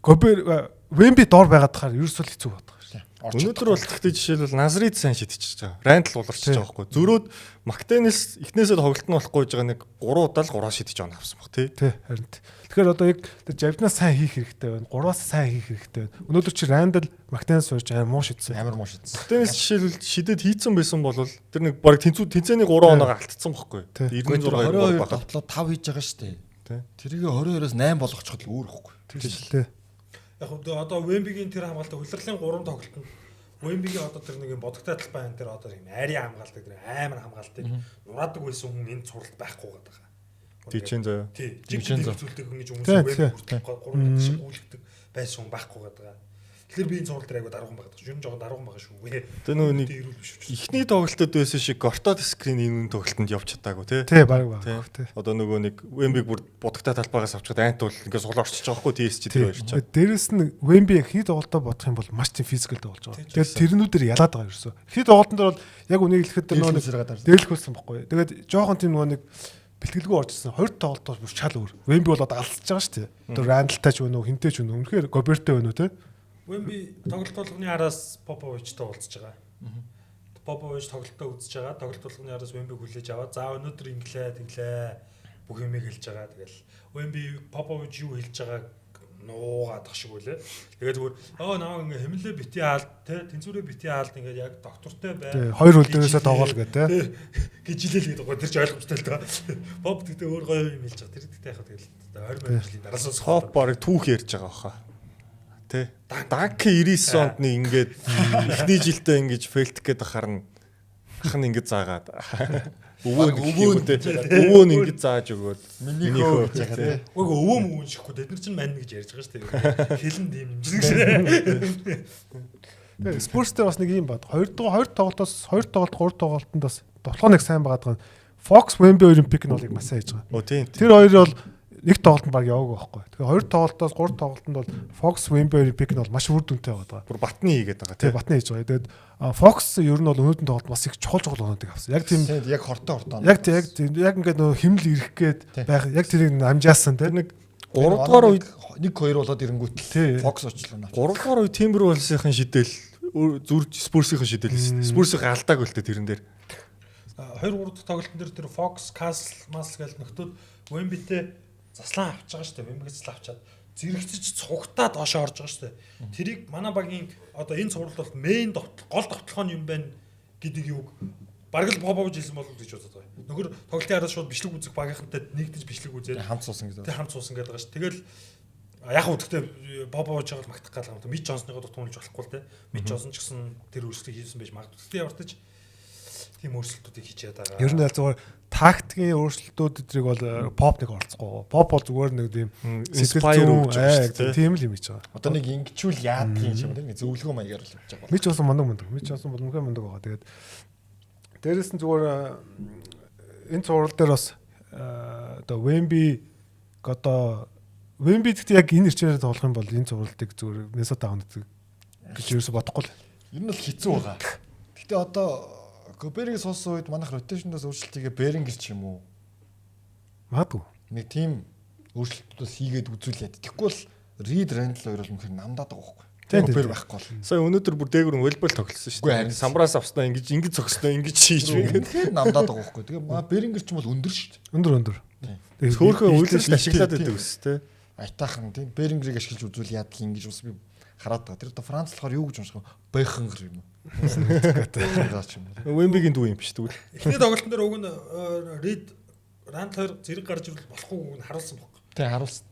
[SPEAKER 3] Гобер Wemby дор байгаад тахаар ерөөсөө л хэцүү байдаг.
[SPEAKER 1] Өнөөдөр бол тэгтээ жишээлбэл Назрид сайн шидчихэж байгаа. Рандл уларчиж байгаа байхгүй. Зөрөөд Мактенес эхнээсээ тоглолт нь болохгүй гэж байгаа нэг 3 удаа л 3-аас шидэж байгаа авсан баг тий.
[SPEAKER 3] Харин. Тэгэхээр одоо яг тэр Жавнаас сайн хийх хэрэгтэй байна. 3-аас сайн хийх хэрэгтэй байна. Өнөөдөр чи Рандл Мактенес сууж амар муу шидсэн.
[SPEAKER 1] Мактенес жишээлбэл шидэд хийцэн байсан бол тэр нэг баг тэнцээний 3 оноогоо алдсан байхгүй.
[SPEAKER 2] 96 тоглолт 5 хийж байгаа шүү дээ. Тэрийг 22-оос 8 болгочиход л өөр ихгүй.
[SPEAKER 3] Тийм шүү дээ.
[SPEAKER 4] Яг одоо Wemby-гийн тэр хамгаалалтаа улирлын 3 тоглолтод Wemby-гийн одоо тэр нэг юм бодогтой талбай энэ тэр одоо юм арийн хамгаалдаг тэр амар хамгаалтыг нураадаг байсан хүн энэ цуралд байхгүй байгаа.
[SPEAKER 1] Тийчэн заяа.
[SPEAKER 4] Тий. Жигчэн зүйлдэг хүн гэж хүмүүс Wemby хүртэл 3 шиг гүйлгдэг байсан хүн байхгүй байгаа. Тэгэхээр би энэ цурал дээр айгуу даруухан байгаа. Юу н жоохон даруухан байгаа шүү.
[SPEAKER 1] Тэр нөгөө нэг ихний тоглолтод байсан шиг гортод скрин энэ тоглолтод явж чадаагүй
[SPEAKER 3] тий баг баг тий.
[SPEAKER 1] Одоо нөгөө нэг Wemby бүр будагтай талбайгаас авчгаад айнтуул ингээ сул орчиж байгаа хгүй TSG дээр ирж байгаа.
[SPEAKER 3] Дээрэс нь Wemby ихний тоглолтоо бодох юм бол маш тийм физикал тоглож байгаа. Тэгээд тэрнүүдээр ялаад байгаа ерөөсөө. Ихний тоглолтын дээр бол яг үнийг хэлэхэд тэр нөгөө дээрлэхүүлсэн баггүй. Тэгээд жоохон тийм нөгөө нэг бэлтгэлгүй оржсэн 20 тоглолтоос бүр чал өөр. Wemby бол одоо алсаж байгаа шүү дээ. Одоо Randall-тай ч өнөө хинтэй ч өнөө үнэхээр Gobert-тэй өнөө тий.
[SPEAKER 4] Wemby тоглолт болгоны араас Popovich-тай уулзж байгаа. Popovich тоглолтоо үзэж байгаа. Тоглолт болгоны араас Wemby хүлээж аваад за өнөөдөр инглээ бүх юмыг хэлж байгаа. Тэгэл Wemby Popovich юу хэлж байгааг нуугаадах шиг үлээ. Тэгээд зүгээр намайг ингээ хэмнэлээ бити хаалт те тэнцвэрээ бити хаалт ингээ яг доктортой бай.
[SPEAKER 3] Хоёр үлдээрээсээ тоглол гэ те.
[SPEAKER 4] Гэж хэлээ гэдэг. Тэр ч ойлгомжтой л даа. Pop гэдэг өөр гоё юм хэлж байгаа. Тэр гэдэгтэй яхаа тэгэл 20 жилийн дараасаа
[SPEAKER 1] Pop барыг түүх ярьж байгаа баха. Тэ. Данки 99 онд нэг ингээд эхний жилдээ ингэж фейлт гээд харна. Ах нь ингэж заагаад. Өвөө нь ингэж зааж өгөөд
[SPEAKER 2] миний хөө гэж байгаа тий.
[SPEAKER 4] Өвөө шихгүй тэд нар чинь мань гэж ярьж байгаа шүү дээ. Хэлэн дэмжих.
[SPEAKER 3] Тэгээ Спурстэй бас нэг юм бат. 2 тоглолтоос 2 тоглолт 3 тоглолтонд бас тоглоно нэг сайн байгаа. Fox Wemby хоёрын пик нь бол маш сайн хийж байгаа. Тэр хоёр бол нэг тоглолтод баг яваагүй байхгүй. Тэгээ 2 тоглолтоос 3 тоглолтод бол Fox Wemby хоёрын пик нь бол маш үр дүнтэй байгаа.
[SPEAKER 1] Бүр батны хийгээд байгаа
[SPEAKER 3] тий. Батны хийж байгаа. Тэгээд Fox ер нь бол өнөөдрийн тоглолт бас их чухал онуудыг авсан. Яг тийм
[SPEAKER 2] яг хортой.
[SPEAKER 3] Яг ингээд нөгөө химэл ирэх гээд байх. Яг тэрийг амжаасан тий.
[SPEAKER 1] Нэг 3 дугаар үед
[SPEAKER 2] 1-2 болоод ирэнгүүт Fox очлоо.
[SPEAKER 1] 3 дугаар үед Timberwolves-ийн шидэл зүр Spurs-ийн шидэл. Spurs-ийн алдааг үлдээ тэрэн дээр.
[SPEAKER 4] 2-3 дахь тоглолтын дээр тэр Fox, Castle, Muscle гэл нөхдүүд Wemby-тэй заслан авч байгаа шүү дээ. Wemby-г заслан авчаад зэрэгцэж цугтаа доошоо орж байгаа шүү дээ. Тэрийг манай багийн одоо энэ цуврал бол main гол тогтолцооны юм байна гэдэг юуг бараг л Popovich хэлсэн болов гэж бодод байгаа. Нөхөр тоглолтын араас шууд бичлэг үзэх багийнхантай нэгдэж бичлэг үзээд
[SPEAKER 2] хамт суусан гэдэг.
[SPEAKER 4] Тэг хамт суусан гэдэг байгаа шүү. Тэгэл яг үгтэй Popovich-ыг магтах гал юм. Мич Джонсныгоо дутуулж болохгүй л те. Мич Джонсон ч гэсэн тэр өөрсдөө хийсэн байж магадгүй. Тэгтээ явартаж тийм өөрчлөлтүүдийг хийчихэд байгаа.
[SPEAKER 3] Ер нь зүгээр тактикийн өөрчлөлтүүд эдрийг бол Pop нэг орцгоо. Pop бол зүгээр нэг тийм
[SPEAKER 1] inspire өгч байгаа шүү дээ.
[SPEAKER 3] Тийм л юм хийж байгаа.
[SPEAKER 2] Одоо нэг ингэчүүл яадаг юм шиг нэг зөвлөгөө маягаар л явж байгаа.
[SPEAKER 3] Мич Джонсон мундаг. Мич Джонсон бол мундаг байгаа. Тэгээд дээрэс нь зүгээр энэ цуврал дээр бас одоо Wemby гэхдээ яг энэ ирчээр тоглох юм бол энэ цувралтыг зүгээр Minnesota авах гэж ерөөсө бодохгүй л.
[SPEAKER 2] Ер нь бол хэцүү байгаа. Гэтэ одоо Гоберийг суусан үед манайх ротейшндээс өөрчлөлтийгээ Берингер ч юм уу
[SPEAKER 3] магадгүй
[SPEAKER 2] нэг тийм өөрчлөлтүүдээс хийгээд үзүүлээд. Тэгэхгүй бол Reed Randall хоёр бол мөхөр намдаад байгаа байхгүй. Гобер байхгүй бол.
[SPEAKER 1] Сая өнөөдөр бүр дээгүүр волейбол тоглосон шүү дээ. Самбраас авснаа ингэж зогсноо ингэж хийж
[SPEAKER 2] тэгээд намдаад байгаа байхгүй. Тэгээ Берингер ч юм бол өндөр шүү дээ.
[SPEAKER 3] Өндөр.
[SPEAKER 1] Хөөхөн үйлчлж ашиглаад байдаг ус тээ.
[SPEAKER 2] Айтаахан тийм Берингерийг ашиглаж үзүүл яадаг юм гэж бас би хараад байгаа. Тэр одоо Франц болохоор юу гэж унших вэ? Бэхенгер юм уу?
[SPEAKER 1] Wemby-гийн дүү юм биш тэгвэл.
[SPEAKER 4] Эхний тоглолтын дээр уг нь Reed Randall хоёр зэрэг гарч ирвэл болохгүй нь харуулсан баг.
[SPEAKER 2] Тий харуулсан.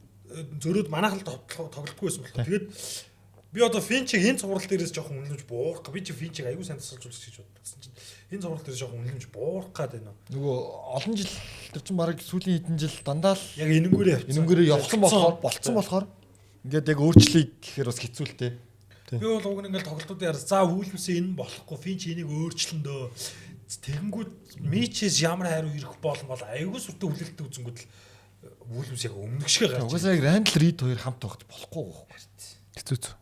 [SPEAKER 4] зөрөөд манайх л тоглолтгүй байсан болохоор тэгээд би одоо Финчиг энэ цуврал дээрээс жоохон үнэлж буурах. Би чи Финчиг аягүй сайн тасалж үзэж гэж бодсон чинь энэ цуврал дээрээс жоохон үнэлж буурах гээд байна.
[SPEAKER 2] Нөгөө олон жил тэр чинь бараг сүүлийн хэдэн жил дандаа л
[SPEAKER 4] Яг энэнгүүрээ
[SPEAKER 2] явсан болохоор ингээд яг өөрчлөе гэхээр бас хэцүү л те.
[SPEAKER 4] Би бол уг нь ингээл тоглолтуудын яраас за Вүүлмсээ энэ болохгүй Финч энийг өөрчлөндөө тэгэнгүүт Мичээс ямар хариу ирэх болно бол аягүй сүртэй хүлээлттэй үзэнгүүт л Вүүлмс яг өмнөх шиг гарч.
[SPEAKER 2] Угаасаа яг Рандл Рид хоёр хамт тоглож болохгүй байхгүй.
[SPEAKER 3] Хэцүү.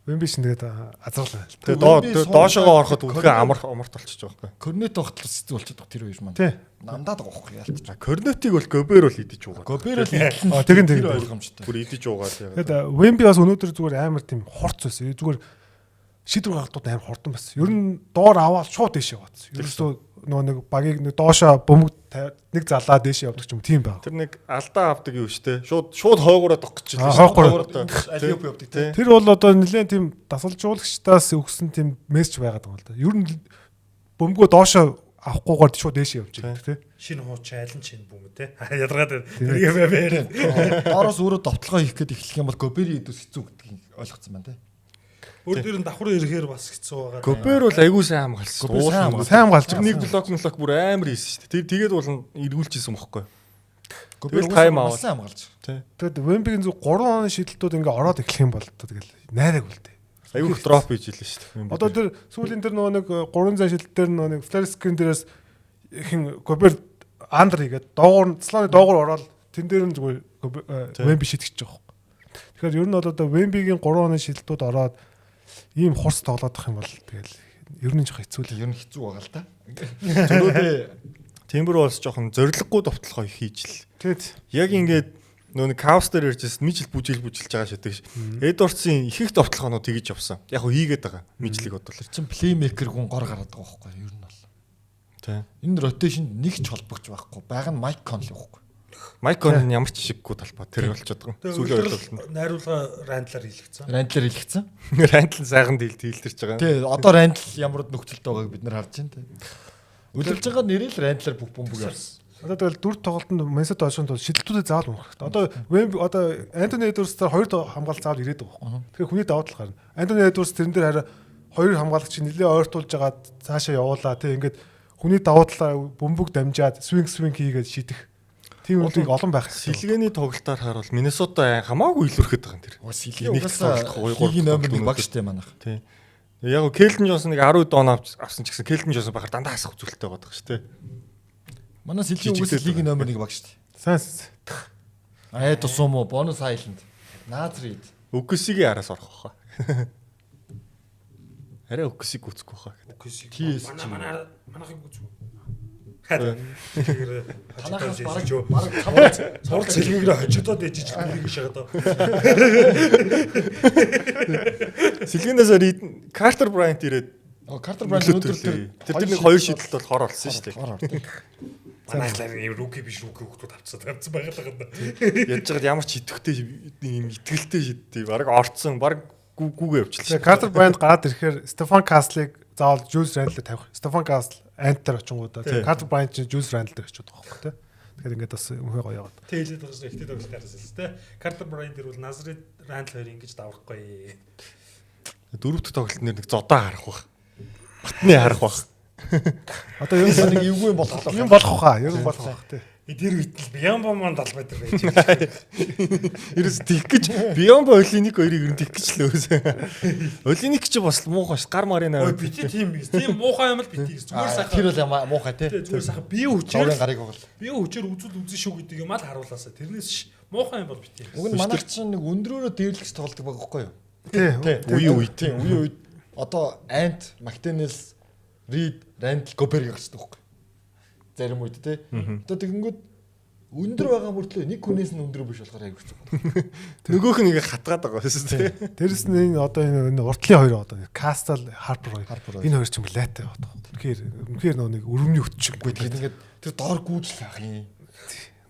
[SPEAKER 3] Вемби шин тэгээд азарлаа.
[SPEAKER 1] Тэгээ доошогоо ороход үдгээ амарт болчихж байгаа байхгүй.
[SPEAKER 2] Корнет тогтлол хэцүү болчиход байгаа тэр хоёр маань.
[SPEAKER 3] Тий.
[SPEAKER 2] Нандаад байгаа байхгүй яалтч.
[SPEAKER 1] Корнетиг бол Гобер бол идэж байгаа.
[SPEAKER 2] Гобер л
[SPEAKER 3] тэгэн
[SPEAKER 2] ойлгомжтой.
[SPEAKER 1] Бүр идэж байгаа л яг.
[SPEAKER 3] Тэгээд Вемби бас өнөөдөр зүгээр амар тийм хорц байсан. Зүгээр шийдвэр гаргадууд амар хурдан байсан. Ер нь доор аваад шууд дэше яваадсан. Ерөөсөө нөгөө нэг багийг нэг доошоо бөмбөг нэг залаа дэше явдаг ч юм тийм байна.
[SPEAKER 1] Тэр нэг алдаа авдаг юу штэ. Шууд хойгоороо дох гэж
[SPEAKER 3] хойгоороо
[SPEAKER 2] алиуп явдаг тий.
[SPEAKER 3] Тэр бол одоо нэлээд тийм дасалжуулагчдаас өгсөн тийм мессеж байгаад байгаа л да. Ер нь бөмбөгөө доошоо авахгүйгээр шууд дэше явж байгаа тий.
[SPEAKER 4] Шинэ хууч айлын чинь бөмбөг те. Ядаргаад тэрийг
[SPEAKER 2] Доороос өөрөө довтлогоо хийх гээд эхлэх юм бол Гобери идэвс хэцүү гэдгийг ойлгоцсон байна тий.
[SPEAKER 4] Өөр нь давхар ирэхээр бас хэцүү байгаа.
[SPEAKER 1] Гобер бол айгүй сайн хамгаалсан.
[SPEAKER 3] Сайн хамгаалж
[SPEAKER 1] нэг блок бүр амар хийсэн шүү дээ. Тэгээд бол эргүүлчихсэн бохоггүй.
[SPEAKER 2] Гобер
[SPEAKER 1] тайм аваад
[SPEAKER 2] сайн хамгаалж.
[SPEAKER 3] Тэгэд Вембигийн зөв 3 оны шийдэлтүүд ингээ ороод эхлэх юм бол тэгэл найраг үлдээ.
[SPEAKER 1] Айгүй их дроп хийж илээ шүү дээ.
[SPEAKER 3] Одоо тэр сүүлийн тэр нөгөө нэг 3 цаа шилдэг дээр нөгөө нэг флэр скрин дээрээс хин Гобер андер хийгээд Слоны доогуур ороод тэн дээр нь зүгээр Вемби шийдэж байгаа юм. Тэгэхээр ер нь бол одоо Вембигийн 3 оны шилдэлтүүд ороод ийм хурц тоглоодох юм бол тэгэл ер нь жоох хэцүү л.
[SPEAKER 2] Ер нь хэцүү байгаа л да. Зөрөөдөө
[SPEAKER 1] Тэмбэр болс жоохон зориггүй довтлохоо хийж л.
[SPEAKER 3] Тэгэд
[SPEAKER 1] Яг ингээд нөгөө каус дээр иржсэн мижил бүжиглж байгаа шатдаг ш. Эдвардсын их их довтлохооноо тэгж явсан. Яг хөө хийгээд байгаа. Мижлиг бодлоо.
[SPEAKER 2] чин плеймейкер хүн гор гараад байгаа байхгүй юу? Ер нь бол.
[SPEAKER 1] Тий.
[SPEAKER 2] Энэ ротейшнд нэг ч холбогч байхгүй. Бага нь Майк Конли байхгүй.
[SPEAKER 1] Майк Конли ямар ч шиггүй талбай тэр болчиход байгаа. Сүүлийн ойлголт нь.
[SPEAKER 4] Найруулга Рандлаар хийлгэсэн.
[SPEAKER 2] Рандлэр хэлгэсэн.
[SPEAKER 1] Рандл сайхан дийлдэрч байгаа.
[SPEAKER 2] Тий, одоо Рандл ямар нөхцөлд байгааг бид нар харж байна тий. Үлдэж байгаа нэрэл Рандлэр бүх бөмбөг явсан.
[SPEAKER 3] одоо тэгэл дүр тоглолтод Миннесота Олшонд бол шидэлтүүдэд заавал унах хэрэгтэй. Одоо Вемби одоо Антони Эдвардсаар 2 хамгаалалт заавал ирээд байгаа. Тэгэхээр хүний давуу тал гарна. Антони Эдвардс тэрэн дээр хараа 2 хамгаалагч нэлээ ойртуулж байгаа цаашаа явуулаа тий ингээд хүний давуу талаа бөмбөг дамжаад свинг хийгээд шидэх. Тийм үйлийг олон байх хэрэгтэй.
[SPEAKER 1] Сэлгээний тоглолтоор харуул Миннесота хамаагүй илүүрхэд байгаа юм тэр.
[SPEAKER 2] Сэлгээ угаасаа лигийн номер 1 баг штэ манайх.
[SPEAKER 1] Тий. Яг нь Келден Джонсон нэг 10 дон авсан ч гэсэн Келден Джонсон бахаар дандаа хасах үзүүлэлттэй байгаа шүү дээ.
[SPEAKER 2] Манай Сэлгийн угаасаа лигийн номер 1 баг штэ.
[SPEAKER 3] Сайн.
[SPEAKER 2] Тусумо бонус айланд. Наазрид.
[SPEAKER 1] Өгөсгийн араас орох واخа. Арай өгөсгийг гүцэхгүй واخа.
[SPEAKER 4] TS манайхыг үзв. Тэгэхээр
[SPEAKER 2] танахаас бараг
[SPEAKER 4] сурал цэлгийгээр хожигдоод ээжиж бүрийг шахаад.
[SPEAKER 1] Сэлгэнээс Картер Брайант ирээд
[SPEAKER 2] Картер Брайант өнөөдөр
[SPEAKER 1] тэр нэг 2 шидэлт бол хор олсон шүү дээ.
[SPEAKER 4] Манайхлаар юм руки биш руки хүмүүс тавцсан байгаа л гэнэ.
[SPEAKER 1] Яаж жаад ямар ч идэвхтэй юм итгэлтэй шидтэй баг орцсон баг гүүгээ явчихлаа.
[SPEAKER 3] Картер Брайант гараад ирэхээр Стефан Каслыг заавал Жюлс Рэндлээр тавих. Стефан Касл Антер очингуудаа. Картер Брайант чинь Жюлс Рэндлээр очиод байгаа байхгүй тий. Тэгэхээр ингээд бас өмхөө гоё яваад.
[SPEAKER 4] Тэлээд байгаа шүү ихтэй тоглолт араас л тий. Картер Брайант дэр бол Назрид Рэндл хоёр ингэж даврахгүй.
[SPEAKER 1] Дөрөв дэх тоглолт нэр нэг зодоо харах бах. Батны харах бах.
[SPEAKER 3] Одоо юу
[SPEAKER 2] нэг эвгүй болох.
[SPEAKER 3] юм болох хаа. Ер нь болох бах тий.
[SPEAKER 4] Тэр үтэл Биямба маань 70 метр байж байгаа.
[SPEAKER 1] Ерөөс тих гэж Биомба Олиник хоёрыг ер нь тих гэж л өөсөн. Олиник ч бас муухай ш гар марина.
[SPEAKER 4] Ой бити тийм биз. Тийм муухай юм л бити. Зүгээр сайхан.
[SPEAKER 2] Тэр бол муухай тий.
[SPEAKER 4] Зүгээр сайхан бие хүчээр
[SPEAKER 2] гарыг бол.
[SPEAKER 4] Бие хүчээр үзүүл үзэн шүү гэдэг юм ал харуулаасаа. Тэрнээс муухай юм бол бити.
[SPEAKER 2] Уг нь манайх чинь нэг өндрөөрөө дээрлэгч тоглодог байгаа байхгүй юу?
[SPEAKER 3] Тий.
[SPEAKER 2] Үе үед одоо Ант, Мактенелс, Рид, Рандл, Гобер гарчдаг байхгүй. Зарим үед тий. Одоо тэгэнгүүт өндөр байгаа мөртлөө нэг хүнээс нь өндөр биш болохоор аяг хэцүү.
[SPEAKER 1] Нөгөөх нь ингээ хатгаад байгаа байсан тий.
[SPEAKER 3] Тэрэс нь одоо энэ уртлын хоёр одоо Кастл Харпер хоёр. Энэ хоёр ч юм лайтай одоо. Үнэхээр нэг өрөмний өтчихгүй.
[SPEAKER 2] Тэгээд ингээд тэр доор гүйжл ах юм.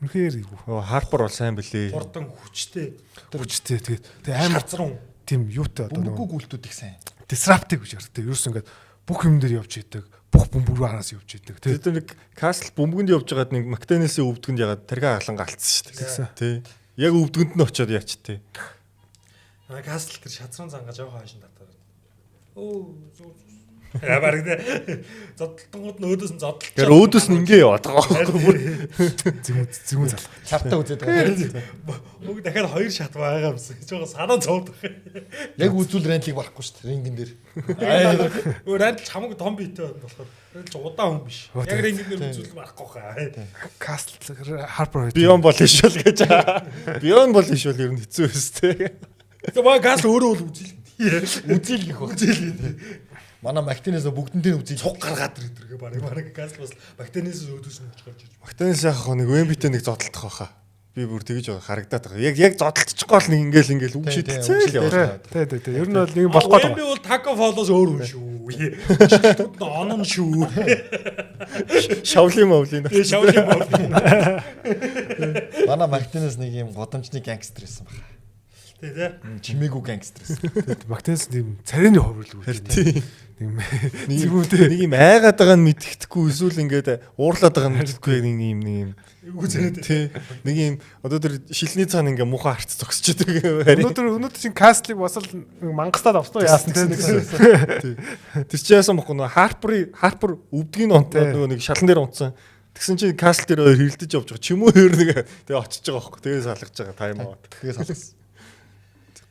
[SPEAKER 3] Үнэхээр
[SPEAKER 1] Харпер бол сайн бэлээ.
[SPEAKER 4] Хурдан хүчтэй.
[SPEAKER 3] Тэгээд амар
[SPEAKER 4] хазран
[SPEAKER 3] тийм юутай одоо
[SPEAKER 2] Бөмбөггүй гүйлтүүд их сайн.
[SPEAKER 3] Disruptive гэж ярьдаг. Ерөөс ингээд бүх юм дээр явж идэг. Бүх бөмбөг араас явж идэг.
[SPEAKER 1] Тэр нэг Касл бөмбөгөнд явж байгаад нэг Мактенесийн өвдгөнд ягаад тархи хаглан галцсан шүү дээ. Тий. Яг өвдгөнд нь очиод яач тий.
[SPEAKER 4] Кастл тэр шатран зангаа жоохон хашин татаад. Оо бараг тэ зодтолтонгууд нь өөдөөс нь зодтолч.
[SPEAKER 1] Тэр өөдөөс нь ингээ яваад байгаа байхгүй бүр.
[SPEAKER 3] Зэвүүн залах.
[SPEAKER 2] Чартаа үзээд байгаа.
[SPEAKER 4] Уг дахиад 2 шат байгаа юмсан. Жоо санаа зовдох.
[SPEAKER 2] Яг үзүүл рентлиг барахгүй шүү дээ. Рингэн дээр.
[SPEAKER 4] Өөр рентл хамаг том биетэй болохоор рентл удаан хүн биш. Яг рингэн дээр үзүүл барахгүй хаа.
[SPEAKER 3] Кастл Харпер
[SPEAKER 1] Бион бол ишүүл гэж. Бион бол ишүүл ер нь хэцүү өстэй.
[SPEAKER 4] Тэгээ маа кастл өөрөө бол үзэл.
[SPEAKER 2] Үзэл гэх баг. Үзэл. Манай Мактинээс бүгдэнтэй үзэл
[SPEAKER 4] Цуг гаргаад ирдэргээ бараг кастл бас Мактинээс өөдөөс нь гарч ирж.
[SPEAKER 1] Мактанис яах вэ? Нэг Вембитэй нэг зодтолдох байхаа. Би бүр тэгэж байгаа харагдаад байгаа. Яг зодтолчихгүй бол нэг ингээл үг шийдчихээ л яваа.
[SPEAKER 3] Тий. Ер нь бол нэг болох гээд
[SPEAKER 4] Би бол тако фолоос өөр хүн шүү. Шилтүүд нь онон шүү.
[SPEAKER 1] Шавлын мовлын.
[SPEAKER 4] Шавлын бол.
[SPEAKER 2] Манай Мактинээс нэг юм годамжны гангстер байсан байна.
[SPEAKER 4] Тий, тэ.
[SPEAKER 2] Чимээгүй гангстер байсан.
[SPEAKER 3] Мактенс тийм царайны ховрлог үү.
[SPEAKER 1] Тий.
[SPEAKER 3] Нэг
[SPEAKER 1] нэг юм айгаад байгаа нь мэддэхгүй эсвэл ингээд уурлаад байгаа нь мэддэхгүй нэг юм.
[SPEAKER 4] Үзээд.
[SPEAKER 1] Тий. Нэг юм одоо тэр шилний цаана ингээ муухай харц зогсож байгаа.
[SPEAKER 3] өнөөдөр чинь кастлыг бас л мангастаад авсан яасан те.
[SPEAKER 1] Тэр чи яасан бохгүй нөө Харпер өвдгийн онтоо нөгөө нэг шалан дээр унтсан. Тэгсэн чинь кастл дээр хоёр хилдэж явж байгаа. Чимөө хоёр нэг тэгээ очиж байгаа байхгүй. Тэгээ салгаж байгаа тайм аваад.
[SPEAKER 2] Тэгээ салгасан.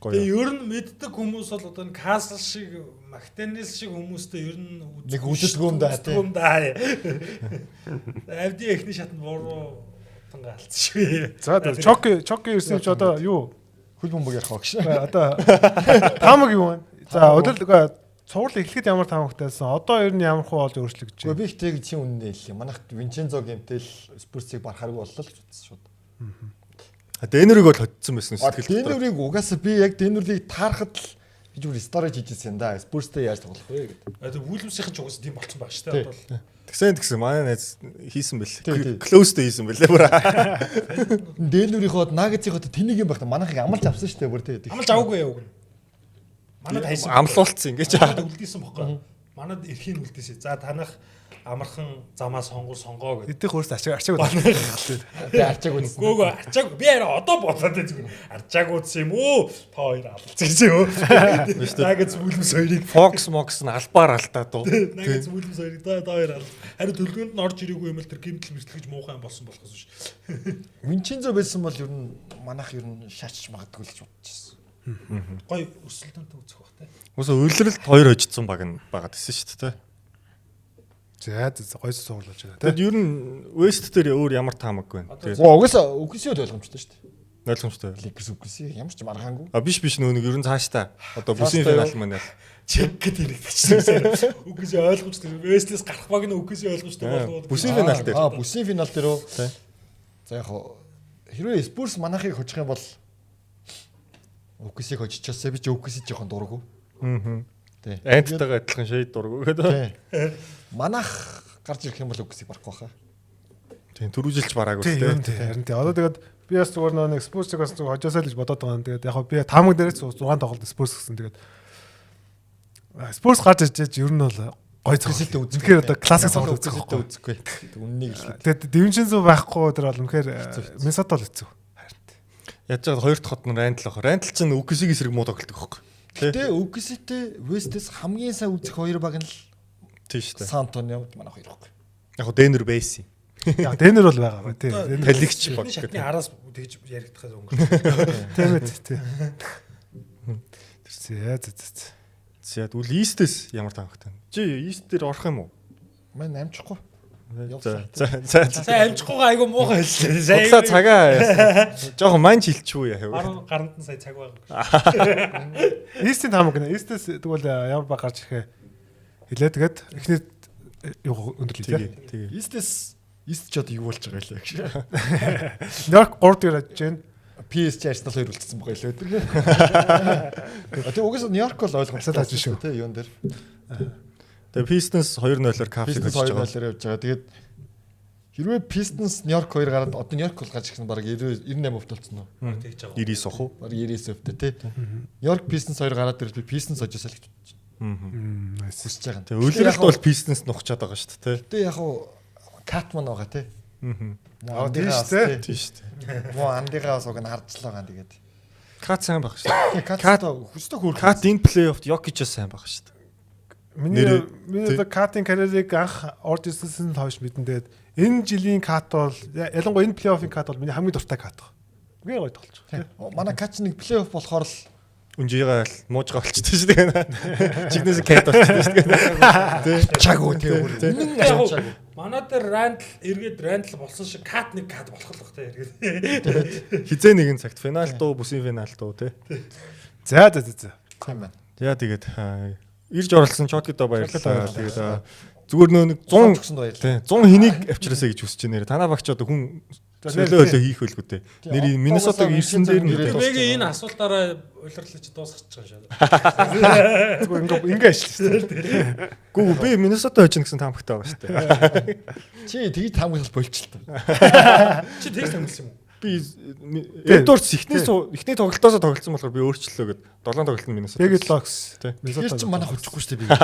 [SPEAKER 4] Тэгээ ер нь мэддэг хүмүүс бол одоо энэ касл шиг Мактенес шиг хүмүүстэй ер нь
[SPEAKER 2] нэг үдэлгүй юм даа тий.
[SPEAKER 4] Авди эхний шатнд буруу танга алдсан шүү.
[SPEAKER 3] За Чоки ирсэн ч одоо юу
[SPEAKER 2] хөл бөмбөг ярих багш.
[SPEAKER 3] одоо таамаг юу вэ? За өдөр цуврал эхлэхэд ямар таамагтайсан одоо ер нь ямар хуу болж өөрчлөгдөж
[SPEAKER 2] байна. Би их тэг чинь үнэнээ хэллээ. Манайх Винчензо гэмтэл Спурсыг барахааргүй боллоо л гэж үзсэн шууд.
[SPEAKER 1] Дэнүрийг бол hodсон байсан
[SPEAKER 2] сэтгэл. Дэнүрийг угаасаа би яг Дэнүрийг таарахад л гэж бүр сториж хийжсэн да. Спурстэй яаж тоглох вэ гэдэг.
[SPEAKER 4] Одоо Вүлмсийн ч угаасаа тийм болцсон баг шүү дээ одоо.
[SPEAKER 1] Тэгсэн манай найз хийсэн бэл. Close-тэй хийсэн бэлээ бүр.
[SPEAKER 2] Дэнүрийнхоо Нагацийнхоо тэнийг юм багта манайхыг амлж авсан шүү дээ бүр тий.
[SPEAKER 4] Амлж аваагүй яа уг нь. Манайд хайсан.
[SPEAKER 1] Амлуулсан ингэж.
[SPEAKER 4] Үлдээсэн бохгүй. Манайд эрхийн үлдээсэн. За танах амархан замаа сонгоо гэдэг.
[SPEAKER 3] Эдгээр хөөс арчааг
[SPEAKER 2] Тэгээ арчааг үзсэн.
[SPEAKER 4] Гөөгөө арчааг би арай одоо бодоод байж зүгээр. Арчааг үзсэн юм уу? Та хоёр алцсан гэсэн юу? Нагц Вүлмс хоёрыг
[SPEAKER 1] Fox Mox нь албаар алдаад уу.
[SPEAKER 4] Нагц Вүлмс хоёрыг та хоёр ал. Харин төлгөөнд нь орж ирээгүй юм л тэр гимтэл мэртлэж муухай юм болсон болохоос биш.
[SPEAKER 2] Винчензо байсан бол ер нь манайх ер нь шаачж магадгүй л гэж бодчихсон.
[SPEAKER 4] Гой өсөлтөнтэй үзэх бах те.
[SPEAKER 1] Уусаа үйлрэлт хоёр хожицсан баг нь байгаад байсан шүү дээ.
[SPEAKER 3] За гойс суурлаж байгаа.
[SPEAKER 1] Тэгэд ер нь West дээр өөр ямар таамаггүй байна.
[SPEAKER 2] Угаасаа үгсээ ойлгомжтой шүү дээ.
[SPEAKER 1] Ойлгомжтой.
[SPEAKER 2] Ликс үгсээ ямар ч маргаангүй.
[SPEAKER 1] Биш нөө нэг ер нь цааштай. Одоо бүсийн финал маань яа.
[SPEAKER 4] Чек гэдэг хэрэгтэйсэн. Үгсээ ойлгомжтой. West-с гарах баг нь үгсээ ойлгомжтой болов.
[SPEAKER 1] Бүсийн финал дээр.
[SPEAKER 2] Бүсийн финал дээр үү? За яг хэрвээ Spurs манайхыг хожих юм бол үгсийг хожчихсоо би ч үгсээ жоохон дурггүй. Тий.
[SPEAKER 1] Антайгаа адилхан шейд дурггүй гэдэг.
[SPEAKER 2] Манайх гарч ирэх юм бол үгсийг барахгүй хаа.
[SPEAKER 1] Тийм түрүүжилж бараагүй
[SPEAKER 3] тий. Харин тий. Одоо тэгээд би бас зүгээр нэг Spurs-ыг бас хожоосаа л гэж бодоод байгаа юм. Тэгээд яг би таамаг дээрээс 6 тоглолт Spurs гэсэн. Тэгээд Spurs гарч ирж ер нь бол гой цогцолтой үзэх. Тэгэхээр одоо классик цогцолт
[SPEAKER 2] үзэхгүй. Үннийг хэлээ.
[SPEAKER 3] Тэгээд Дивинчензо байхгүй тэр бол үнэхээр Миннесота л хэцүү.
[SPEAKER 1] Яаж чад хоёр дахь хот нь Рандл ах. Рандл ч үгсийг эсрэг муу тоглолдог байхгүй.
[SPEAKER 2] Гэтэ үгсэтэй West-с хамгийн сайн үзэх хоёр баг нь л
[SPEAKER 1] тийм шүү дээ.
[SPEAKER 2] Сантон явд манай хоёр байхгүй.
[SPEAKER 1] Яг хөө Дэнүр байсан.
[SPEAKER 3] Яг Дэнүр бол байгаа ба тий.
[SPEAKER 1] Талигч баг.
[SPEAKER 4] Шатны араас тэгж яригдахаас өнгөрсөн.
[SPEAKER 3] Тийм ээ тий. Тэр
[SPEAKER 1] Зяд үл East-с ямар таамагтай. Чи East дээр орох юм уу?
[SPEAKER 2] Мань амжихгүй.
[SPEAKER 1] За.
[SPEAKER 4] Сайн амжихгүйгаа айгу муухай хэллээ.
[SPEAKER 1] Углаа цагаа. Жохон манж хилчүү яа.
[SPEAKER 4] Гаранд нь сая цаг байгаа.
[SPEAKER 3] East-ийн таамаг нэ. East-с тэгвэл ямар баг гарч ирэхэ хэлээ. Тэгээд эхний юу өндөрлөө тий.
[SPEAKER 2] East ч одоо юу болж байгаа юм гэж.
[SPEAKER 3] Нёрк 3 дээр ажиж байна.
[SPEAKER 2] PSG Arsenal 2 үлдсэн байгаа л өдөр. Тэгээ угсаа Нью-Йорк бол ойлгомжтой
[SPEAKER 3] тааж шүү.
[SPEAKER 2] Тэ юун дээр.
[SPEAKER 1] Тэгээ Pistons 2-0-оор капсыг
[SPEAKER 2] хийж байгаа. Явж байгаа. Тэгээд хэрвээ Pistons Нью-Йорк 2 гараад одоо Нью-Йорк бол гарч ирсэн баг 98% болсон уу?
[SPEAKER 4] Тэгж байгаа.
[SPEAKER 1] 90 сох уу?
[SPEAKER 2] Баг 90% тий. Нью-Йорк Pistons 2 гараад ирвэл Pistons хожоосаа л гэж бодож
[SPEAKER 1] байна.
[SPEAKER 2] Хүсэж байгаа.
[SPEAKER 1] Тэгээ үлрэлт бол Pistons нухчаад байгаа шүү дээ тий.
[SPEAKER 2] Тэгээ яг уу Catman байгаа тий.
[SPEAKER 3] Тийм шүү дээ.
[SPEAKER 1] Тийм шүү дээ.
[SPEAKER 2] Муу андыгаа бас уг нь харжлаа ган тэгээд.
[SPEAKER 1] Кат сайн байх шүү дээ.
[SPEAKER 2] Кат хөстө хөөр.
[SPEAKER 1] Кат энэ плей-оффт Йокич сайн байх шүү дээ.
[SPEAKER 3] Миний катын карьерийг анх орж ирсэнээс хойш мэдэндээ энэ жилийн кат бол ялангуяа энэ плей-оффын кат бол миний хамгийн дуртай кат баг. Үгүй гоё тоглож байгаа.
[SPEAKER 2] Манай кач нэг плей-офф болохоор л
[SPEAKER 1] Үнжигээ муужгаа болчихсон шүү дээ. Чигнээс кат болчихсон шүү дээ.
[SPEAKER 2] чаг үү тийм.
[SPEAKER 4] Манай дээр Рандл эргээд Рандл болсон шиг кат нэг кат болох л бахтай эргээд.
[SPEAKER 1] Хизээ нэгэн цагт финал дуу, бүсийн финал дуу тий.
[SPEAKER 3] За.
[SPEAKER 2] Тийм байна.
[SPEAKER 1] Яа тэгээд ирж оролцсон Чокидо баярлалаа. Тэгээд зүгээр нөө нэг 100
[SPEAKER 2] зогсонд баярлалаа.
[SPEAKER 1] тий 100 хэнийг авчраасаа гэж хүсэж байна. Танаа багч одоо хүн төлөө хийх байлгүй дээ. Нэр Миннесотаг ирсэн дээр нь
[SPEAKER 4] Тэгээгийн энэ асуултаараа улирлаж дуусгачих шээ.
[SPEAKER 3] Зүгээр ингээ ажилласан.
[SPEAKER 1] Гүү би Миннесота очно гэсэн таамагтай байгаа шүү дээ.
[SPEAKER 2] Чи тэгээд таамаглал болчихлоо.
[SPEAKER 4] Чи тэгс амжилсан юм уу?
[SPEAKER 1] Би Эдвардс ихний тоглолтоосоо тоглолцсон болохоор би өөрчлөлөө гээд 7 тоглолт нь Миннесота.
[SPEAKER 3] Тэгээд локс.
[SPEAKER 2] Тэр чинь манай хүчихгүй шүү дээ би.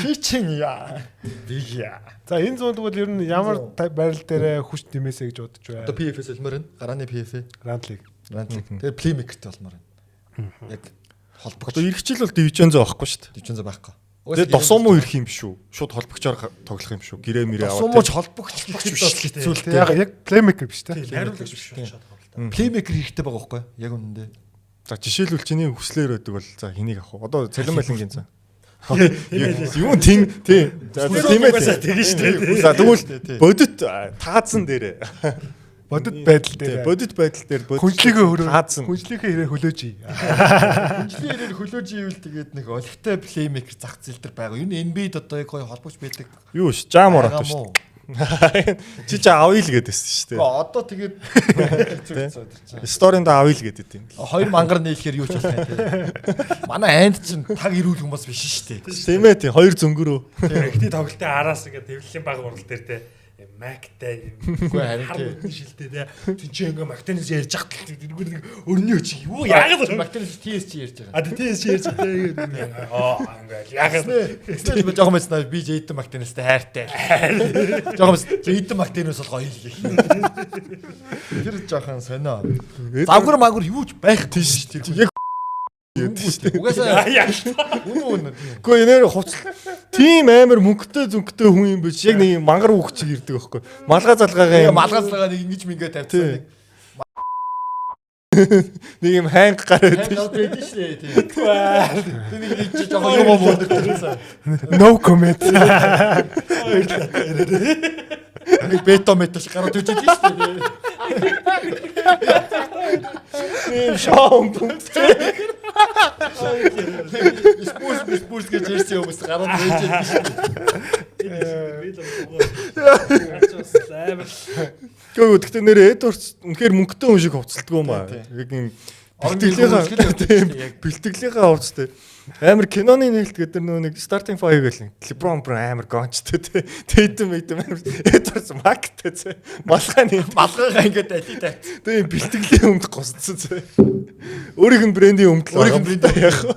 [SPEAKER 2] Чи чин яа. Би яа.
[SPEAKER 3] За энэ зүйл бол ер нь ямар байрал дээр хүч нэмээсэ гэж бодож байна.
[SPEAKER 2] Одоо PF-с олмоор байна. Гарааны PF.
[SPEAKER 3] Рандлиг.
[SPEAKER 2] Тэгээд плеймейкертэй олмоор байна. Яг холбогч.
[SPEAKER 1] Одоо ирэх жил бол Дивчензо авахгүй шүү дээ.
[SPEAKER 2] Дивчензо байхгүй.
[SPEAKER 1] Тэгээд Досомо ирэх юм биш үү? Шууд холбогчоор тоглох юм шүү. Гэрээ мэрээ аваад.
[SPEAKER 2] Досомо ч холбогч хэцүү л дээ.
[SPEAKER 3] Яг плеймейкер биш те.
[SPEAKER 4] Найруулагч биш болчиход байгаа л та.
[SPEAKER 2] Плеймейкер хэрэгтэй байгаа байхгүй яг үнэндээ.
[SPEAKER 1] За жишээлбэл чиний хүслээр байдаг бол за хэнийг авах вэ? Одоо Цалин Балингийн за. Юу тийм. За тийм ээ.
[SPEAKER 4] Тэгэн шүү дээ.
[SPEAKER 1] За тэгвэл бодит таазан дээр.
[SPEAKER 3] Бодит байдал дээр.
[SPEAKER 1] Бодит байдал дээр
[SPEAKER 3] Хүнчлэгээ хөрөө.
[SPEAKER 1] таазан.
[SPEAKER 3] Хүнчлэгээ хэрэг хөлөөж.
[SPEAKER 2] Хүнчлэн ирээр хөлөөж ивэл тэгээд нэг олигтой плеймейкер зах зээл дээр байгаа. Юу н NBA-д одоо яг гоё холбогч байдаг.
[SPEAKER 1] Юу ш жам ороод шүү. Чи авъя л гэдээсэн шүү дээ.
[SPEAKER 2] Одоо тэгээд
[SPEAKER 1] Сторинд авъя л гэдэг юм.
[SPEAKER 2] хоёр мангар нийлэхээр юу ч болох юм. Манай анд чинь таг ирүүл хүмүүс биш шүү дээ.
[SPEAKER 1] Тийм ээ тийм хоёр зөнгөрөө.
[SPEAKER 4] Эхний тоглолтын араас ингээд тэвлэлийн баг урал дээр те Мактай
[SPEAKER 2] Үгүй харин
[SPEAKER 4] тийм шилтэй те чи ингээ Мактенс ярьж хат тэргээр нэг өрнөө чи юу яагаад
[SPEAKER 2] Мактенс TSG ярьж байгаа.
[SPEAKER 4] А TSG ярьж байгаа. Ингээ яагаад
[SPEAKER 2] Эсвэл жоохон мэдснаа би Жейдэн Мактенстэй хайртай. Жоохон Жейдэн Мактенс бол гоё л гэх. Тэр жоохон сонио. Завгар магур юу ч байх тийш тэр. Яг угаасаа үнэн.
[SPEAKER 1] Гэхдээ нэр хуц тийм амар мөнгөтэй зүнхтэй хүн юм биш. Яг нэг мангар үг чиг ирдэг байхгүй. Малгай залгаагаа юм.
[SPEAKER 2] Малгайцлага нэг ингэж мингээ тавьчихсан.
[SPEAKER 1] Нэг юм ханг гараад
[SPEAKER 2] Наад байдаг шээ тийм. Тэр нэг жоохон юм модэрсэн.
[SPEAKER 3] No comment.
[SPEAKER 2] Нэг бето меташ гараад үжиж шээ.
[SPEAKER 1] тийм шоум пункт.
[SPEAKER 2] Спорт гэж ярьсан хүмүүс гараад үжиж шээ.
[SPEAKER 1] Гэхдээ нэр Эдвардс үнэхээр мөнгөтэй хүн шиг хувцалдаг юм аа. Яг юм бэлтгэлийнхаа хувцтай. Амар киноны нээлт гэдэг нэг starting five гэл. LeBron амар гончтой те. Тэдэм амар Эдвардс мактай те. Малгайгаа ингээд алий та. Тэгээ бэлтгэлийн өмд госцсон те. Өөрийнх нь брендийн өмд л
[SPEAKER 2] Өөрийнх нь брендийн
[SPEAKER 1] яах вэ?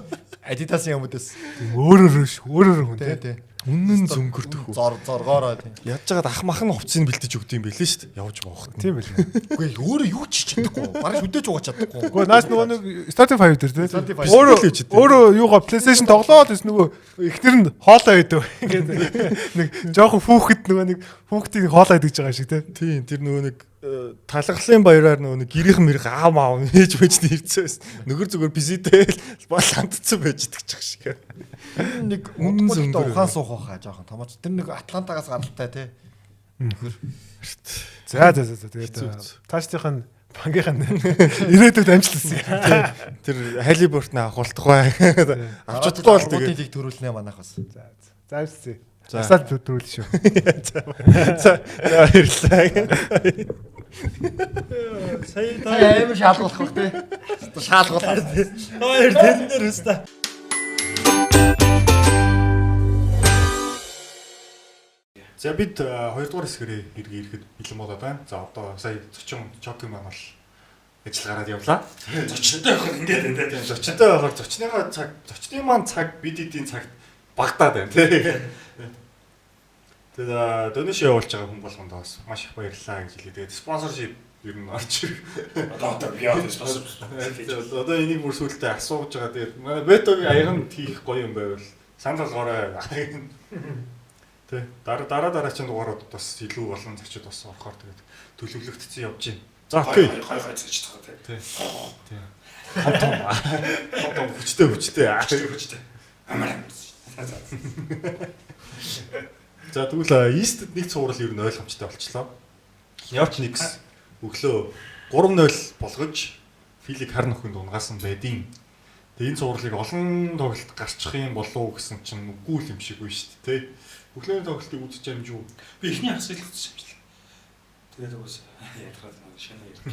[SPEAKER 2] Adidas-ын юмудаас
[SPEAKER 3] Өөрөөр хүн те.
[SPEAKER 2] тий.
[SPEAKER 1] Үнэн зөнгөрдөх үү?
[SPEAKER 2] Зоргоороо тий.
[SPEAKER 1] Яаж жагаад ах мах нь хувцсыг бэлтэж өгд юм бэлээ шүү дээ. Явж боохот.
[SPEAKER 3] Тийм байл.
[SPEAKER 2] Үгүй өөрөө юу ч хийж чадахгүй. Бараг шүдэж угаач чадахгүй.
[SPEAKER 3] Гэхдээ наас нөгөө нэг starting five дээр те.
[SPEAKER 2] Starting five.
[SPEAKER 3] Өөрөө юугаа PlayStation тоглоод бас нөгөө эхнэр нь хоолоо идэв. Ингээд нэг жоохон хүүхэд нөгөө нэг хүүхдийн хоолоо идэж байгаа шиг те.
[SPEAKER 1] Тийм тэр нөгөө нэг талгалын баяраар нөгөө нэг гэрийнх мэрэг аав маав нээж байж нэрцээс нөгөр зүгээр бизитэй бол хандцсан байж идэх шиг.
[SPEAKER 2] Нэг
[SPEAKER 1] Үнэн
[SPEAKER 2] үнэн
[SPEAKER 1] зөнгөр.
[SPEAKER 2] ухаан суух хаа жоохон томооч. Тэр нэг Атлантагаас гаралтай тий.
[SPEAKER 3] За тэгээд таашдынх нь бангийнх нь ирээдүйд амжилтсан.
[SPEAKER 1] Тэр Халиборт на авахултах бай. Авч чадахгүй бол тэгээд
[SPEAKER 2] лиг төрүүлнэ манайх бас.
[SPEAKER 3] За авчихъя. Асаад төдрүүл шүү.
[SPEAKER 1] за баярлалаа.
[SPEAKER 4] Сая
[SPEAKER 2] Амар шаалгуулах бах тий. Шаалгуулах.
[SPEAKER 4] хоёр тэрнэр өстө.
[SPEAKER 1] За бид 2 дугаар хэсгэрээ ирэхэд бэлэн болоод байна. За одоо сая зочин чок юм бол ажил гараад явлаа.
[SPEAKER 4] Зочтой байх ингээд энэ тийм.
[SPEAKER 1] Зочинтой байгаар зочныхаа цаг, зочны маань цаг бид эдийн цагт багтаад байна тий. Тэгээд донешн явуулж байгаа хүн болгонд бас маш их баярлалаа гэж хэлээ. Тэгээд спонсоршип ер нь орж ирэх.
[SPEAKER 4] Одоо би яа спонсор.
[SPEAKER 1] Одоо энийг бүр сүултээ асууж байгаа. Тэгээд манай бетогийн аяганд хийх гоё юм байвал санал болгоорой. Тэ дараа чинь дугаарууд бас илүү олон зочид бас орохоор тэгээд төлөвлөгдсөн явж байна. За окей.
[SPEAKER 4] Хай зэж байгаа тий.
[SPEAKER 1] Тий. Хатам хүчтэй.
[SPEAKER 4] Амар.
[SPEAKER 1] За тэгвэл East-д нэг цуврал ер нь ойлгомжтой болчлоо. Явч Никс өглөө 3-0 болгож Филиг хар нөхөнд унгасан байдیں۔ Тэгээ энэ цувралыг олон тоглолт гарчих юм болов уу гэсэн чинь үгүй юм шиг байна шүү дээ. Өглөөний тоглолтыг үзэж юм юу?
[SPEAKER 4] Би эхний хагас л үзсэн юм шиг. Тэгээд уус ядраад нэг шинэ ярьж.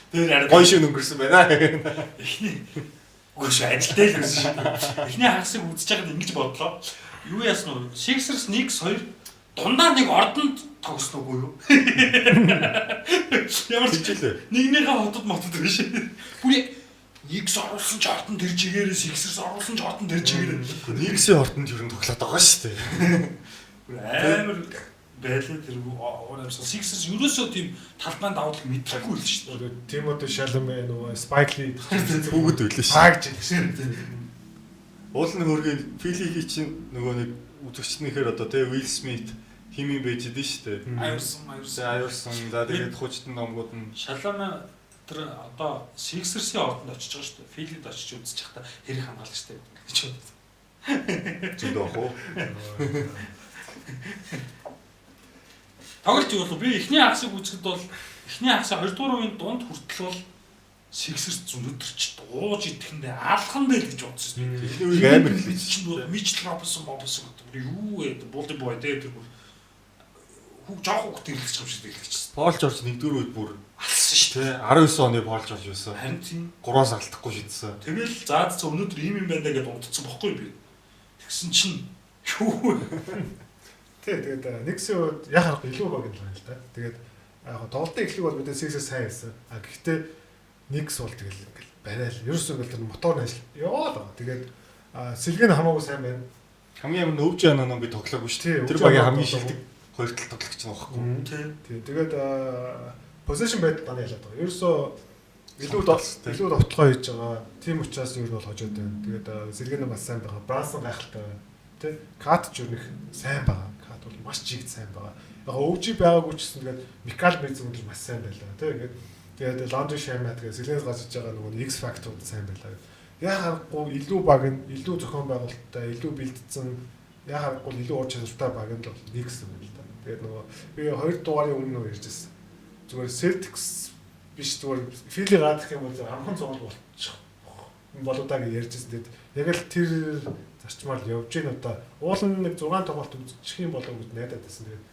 [SPEAKER 4] Тэгээд
[SPEAKER 1] Гой шин өнгөрсөн байна.
[SPEAKER 4] эхний үгүй ажилтай л үзсэн шүү. Эхний хагасыг үзэж байгаад ингэж бодлоо. Юу яасан нь Sixers 1-2 дундаа нэг ордонд тогсноо уу юу? Ямар ч
[SPEAKER 1] Хичээлээ.
[SPEAKER 4] нэгнийхээ хотод мотод биш. Бүний X оруулсан ч ордонд тэр чигээрээ Sixers оруулсан ч ордонд тэр чигээрээ
[SPEAKER 1] Никсийн хортонд ер нь тоглоод байгаа шүү дээ.
[SPEAKER 4] амар байлаа тэр оруулсан Sixers ерөөсөө тийм талбайн давуулах мэдрэхгүй л шүү дээ.
[SPEAKER 3] Тимото Шалме нөгөө Spike Lee
[SPEAKER 1] Бүгд үлээ шүү.
[SPEAKER 3] хаагж ирсэн.
[SPEAKER 1] Уул нь хөргийн Филигийн чинь нөгөө нэг үзэгчнийхээр одоо тэ Will Smith химийн байж дээ шүү дээ. Аюурсан. За тэгээд хуучтан номгууд нь
[SPEAKER 4] Шалама тэр одоо Sixers-ийн ордонд очиж байгаа шүү дээ. Филид очиж үзэж байхдаа хэрэг хамгаалагчтай гэж бодсон.
[SPEAKER 1] зөндөө ах уу.
[SPEAKER 4] Тоглож юу би эхний хагасыг үзэхэд бол эхний хагасаа 2 дугаар үеийн дунд хүртэл бол Sixers зөндөрч дууж идэхэндээ алхан байл гэж бодсон.
[SPEAKER 1] Эхний үеиг амар хэлж
[SPEAKER 4] чинь Mitchell Robinson гэдэг юу вэ? Boldy boy дээр тэр хүүг жоох хүүхд ирлэгч юм шиг ирлэгчсэн.
[SPEAKER 1] Пол Жорж нэгдүгээр үед бүр
[SPEAKER 4] Алсан шүү дээ.
[SPEAKER 1] 19 оны Пол Жорж байсан.
[SPEAKER 4] Харин тийм
[SPEAKER 1] 3-аас алдахгүй шийдсэн.
[SPEAKER 4] тэгэл заад цаа өнөөдөр ийм юм байна гэдээ унтцсан бохгүй би. Тэгсэн чинь юу вэ?
[SPEAKER 3] Тэгээд Никсийн хувьд яг харахгүй илүү баг юм байна л да. Тэгээд яг тоглолтын эхлэг бол мэдээ Sixers сайн байсан. А гэхдээ Никс бол тэгэл ингээл барайл. Ерөөсөө ингээл тэр моторны ажил яваад байгаа. Тэгээд сэлгэн хамаагүй сайн байна.
[SPEAKER 1] Хамгийн амар өвж яана ном би тоглоогүй шүү дээ. Тэр багийн хамгийн ихэлдэг хоёр тал тоглогч нь байхгүй.
[SPEAKER 3] Тийм. Тэгээд position байд даны ялаад байгаа. Ерөөсөө илүү довтлогоо хийж байгаа. Тим учраас ер нь бол хожоод байна. Тэгээд сэлгэн бас сайн байгаа. Брансон гайхалтай байна. Тэ Кат ч юу нэг сайн байгаа. Кат бол маш чигт сайн байгаа. Яг өвжи байгаагүй ч гэсэн тэгээд Микал Бэзэн өндөр маш сайн байлаа. Тэ тэгээд Ландри Шаймат тэгээд сэлгэнээс гасж байгаа нөгөө X Factor сайн байлаа. Яг харахгүй илүү баг нь илүү зохион байгуулалттай, илүү бэлдсэн, яг харахгүй илүү ур чадвартай баг нь бол X юм л да. Тэгээд нөгөө би 2 дугаарын өмнө ярьжсэн. Зүгээр Celtics биш зүгээр Philly гадах юм бол амхан цогол болчих болоодаа гэж ярьжсэн. Тэгээд яг л тэр зарчмаар явж гин одоо уулын нэг 6 тоглолт үзчих юм болов гэж найдаад байсан. Тэгээд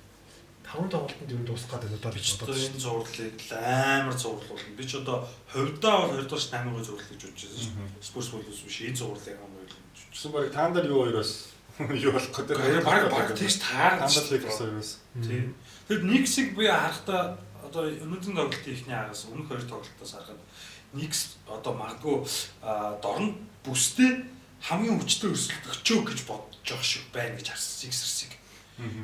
[SPEAKER 3] 5 тоглолтод юу дуусах гэдэг одоо
[SPEAKER 4] Би ч одоо энэ зурлыг амар зурлуулна. Би ч одоо хувьдаа бол 2 дугаар амар зурлал гэж бодож байсан шүү дээ. Спорт боловс биш энэ зурлыг амар ойлгож.
[SPEAKER 1] Гэсэн баг таандар юу хоёроос юу болох гэдэг.
[SPEAKER 4] Баг тийш таарч
[SPEAKER 1] таандар л хоёроос.
[SPEAKER 4] Тийм. Тэгэд Никсийг би харахтаа одоо өнөөдрийн тоглолтын ихний хагас өмнөх 2 тоглолтоос харахад Никс одоо магадгүй дорн бүстэй хамгийн хүчтэй өрсөлд өчөө гэж бодож байгаа шиг байна гэж харсан Sixers-ийг.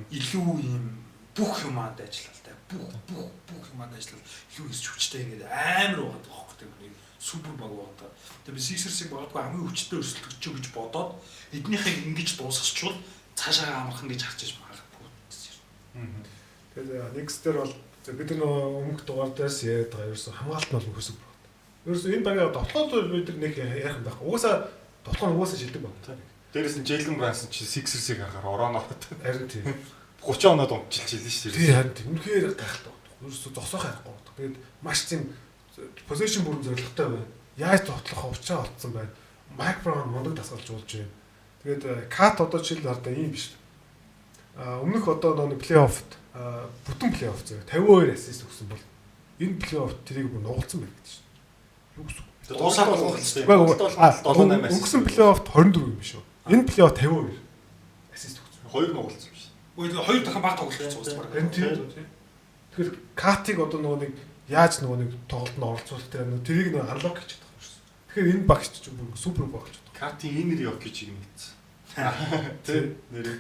[SPEAKER 4] Илүү юм бүх юмад ажиллалтай бүх юмад ажиллал илүү хийж хүчтэй ингээд амар байгаа тоххой тийм супер баг байгаа. Тэгээ би Sixers-ийг багтгүй хамгийн хүчтэй өрсөлдөгчөө гэж бодоод эднийхээ ингэж дуусчихвал цаашаа амархан гэж харж магадгүй.
[SPEAKER 3] Тэгээд next дээр бол бид нөгөө өмнөх дугаар дээрс яриад байгаа ерөөсөн хамгаалт нь бол өсөв. Ерөөсөн энэ багийн тоглолтууд бид нэг ярих юм байхгүй. Угаасаа тоглоом шилдэг байна.
[SPEAKER 1] Дээрээс нь Jalen Brunson чи Sixers-ийг харахаар орооноо.
[SPEAKER 3] Харин тийм
[SPEAKER 1] 30 оноод унтчихж илэн шүү
[SPEAKER 3] дээ. Харин тийм үнэхээр гайхалтай байна. Ерөөсөө зогсоох байхгүй. Тэгээд маш тийм position бүрэн зорилготой байна. Яаж тоглох хувьчаа олцсон байна. Mike Brown мундаг дасгалж уулж байна. Тэгээд Cat одоо жишээл хардаа ийм биш. Өмнөх одоо нэг плей-оффт бүтэн плей-офф зэрэг 52 ассист өгсөн бол энэ плей-офф тэрийг бүр нугалсан байх гэж байна. Юу гэсэн.
[SPEAKER 1] Дуусаад болох юм.
[SPEAKER 3] Өнгөрсөн плей-оффт 24 юм биш үү? Энэ плей-офф 52 ассист өгсөн.
[SPEAKER 1] 2 нугалсан биш.
[SPEAKER 4] Хоёр дахин баг тоглолт цугсан баг.
[SPEAKER 3] Тэгэхээр Катиг одоо нөгөө нэг яаж нөгөө нэг тоглолтод оролцуулах тэрийг нэг анлок гэж байгаа юм шиг. Тэгэхээр энэ багч ч бүр супер багч.
[SPEAKER 1] Кати инер yok гэж юм ийцсэн. Тэ нэр.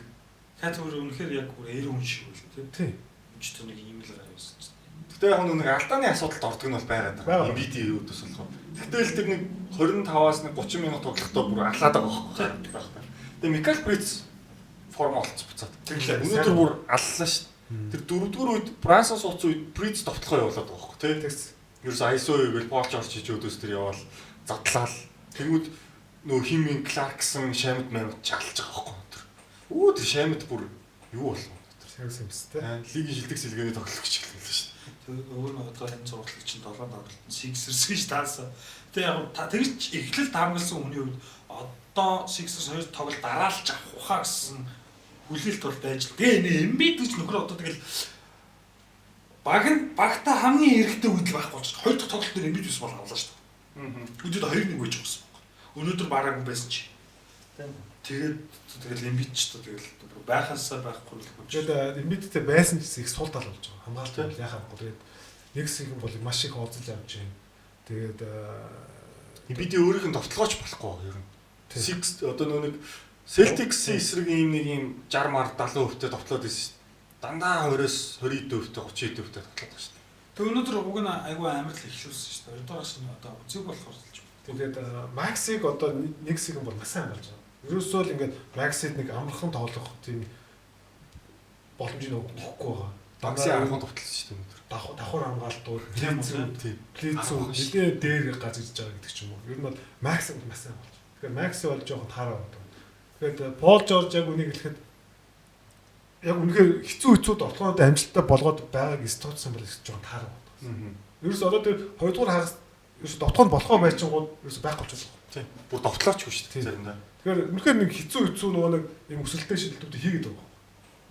[SPEAKER 4] Хаа зүгээр үнэхээр яг бүр эр хүн шиг үл
[SPEAKER 3] тий.
[SPEAKER 4] Өчтөр нэг ийм л гараа байсан.
[SPEAKER 1] Гэтэ яг нэг алдааны асуудалд ордог нь бол байгаад байгаа. MBD үүдээс болохоор. Гэтэл тэр нэг 25-аас нэг 30 минут тоглохдоо бүр алаад байгаа байхгүй. Тэгээ Микал Бриц форм олцсон буцаад. Өнөөдөр бүр аллаа шүү. Тэр дөрөвдүгээр үед Францаас сууц үед Бриц товтлогоо явуулаад байгаа байхгүй тий. Ерөөс ISO гээл Пол Жорж хийж өдөөс тэр яваал задлал. Тэгвэл нөө химийн Кларксон Шамд мамд чалж байгаа байхгүй. Өө тэр Шамд бүр юу болов?
[SPEAKER 3] Serious юм тест.
[SPEAKER 1] Лигийн шилдэг сэлгээний тоглогч гэлээ шүү.
[SPEAKER 4] Тэгээ өөр нь одоо энэ зургалтыг чинь 7-д авалтсан Sixers гэж таасан. Тэгээ яг тэгж эхлэл таамагласан хүний үед одоо Sixers 2 тоглолт дараалж авах ухаа гэсэн хүлээлт бол байж л. Тэгээ энэ Embiid гэж нөхөр одоо тэгэл багта хамгийн эрэгтэй үйл байхгүй ч хоёр дахь тоглолт дээр Embiid ус бол авлаа шүү дээ. Үдээд 2-1 байж гисэн баг. Өнөөдөр бараагүй байсан чи. Тэгэл Embiid ч тэгэл байхаасаа байхгүй л болж.
[SPEAKER 3] Тэгээд Embiidтэй байсан ч их сул тал болж байгаа. Хамгаалалт бол яхахгүй. Тэгээд нэг хэсэг бол маш их олзож авч байна. Тэгээд
[SPEAKER 1] Embiid өөрийнх нь товтлогооч болохгүй ер нь. Six одоо нэг Celtics-ийн эсрэг ийм 60 мар 70% товтлоод байсан шүү дээ. Дандаа 20-с 20% 30% товтлоод байгаа шүү дээ.
[SPEAKER 4] Тэг өнөөдөр уг нь айгүй амар л ихлүүлсэн шүү дээ. Хоёрдугаарш нь одоо үзэг болохоор л.
[SPEAKER 3] тэгээд Max-ыг одоо нэг хэсэг нь бол маш сайн болж байгаа. Ерөөсөө л ингээд Max-ыг нэг амархан тоглох тийм боломжийг өгөхгүй байгаа.
[SPEAKER 1] Багсын анхан товтлсон шүү дээ өнөөдөр.
[SPEAKER 3] Давхар хамгаалтууд,
[SPEAKER 1] тийм
[SPEAKER 3] плицүү нэлээ дээр газж байгаа гэдэг ч юм уу. Ер нь бол Max маш сайн болж. Тэгэхээр Max бол жоохон таараа байна. Тэгээд Пол Жорж яг үнийг хэлэхэд яг үнэхээр хэцүү тоглоомод амжилттай болгоод байгааг статусан бол жоохон таараа байна. Ерөөс одоо тэр 2 дугаар хагас ерөөс довтлоонд болохоо байчингууд ерөөс байхгүй ч байна.
[SPEAKER 1] Тийм. Бүр довтлоочгүй шүү дээ заримдаа.
[SPEAKER 3] Тэгэхээр үнэхээр нэг хэцүү нөгөө нэг юм өсөлттэй шилдэлтүүд хийгээд байгаа.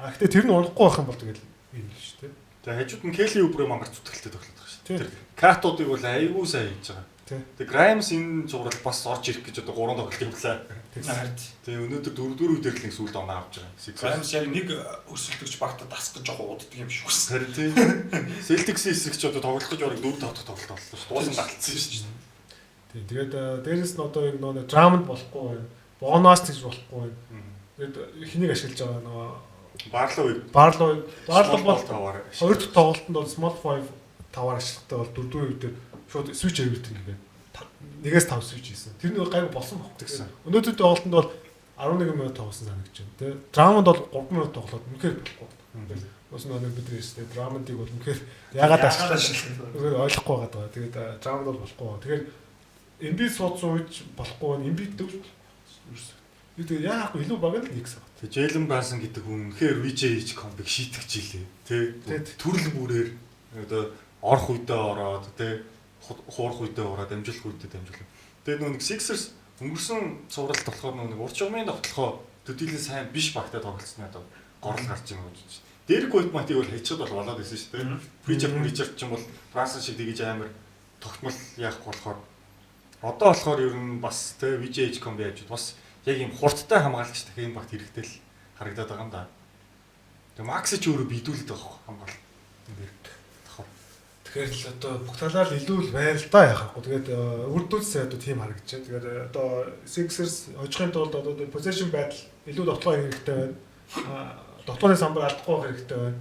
[SPEAKER 3] А гэхдээ тэр нь унахгүй байх юм бол тэгэл юм л шүү дээ.
[SPEAKER 1] Тэгээ хажууд нь Келли Үбрэ мангар зүтгэлтэй тоглоод байгаа шүү дээ. Тэр катуудыг бол аягүй сайн хийж байгаа. Тэгээ Граймс энэ зураг бас орж ирэх гэж одоо 3 тоглолт явуулаа. Тэгээ өнөөдөр 4-4 үдээр л нэг сүүлд оноо авч байгаа.
[SPEAKER 4] Граймс яг нэг өсөлтөгч багта дасах гэж жоохон уддаг юм шиг үс.
[SPEAKER 1] Харин тийм. Celtics-ийн эсрэгч одоо тоглох гэж орог 4 5 дахь тоглолт боллоо шүү. Дуулан далтсан шүү дээ.
[SPEAKER 3] Тийм. Тэгээд дээрэс нь одоо яг нөгөө Драмонд болохгүй байна. Бонус гэж болохгүй байна. Тэгээд хэнийг ашиглаж байгаа нөгөө Барлоу бол 2 дахь тоглолтод бол Small 5 таваар ашигтай бол 4-р үедээ шууд switch everything гэдэг. 1-5 switch хийсэн. Тэр нэг гайгүй болсон байхгүй гэсэн. Өнөөдөр тоглолтод бол 11 минут тоглосон санагдаж байна. Тэ Драмонд бол 3 минут тоглоод үнэхээр болохгүй. Ус нэг бид нэрстэй Драмондыг бол үнэхээр яагаад ашиглаж ойлгохгүй байгаа. Тэгээд Драмонд бол болохгүй. Тэгэхээр Embiid суудсан үед болохгүй байна. Embiid дövж ерөөсөө. Тэгээд яагаад илүү баг л нэг сав.
[SPEAKER 1] Тэгээд Jalen Brunson гэдэг хүн үнэхээр VJ комбиг шийтгэж илээ. Тэ төрөл бүрээр одоо орох үедээ ороод тэ хуурах үедээ ороод амжилах үедээ амжилах. Тэгээд нэг Sixers өнгөрсөн цувралт болохоор нэг урчмын тоглохоо төдийлэн сайн биш багтаа тоглолцсон надад горл гарч байгаа гэж байна. Дэрэг White-ыг бол хийчихэд бол болоод байсан шүү дээ. Richard ч юм бол Brunson шиг тэгж амар тогтмол яахгүй болохоор одоо болохоор ер нь бас тэ VJ комби яаж бас яг юм хурдтай хамгаалагч дахин энэ багт хэрэгтэй л харагдаад байгаа юм да. Тэгээ Макс ч өөрөө бийдүүлээд байгаа хамгаалалт.
[SPEAKER 3] Тэгэхээр л одоо бүх талаар илүү л байна л да яхахгүй. Тэгээд үрдүүлсээ одоо тийм харагдаж байна. Тэгээд одоо Sixers хожихын тулд одоо possession battle илүү дотлоо хэрэгтэй байна. Дотлооны самбар алдахгүй байх хэрэгтэй байна.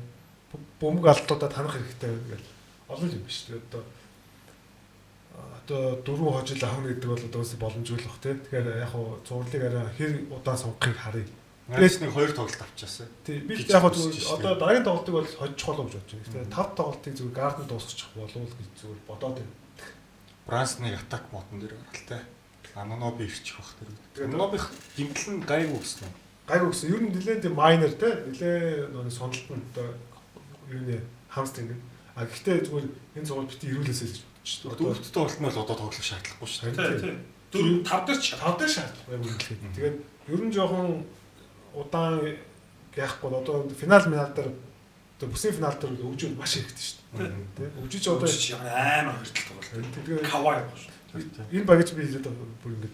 [SPEAKER 3] Бөмбөг алдлуудаа танах хэрэгтэй байна гэж олон юм биш. Тэгээд одоо дөрвөн хожил авах гэдэг бол одоо боломжгүй л бах тий. Тэгэхээр яг хуу зурлыг арай хэр удаан сонгохыг харъя.
[SPEAKER 1] Тэгээс нэг 2 тоглолт авчаасаа.
[SPEAKER 3] Тий. Би яг хуу одоо дараагийн тоглолтыг бол хожих болов гэж бодож байна. Тэгээ 5 тоглолтыг зүгээр гарден дуусгачих болов уу гэж зүгээр бодоод байна.
[SPEAKER 1] Брансны атак модон дээр гаралтай. Аноноби ирчих бах тэр. Анонобих гимтэл нь гайгүй гэсэн.
[SPEAKER 3] Гайгүй гэсэн. Ер нь нэлээд майнер тий. Нэлээд нөгөө сонголтод юу нэ хамстринг. А гэхдээ зүгээр энэ цогт бити ирүүлээсэй гэж бодчих.
[SPEAKER 1] Дөрөвт тоглолт нь бол одоо тоглох шаардлагагүй шүү дээ.
[SPEAKER 4] Тий. 4 5 дээр
[SPEAKER 3] шаардлагагүй юм хэлээд. Тэгээд ер нь жоохон удаан яахгүй одоо финал дээр одоо бүсийн финал дээр өгжүүл маш хэрэгтэй шүү дээ. Тэ өгжиж одоо
[SPEAKER 4] амар хөртөл тоглолт. Тэгээд кавай шүү.
[SPEAKER 3] Энэ багаж би хэлээд бүр ингэж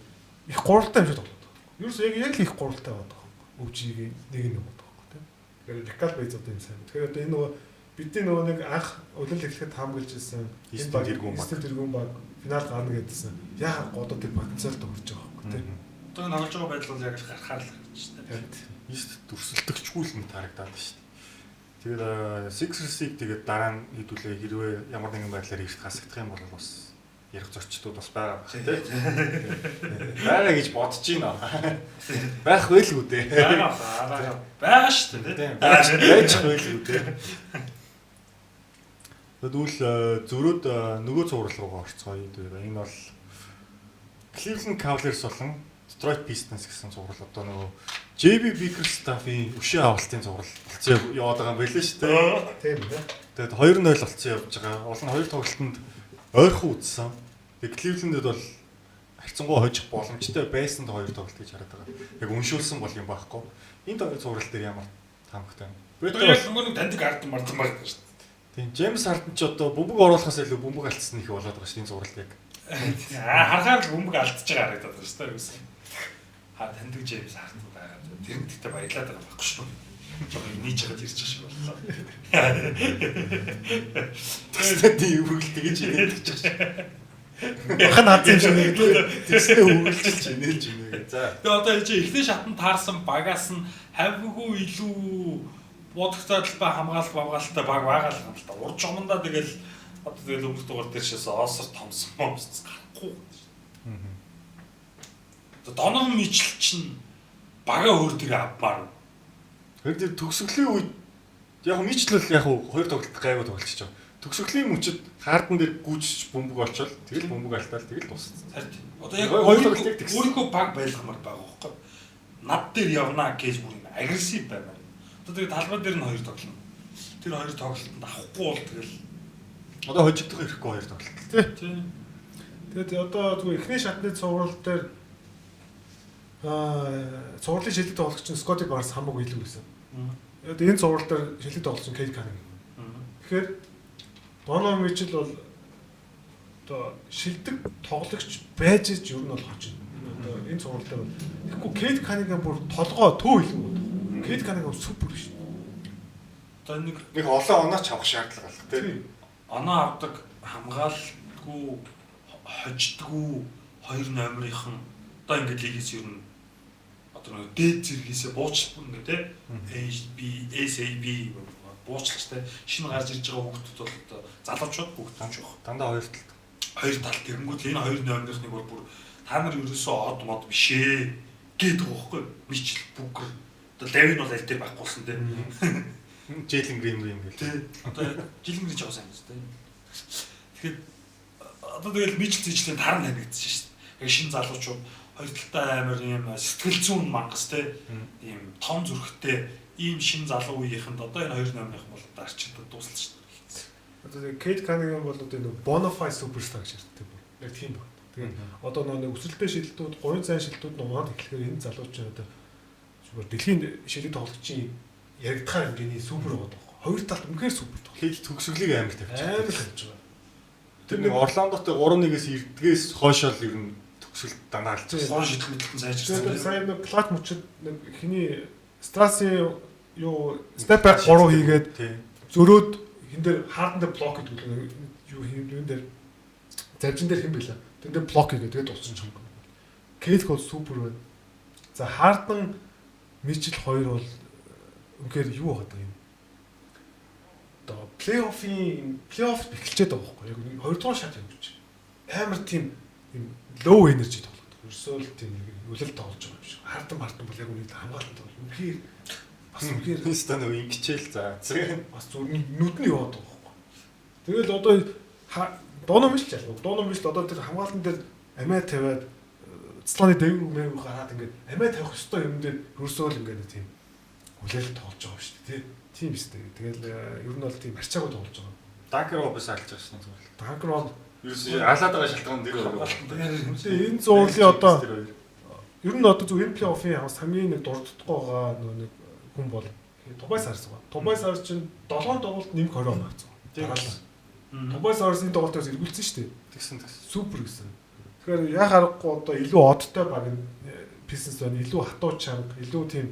[SPEAKER 3] их гуралтай юм шиг тоглоод. Ерөөс яг л их гуралтай байдаг. Өгжийг нэг юм байдаг байхгүй тэ. Тэгээд Рикал Бейз одоо юм сайн. Тэгэхээр одоо энэ нөгөө бидний нөгөө нэг анх улирал эхлэхэд хамгаалж ирсэн энэ баг тэргүүн баг финал гарна гэдсэн. Яагаад годод тэр потенциал төгөрж байгаа байхгүй тэ.
[SPEAKER 4] Одоо энэ тоглож байгаа байдал бол яг л гарахаар л гэж байна.
[SPEAKER 1] Ист дүрсэлдэгчгүй л мэт харагдаад байна шүү дээ. Тэгээд Sixers-ийг тэгээд дараа нь хэдүүлээ хэрвээ ямар нэгэн байдлаар эрт хасагдах юм бол бас ярих зорчдод бас байгаа байх тийм. Байгаа гэж бодож байна. Байх байлгүй дээ.
[SPEAKER 4] Байгаа шүү дээ тийм.
[SPEAKER 1] Байж байлгүй дээ. Тэгвэл зөрөөд нөгөө цуврал руугаа орцгоё. Тэгээд энэ бол Cleveland Cavaliers болон Detroit Pistons гэсэн цуврал одоо нөгөө JB Bickerstaff-ийн өшөө авалтын цуврал болцсон яваад байгаа юм байл шүү дээ.
[SPEAKER 3] Тийм үү.
[SPEAKER 1] Тэгээд 2-0 болцсон явж байгаа. Олон хоёр тоглолтод ойрхон үдсэн. Тэгээд Cleveland-д бол харьцангуй хожих боломжтой байсан хоёр тоглолт гэж хараад байгаа. Яг өншүүлсэн бол юм байхгүй. Энэ хоёр цуврал дээр ямар таамагтай юм.
[SPEAKER 4] Тэгээд нөгөө нэг таньдаг ард мардан байна шүү дээ.
[SPEAKER 1] Тийм James Harden ч одоо бөмбөг оруулахаас илүү бөмбөг алдсан их болоод байгаа шүү энэ цуврал яг.
[SPEAKER 4] Харахаар л бөмбөг алдчихж байгаа харагдаад байна шүү дээ. Таньдаг James Harden байгаа. Тэр нь тэгтээ баялаад байгаа байхгүй шүү. Жохоо нийж хагаад ирж байгаа шиг боллоо.
[SPEAKER 1] Тэстэд үргэлж тэгэж инээд гэж байна.
[SPEAKER 3] Яхан хад юм шиг нэг
[SPEAKER 1] Тэстэд үргэлжилж инээж инээ. За.
[SPEAKER 4] Тэгээ одоо энэ ихний шатанд таарсан багаас нь хавьгүй илүү бодогцоод ба хамгаалалтай баг байгаа л юм л та. Урд жомондоо тэгэл одоо тэгэл өмнөх дугаар дээр шээс Осор Томсон момс гарахгүй. Доноvan Mitchell чинь бага өөртөө авмаар.
[SPEAKER 1] Тэр төгсгөлийн үед яг Mitchell л яг хоёр тоглолт гайгүй тоглолцож байгаа. Төгсгөлийн мөчөд Harden дээр гүйжиж бөмбөг олчвол тэгэл бөмбөг алдаад тэгэл дууссан.
[SPEAKER 4] Одоо яг өөрийнхөө баг байлгамаар байгаа байхгүй. Над дээр явнаа гэж бүр юм агрессив баймаар. Одоо тэгээд талбай дээр нь хоёр тоглоно. Тэр хоёр тоглолтод авахгүй бол тэгэл
[SPEAKER 1] одоо хожигдох ирэхгүй хоёр тоглолт.
[SPEAKER 4] тий.
[SPEAKER 3] Тэгээд одоо зүгээр эхний шатны цуврал дээр цувралын шилдэг тоглогч нь Scottie Barnes хамаагүй илүү байсан. Тэгээд энэ цуврал дээр шилдэг тоглогч нь Cade Cunningham. Тэгэхээр Donovan Mitchell бол одоо шилдэг тоглогч байж ич ер нь бол хож байна. Одоо энэ цуврал дээр тэгэхгүй Cade Cunningham бүр толгой төв илүү. Cade Cunningham супер шүү.
[SPEAKER 4] Одоо нэг
[SPEAKER 1] олон онооч авах шаардлага байна тийм.
[SPEAKER 4] оноо авдаг хамгаалалтгүй хождгүй хоёр номерынхан одоо ингээд лигээс ер нь одоо нэг дээд зэргээс буучлах юм тий HB SAB буучлах тий шинэ гарч ирж байгаа хүүхдүүд бол одоо залуучууд хүүхдүүд жоох
[SPEAKER 1] Дандаа хоёр
[SPEAKER 4] тал тэгэнгүүт энэ хоёр номерыг бол бүр та нар ерөөсөө од мод бишээ гэдэг байгаа байхгүй Mitchell Booker одоо Levin бол аль дээр байхгүйсэн тий
[SPEAKER 1] Jalen Green гэл.
[SPEAKER 4] тий одоо Jalen Green ч авсан юм тий тэгэхээр одоо тэгэл Mitchell зэжлэн таран тавигдсан шүү дээ яг шинэ залуучууд хоёр талтай амар юм сэтгэл зүйн мангас тий ийм том зүрхтэй ийм шинэ залуу үеийнхэнд одоо энэ хоёр номерийнх бол одоо арчилдад дуусалж шүү дээ.
[SPEAKER 3] Одоо тэгээ Cade Cunningham бол одоо нэг bonafide superstar гэж ярьдаг бүр. Яг тийм байна. Тэгээ одоо нэг өсөлттэй шилдэлтүүд, гурван цайн шилдэлтүүд нугаад эхлэхээр энэ залуучууд одоо зүгээр дэлхийн шилдэг тоглогчийн яригдахаар хэмжээний супер байгаа байхгүй. Хоёр талд үнэхээр супер тоглож.
[SPEAKER 1] Хэд төгсгөлийг амар тавьчих.
[SPEAKER 3] Амар тавьж байгаа.
[SPEAKER 1] Тэр нэг Орландотой 3-1-ээс эрдгээс хойшоол ер нь төгсгөл дандаа алдчихсан.
[SPEAKER 4] Гол шидлэгдэн сайжирсан.
[SPEAKER 3] Тэгээд сайн нэг плат мөчөд нэг хиний Страсын юу step back 3 хийгээд зөрөөд хин дээр Harden дээр блок гэдэг юу хийм дээр завжин дээр хэм бэлээ. Тэн дээр блок хийгээд тэгээд дууссан ч юм. Cade бол супер байна. За Harden Mitchell хоёр бол үнэхээр юу байгаа юм. Одоо плей-офф эхэлчихэд байгаа байхгүй яг нэг 2 дугаар шат явж. Амар тийм low energy тоглоод. Ерөөсөө л тийм үлэл тоглож байгаа юм шиг. Harden бол яг үнийг хамгаалалт бол үнэхээр бас үнэхээр
[SPEAKER 1] стан уу ингэчээл за.
[SPEAKER 3] Бас зүрх нүдний яваад байгаа байхгүй. Тэгэл одоо Donovan Mitchell одоо тэр хамгаалтан дээр амиа тавиад цэцлооны дэвгүүр гараад ингээд амиа тавих ёстой юм дээр ерөөсөө л ингээд тийм хүлээлт тоолж байгаа шүү дээ. Тийм биз дээ. Тэгэл ер нь бол тийм арчаагүй тоолж байгаа.
[SPEAKER 1] Duncan Robinson алж байгаа шнэ зүгээр.
[SPEAKER 3] Duncan Robinson
[SPEAKER 1] ерөөсөө алаад байгаа шалтгаан дээр
[SPEAKER 3] энэ зуурлын одоо ер нь одоо зөв плей-оффын хавс хамгийн нэг дурддахгүй байгаа нэг хүн бол Tobias Harris байгаа. Tobias Harris чинь 7 тоглолт нэмэх 20 он авсан. Дараалал. Tobias Harris-ийн тоглолтоос эргүүлсэн шүү дээ.
[SPEAKER 1] Тэгсэн.
[SPEAKER 3] Супер гэсэн. Тэгэхээр яа харахгүй одоо илүү одтой баг Pistons байна. Илүү хатуу чанга, илүү тийм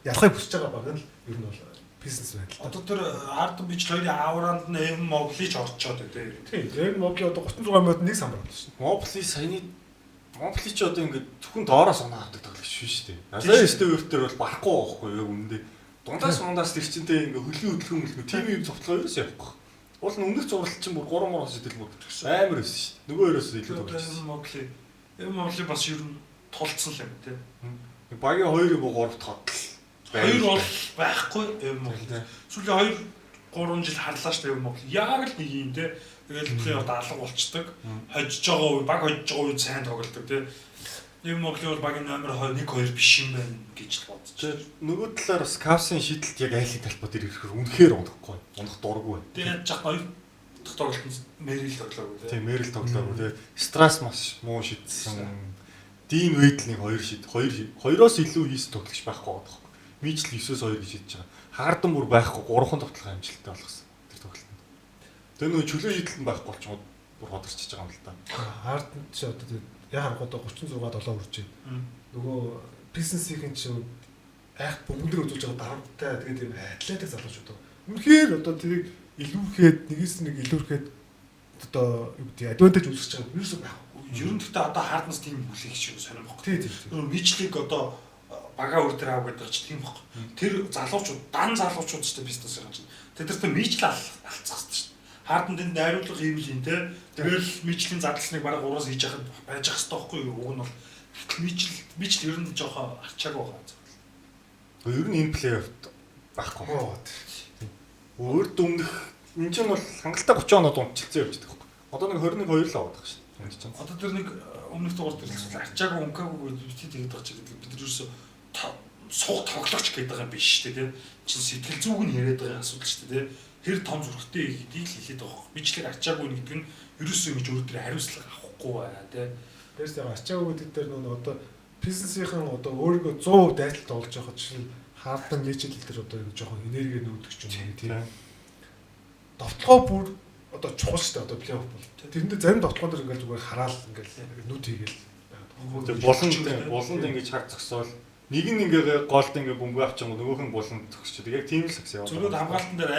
[SPEAKER 3] ялахыг хүсэж байгаа баг нь ер нь бол Pistons байна л та.
[SPEAKER 4] Одоо тэр Harden Mitchell хоёрын аавранд нь Evan Mobley ч орчоод үү.
[SPEAKER 3] Тийм. Evan Mobley одоо 36 минут нэг самбар болсон шүү.
[SPEAKER 1] Mobley саяны Монголч ч одоо ингээд зөвхөн доороос оноо авдаг тоглогч шүү дээ. Азаа стевертер бол барахгүй байхгүй яг үнэндээ. Дундаас тэр чинтэй ингээд хөлийн хөдөлгөөн тим юм цогцлоо ерөөсөө явахгүй. Уул нь өмнөх зурлал чинь бүр 3 мөр хэдэл мөр гэсэн. Амар байсан шүү дээ. Нөгөө өрөөс илүү тоглож.
[SPEAKER 4] Монголын бас ер нь тулцсан л юм тий.
[SPEAKER 1] Багийн 2 буу 3 тоглол.
[SPEAKER 4] 2 бол байхгүй юм Монгол. Сүүлийн 2-3 жил харлаа шүү дээ Монгол. Яг л нэг юм тий. Тэгэл плей-офф алга болчдөг. Хожиж байгаа үе, баг хожиж байгаа үе сайн тоглолдог тий. Юм Монголын бол багийн номер 1-2 биш юм байна гэж л бодчих.
[SPEAKER 1] Нөгөө талаар бас Кавсын шийдэлт яг айлын талбай дээр ирэхээр үнэхээр унахгүй. Унах дурггүй.
[SPEAKER 4] Тэгээд яг 2 дахь тоглолтод Мэрил тоглоогүй тий.
[SPEAKER 1] Тийм, Мэрил тоглоогүй тий. Страс маш муу шийдсэн. Дин Вейдл нэг 2 2-оос илүү хийс тоглож байхгүй байгаа. Мичл 9-оос 2 гэж хийж байгаа. Хаардан бүр байхгүй 3хан тоглох амжилттай болгосон. Тэр тоглолтод. Тэгээ нөгөө чөлөө шийдэлт нь байхгүй болчиход бүр ходорчиж байгаа юм л да.
[SPEAKER 3] Хаардан ч одоо яг харахад 36-7 хүрч байна. Нөгөө бизнесийн чинь айх бөмбөлөр үзүүлж байгаа дарамттай тэгээд юм атлетик залуучууд. Үнэхээр одоо тэрийг илүүрхэд нэгээс нэг илүүрхэд одоо юу гэдэг адвантаж үүсгэж байгаа юм ерөөсөө байхгүй.
[SPEAKER 4] Ер нь гэхдээ одоо хаарднаас тийм бүлэг шиг сонирхох.
[SPEAKER 3] Тийм.
[SPEAKER 4] Мичлиг одоо бага өөр төр аав гэдэг чинь тийм баг. Тэр залуучууд, дан залуучууд ч гэсэн бизнес хийж байна. Тэдэртээ мичл алцах хэрэгтэй шүү дээ. Хаарданд энэ найруулга ийм л юм те. Тэгэл мичлийн задлсныг бараг 3-аас хийж яхад байж ах хэрэгтэй байхгүй юу? Уг нь бол мичл ер нь жоохон арчаагүй байгаа.
[SPEAKER 1] Ер нь энэ плей-оффт байхгүй. Өөр дүмнэх энэ чинь бол хангалттай 30 оноод унтчихсан явж байгаа байхгүй. Одоо нэг 21-2 л аваад байгаа шүү дээ.
[SPEAKER 4] Одоо тэр нэг өмнөх дугаар дээр хэлсэн арчаагүй ункаагүй гэж тэгээд байгаа ч гэдэг бид нар ерөөсө суух тоглогч гэдэг байгаа юм биш шүү дээ. Чин сэтгэл зүг нь яриад байгаа асуудал шүү дээ. Тэр том зүрхтэй гэдгийг л хэлээд байгаа. Бичлэг арчаагүй гэдэг нь ерөөсөө ингэж өөр төрлийн хариуцлага авахгүй байна тий.
[SPEAKER 3] Тэрс яг арчаагүй гэдэг дээр нөгөө одоо бизнесийнхэн одоо өөрийгөө 100% дайралт олж байгаа чинь хаардан нийцэл дээр одоо нэг жоохон энерги нүүдэх ч юм уу тийм. Довтлогоо бүр одоо чухал шүү дээ одоо плей-офф бол. Тэрэндээ зарим довтлогоо дээр ингээл зүгээр хараал ингээл нүд хийгээл
[SPEAKER 1] байгаа. Болонд ингэж хар зогсоол нэг нь ингээ голд ингээ бөмбөг авчих юм нөгөөх нь болонд зогсчиход. Яг тийм л сакс яваад.
[SPEAKER 4] Зөвхөн хамгаалтан дээр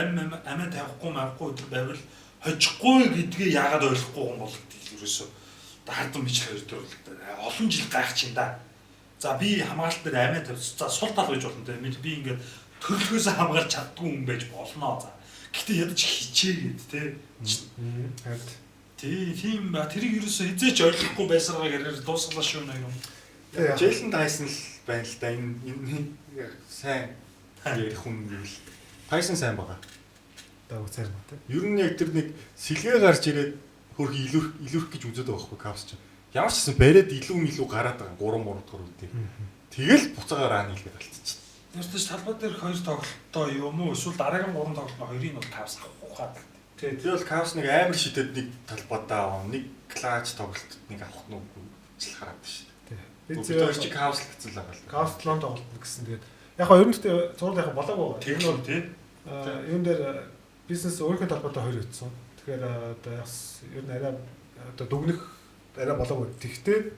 [SPEAKER 4] амиа тавихгүй марахгүй байвал хожихгүй гэдгээ яагаад ойлгохгүй юм бол гэдэг ерөөсөө хардсан бич хоёр дээр олон жил гайх чинь да. За би хамгаалт дээр амиа тавьчих. За сул тал байж болно те. Би ингээд төрлөхөөс хамгаалж чаддгүй хүн байж болно. За. Гэхдээ ядаж хичээгээд те. Тийм ба тэрийг ерөөсөө хизээч ойлгохгүй байсараа гэрээр дуусгалаа шүү нэ юм.
[SPEAKER 1] Джейлен Тайсон л байна л да. Энэ сайн ярих хүн гэвэл Тайсон сайн байгаа.
[SPEAKER 3] даа үцээр мөн те.
[SPEAKER 1] Ер нь яг тэр нэг сэлгээ гарч ирээд хөрх илүүрх гэж үзээд байгаа байхгүй Кавс чинь. Ямар ч гэсэн бариад илүү гараад байгаа 3 дахь үедээ. Тэгэл буцаагаар аан хийлгээд алдчихсан.
[SPEAKER 4] Тэрс талбай дээр 2 тоглолтоо юм уу? Эсвэл дараагийн 3 тоглолт нь 2-ыг бол Кавс авахгүй хаад.
[SPEAKER 1] Тэгэл Кавс нэг амар шидэд нэг талбайдаа нэг клач тоглолтод нэг авах нь үгүй ч хараад шүү дээ. Би зөв чи Кавс л гэсэн л байгаа л.
[SPEAKER 3] Кавс лон тоглолт гэсэн. Тэгээд яг хаа ер нь зураг яг болоогүй.
[SPEAKER 4] Тэр нь бол тий.
[SPEAKER 3] Юун дээр бизнес өөрийнхөө талбайдаа 2 өгсөн. Тэгэхээр одоо ер нь арай одоо дүгнэх арай болоогүй. Тэгвэл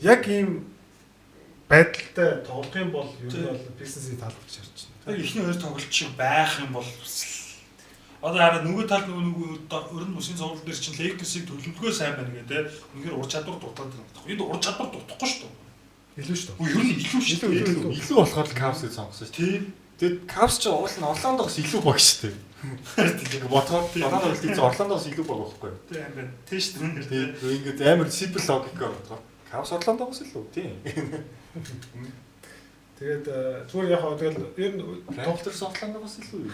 [SPEAKER 3] яг ийм байдалтай тоглох юм бол ер нь бол бизнесийн талбарт шаарч байна.
[SPEAKER 4] Эхний 2 тоглолт шиг байх юм бол одоо хараа нөгөө тал нөгөө өрн бүсийн цогцол дээр чинь Lakers-ийг төлөвлөгөө сайн байна гэдэг. Үнэхээр ур чадвар дутаад байна. Энд ур чадвар дутахгүй шүү дээ.
[SPEAKER 3] Илүү шүү дээ.
[SPEAKER 4] Үгүй ер нь илүү шүү дээ.
[SPEAKER 1] Илүү болохоор л Кавс гэж сонгосон шүү.
[SPEAKER 4] Тийм.
[SPEAKER 1] Тэгэд Кавс ч уул нь Орландоос илүү баг шүү дээ. Ингээ бодоход Орландоос илүү Орландоос илүү баг байхгүй юу?
[SPEAKER 4] Тийм байна. Тийм шүү дээ.
[SPEAKER 1] Тийм. Ингээд амар simple логикоор бодоход Кавс Орландоос илүү тийм.
[SPEAKER 3] Тэгээд зүгээр яг тэгэл ер нь
[SPEAKER 1] тоглолтоос Орландоос илүү.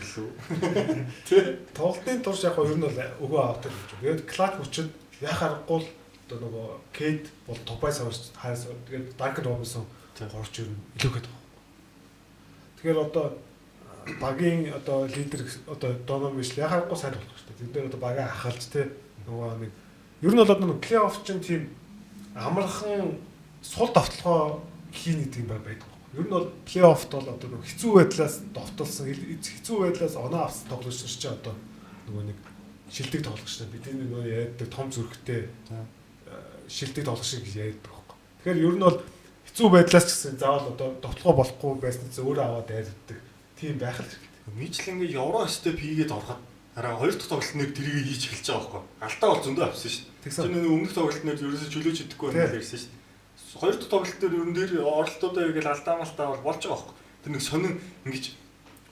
[SPEAKER 3] тий тоглолтын турш яг ер нь бол өгөө авдаг гэж. Тэгээд клач хүчит яхахгүй л одоо нөгөө Кейт бол Тобай савч хайс тэгээд Данкан Робинсон горч ер нь илүүхэд байгаа. Тэгэхээр одоо багийн одоо лидер одоо Доном биш яхахгүй сайн болох шүү дээ. Тэд нэр одоо багаа ахалж тий нөгөө нэг ер нь бол одоо плей-офф чинь тийм амархан сул давталгаа хийн гэдэг юм байдаг. Ер нь бол плей-оффт бол одоо нэг хэцүү байдлаас довтолсон хэцүү байдлаас оноо авсан тоглогч нар ч одоо нөгөө нэг шилдэг тоглогч нар бидний нөгөө яадаг том зүрхтэй шилдэг тоглогч шиг яадаг байхгүй. Тэгэхээр ер нь бол хэцүү байдлаас ч гэсэн заавал одоо довтлогоо болохгүй байснаас өөрөө аваад дайрдаг. Тийм байх л хэрэгтэй.
[SPEAKER 1] Мичл ингээ евро степ хийгээд ороход Хараа хоёр дахь тоглолт нэр тэрийг хийж эхэлж байгаа байхгүй. Алдаа бол зөндөө авсан шүү дээ.
[SPEAKER 3] Тэгсэн.
[SPEAKER 1] Тэр нэг өмнөх тоглолт нэр ерөөсөө чөлөөж идэхгүй байна гэсэн шүү дээ. Хоёр дахь тоглолт нэр ерөн дээр оролтуудаа игээл алдаа малтаа бол болж байгаа байхгүй. Тэр нэг сонин ингэж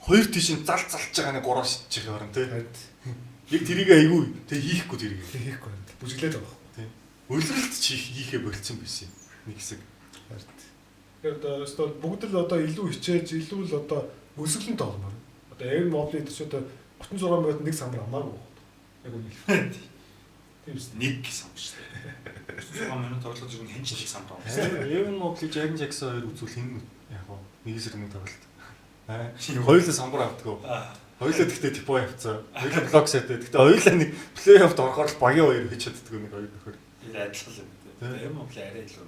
[SPEAKER 1] хоёр тийш нь залж байгаа нэг гурав шидэж байгаа юм тий. Яг тэрийг айгүй тэг хийхгүй тэрийг.
[SPEAKER 3] Хийхгүй байна. Бүжиглээд байгаа.
[SPEAKER 1] Тий. Үлрэлт чи хийхээ болцсон байсан юм. Нэг хэсэг.
[SPEAKER 3] Тэгэхээр одоо бүгд л одоо илүү хичээж илүү л одоо өсөглөн тогломоор. Одоо Air Mobley ч одоо 36 минут нэг самбар амаагүй. Яг үнэ. Тийм шүү.
[SPEAKER 5] Нэг самбар шүү дээ. 6 минут тоглоод ирэх хэн ч шиг самбар авах.
[SPEAKER 1] Evan Mobley, Jaren Jackson хоёр үзүүл хин яг гоо нэг эсрэг нэг тоглолт. Хоёулаа самбар авдаг. Хоёулаа тэгтээ типо явцсан. Хоёулаа блок сетээ. Тэгтээ хоёулаа нэг плей-оффд орохоор л багийн хоёр хийж чаддаг нэг хоёр нөхөр.
[SPEAKER 5] Энэ адилхан юм. Evan Mobley арай илүү.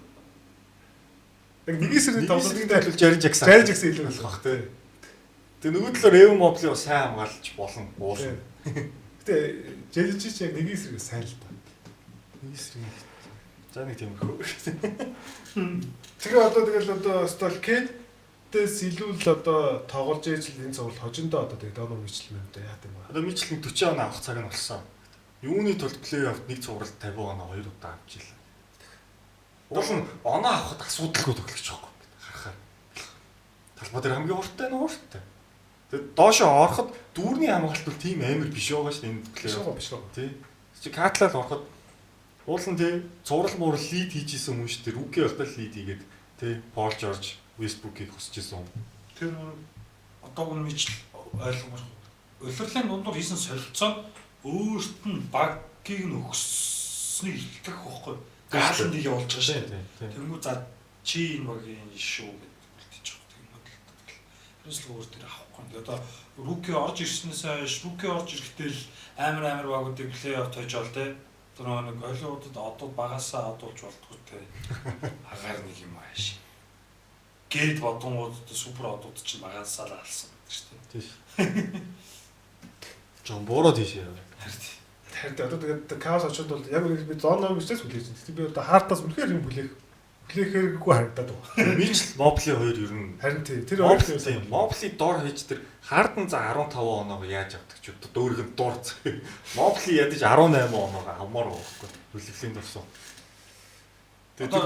[SPEAKER 3] Яг нэг эсрэг тоглолтын
[SPEAKER 1] төлөв Jaren Jackson.
[SPEAKER 3] Jaren Jackson илүү болох
[SPEAKER 1] бах тий. Тэгээ нөгөө талаар Evan Mobley бас сайн хамгаалж болон уулна.
[SPEAKER 3] Гэтэ Jalen ч яг нэг эсрэг сайн л та.
[SPEAKER 1] Нэг эсрэг. За нэг тийм хөө.
[SPEAKER 3] Тэгээ одоо стол Кэдээс илүү л одоо тоглож ээж л энэ цогцол хожиндоо одоо тэгээ донор мичлэн үү яа гэм ба.
[SPEAKER 1] Одоо мичлэн 40 оноо авах цаг нь болсон. Юуны тулд плей-оффд нэг цувралд 50 оноо 2 удаа авч ийлээ. Уул нь оноо авахд асуудалгүй тоглож байгаа юм харахаар. Талбай дээр хамгийн урттай нь ууртай. Тэгээд доошоо ороход дүүрний хамгаалт бол тийм амар биш байгаа шүү дээ энэ плей-офф.
[SPEAKER 3] Биш байгаа.
[SPEAKER 1] Тий. Чи катлал ороход уул нь тий зурал муурал лид хийжсэн хүн шүү дээ. Руки болтол лид хийгээд тий Пол Жорж Westbrook-ийг хүсэж исэн юм.
[SPEAKER 5] Тэр одоогийн мич ойлгомжтой. Улирлын дундуур хийсэн солилцоо өөрт нь багийг нь өгсөнийг илтгэх байхгүй. Гаал нэг явуулж байгаа шүү дээ. Тэнгүү за чи энэ багийн шүү гэж үлдээж байгаа юм бодлоо. Тэрс л өөр тэр авахгүй. Одоо руки орж ирснээс хойш руки орж ирэхдээ л амар багуудыг плей-офф тойжоол те. Тэр нэг Холливуудад одоо багасаа одуулж болтгоо те. Агаар нэг юм ааш. Гэт бодонгууд супер одууд чинь багасаа л алсан гэдэг шүү дээ.
[SPEAKER 1] Тийш. Жон бороо тийш яа.
[SPEAKER 3] Тэгэхээр одоо тэгээд Chaos очоод бол яг үнэ би зон номер бичээс хүлээж байна. Тэгвэл би одоо хаартаас үнэхээр юм хүлээхээргүй харагдаад байна.
[SPEAKER 1] Мичл Mobley хоёр ер нь
[SPEAKER 3] Харин тэр хоёр
[SPEAKER 1] тийм Mobley дор хийж тэр Harden за 15 оноог яаж авдаг ч дөөрийнх нь дур. Mobley ядаж 18 оноог авмаар байхгүй. Хүлээлийн дурсан. Тэгээд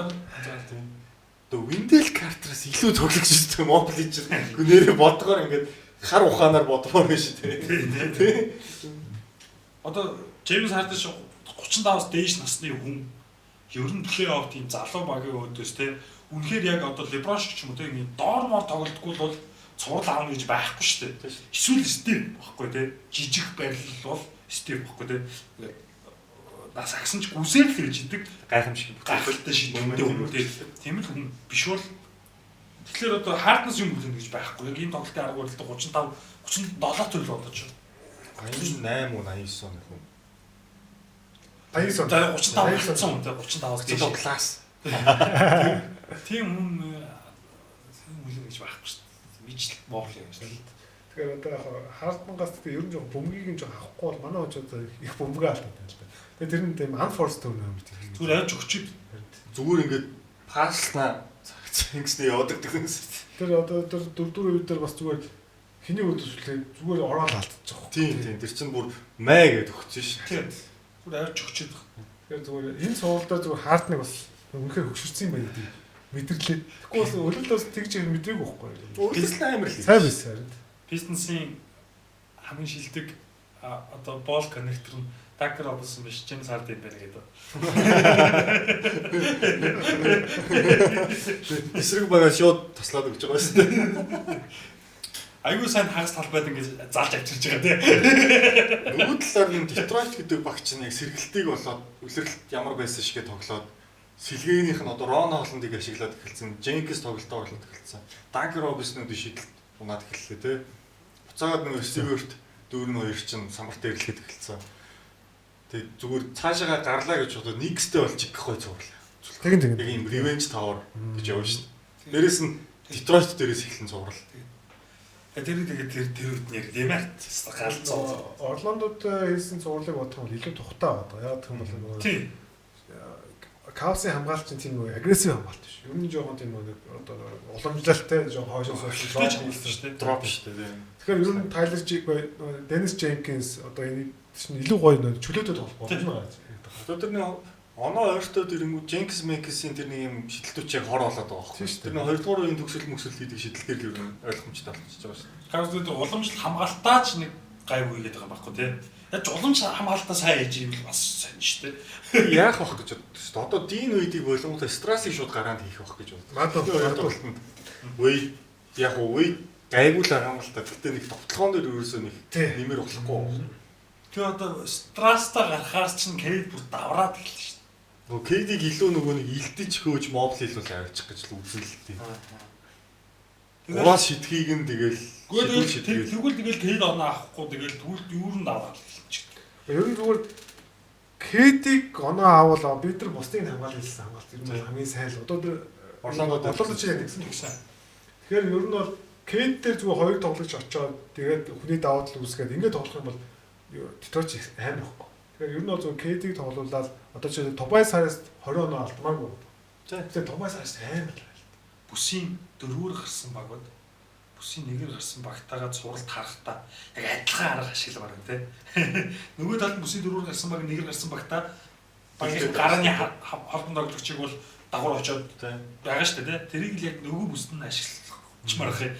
[SPEAKER 1] одоо Wendell Carter-аас илүү тоглогч шүү дээ Mobley ч нэрээ бодгоор ингээд хар ухаанаар бодмоор байна шүү дээ.
[SPEAKER 5] Одоо Джеймс Харден 35-аас дээш насны хүн ер нь плей-офф тийм залуу багийн өөдөөс те үнэхээр яг одоо LeBron шиг ч юм уу те ингэ доормоор тоглодггүй бол цуврал аавна гэж байхгүй шүү дээ. Эсвэл Стив баггүй те жижиг байрлал бол Стив баггүй те нас агсан ч гүсэл гэж идэг
[SPEAKER 1] Гайхамшиг
[SPEAKER 5] гайхалтай шийдвэртэй хүн те тийм л хүн биш бол тэгэхээр одоо Харднаас юм бүлэн гэж байхгүй. Яг энэ тоглолтын арга барилд 37 төрөл бодож байна.
[SPEAKER 1] 88 уу 89 оны хүн.
[SPEAKER 3] 89
[SPEAKER 5] За 35 болсон хүн те 35-аас дээш
[SPEAKER 1] класс.
[SPEAKER 5] Тийм хүн үлэн гэж байхгүй шүү дээ. Мичл Mobley гэж шүү дээ.
[SPEAKER 3] Тэгэхээр одоо яг Хартмангаас тэгээ ер нь жоохон бөмбөгийг нь жоохон авахгүй бол манай очоод их бөмбөг алдаад байна л да. Тэгээ тэр нь тийм unforced turnover юм тийм.
[SPEAKER 5] Зүгээр авч өгчөд
[SPEAKER 1] Зүгээр ингээд пааслна ингэснээ явдаг гэсэн.
[SPEAKER 3] Тэр одоо тэр дөрөвдүгээр үед дээр бас зүгээр хиний өдөрслээ зүгээр ороод алдчих واخ.
[SPEAKER 1] Тийм тийм тэр чинь бүр май гэдээ өгсөн шүү.
[SPEAKER 5] тийм. Зүгээр авч өгчөд.
[SPEAKER 3] Тэгэхээр зүгээр энэ суулдаа зүгээр Хартныг бас үнэхээр хөшөрсөн юм байна гэдэг мэдэрлээ. Тэгэхгүй бас өлөлөөс тэгж мэдрээгүй байхгүй.
[SPEAKER 1] Өөрөлдөл амар л.
[SPEAKER 3] Сайн байсан харин.
[SPEAKER 5] Пистонсын хамгийн шилдэг одоо бол коннектор нь Такер Робинсон биш, Джеймс Харден байна гэдэг.
[SPEAKER 1] Эсрэг байгаа шууд таслаад өгч байгаа шүү дээ.
[SPEAKER 5] Айгуу сайн хагас талбайд ингэж заалж авчирч байгаа тийм.
[SPEAKER 1] Нөгөө талаар энэ Детройт гэдэг багч нь яг сэргэлтийг болоод үлрэлт ямар байсан шигээ тоглоод сэлгээнийх нь одоо Рон Холландыг ашиглаад эхэлсэн, Дженкинс тоглолтоо болоод эхэлсэн. Такер Робинсонууд шийдэлт унаад эхэллээ тийм. Буцаад нөгөө ресиверт дүүрэн хоёр чинь самбарт ирлэхэд эхэлсэн. Тэг зүгээр цаашаа гарлаа гэж бодоод нэгстэй болж их гой цуурлаа.
[SPEAKER 3] Тэгин.
[SPEAKER 1] Яг юм revenge tower гэж явна шүү дээ. Дээрээс нь Детройт дээрээс эхлэн цуурал.
[SPEAKER 5] Тэр үед нэр Демарт галзуу.
[SPEAKER 3] Орландод хийсэн цувралыг бодох юм илүү тухтай байдаг. Яг гэх юм бол нөгөө Каосын хамгаалт чинь тийм нэг агрессив хамгаалт биш. Ер нь жоохон тийм нэг одоо уламжлалтай жоохон хойшоо сууж
[SPEAKER 1] дроп шүү дээ.
[SPEAKER 3] Тэгэхээр ер нь Тайлер Денис Дженкинс одоо энэ чинь илүү гоё нэг чөлөөтэй тоглох болно.
[SPEAKER 1] Одоо тэр нэг оноо ойртоод ирэнгүү Дженкс Мекисийн тэр нэг юм шидэлтүүчийг хор болоод байгаа байхгүй. Тэр нэг 2 дугаар үеийн төгсөл хийдэг шидэлтээр л ер нь ойлгомжтой болчихж байгаа шүү дээ.
[SPEAKER 5] Гарс дээр уламжлалт хамгаалтаа ч нэг гайгүй гэдэг байгаа байхгүй тий. Яаж уламжлалт хамгаалтаа сайн хийж ивэл бас сайн шүү дээ.
[SPEAKER 1] Яах вэ гэж боддог шүү дээ. Одоо дийн үеийг болгонгоо стрессийг шууд гараанд хийх байх гэж боддог. Үе яг үе гайгүй л байгаа юм л та. Гэтэ нэг товтлогоон дээр ерөөсөө нэг нэмэр болохгүй.
[SPEAKER 5] Тэгээ одоо стресстай гарахаар чинь Кейд бүр давраад эхэлсэн шүү дээ.
[SPEAKER 1] Нөгөө Кейдийг илүү нөгөө нэг илтэж хөөж мобл хийлүүл авчих гэж л үзэн л тээ. Ураас шидхийг нь тэгэл
[SPEAKER 5] тэгвэл Кейд оноо авахгүй тэгэл тэгвэл юу нь даваад эхэлчихдэг.
[SPEAKER 3] Ер нь зүгээр Кейдийг оноо авал бид нар бусдыг хамгаалж хэлсэн хамгаалт ер нь хамгийн сайн л одоо тэр Орландо ч яг тэгсэн. Тэгэхээр ер нь бол Кейд дээр зүгээр хоёр тоглогч очоод тэгээд хүний даваад л үүсгээд ингээд тоглох юм бол Детройт аим байхгүй. Тэгэхээр ер нь бол зөв Кейдийг тоглуулаад одоо чи Тобайс Харрист 20 оноо алдмаагүй. Тэгээд Тобайс Харрист аим л.
[SPEAKER 5] Бүсийн 4-өр гарсан багууд бүсийн 1-ээр гарсан багтаагаа цувралт харахтаа яг адилхан арга ашиглах баг тий. Нөгөө талд бүсийн 4-өр гарсан баг 1-ээр гарсан багтаа багийн гарааны холбон тоглогчийг бол дагуур очоод байгаа шүү дээ тий. Тэрийг л яг нөгөө бүсд нь ашиглахчмаар ах юм.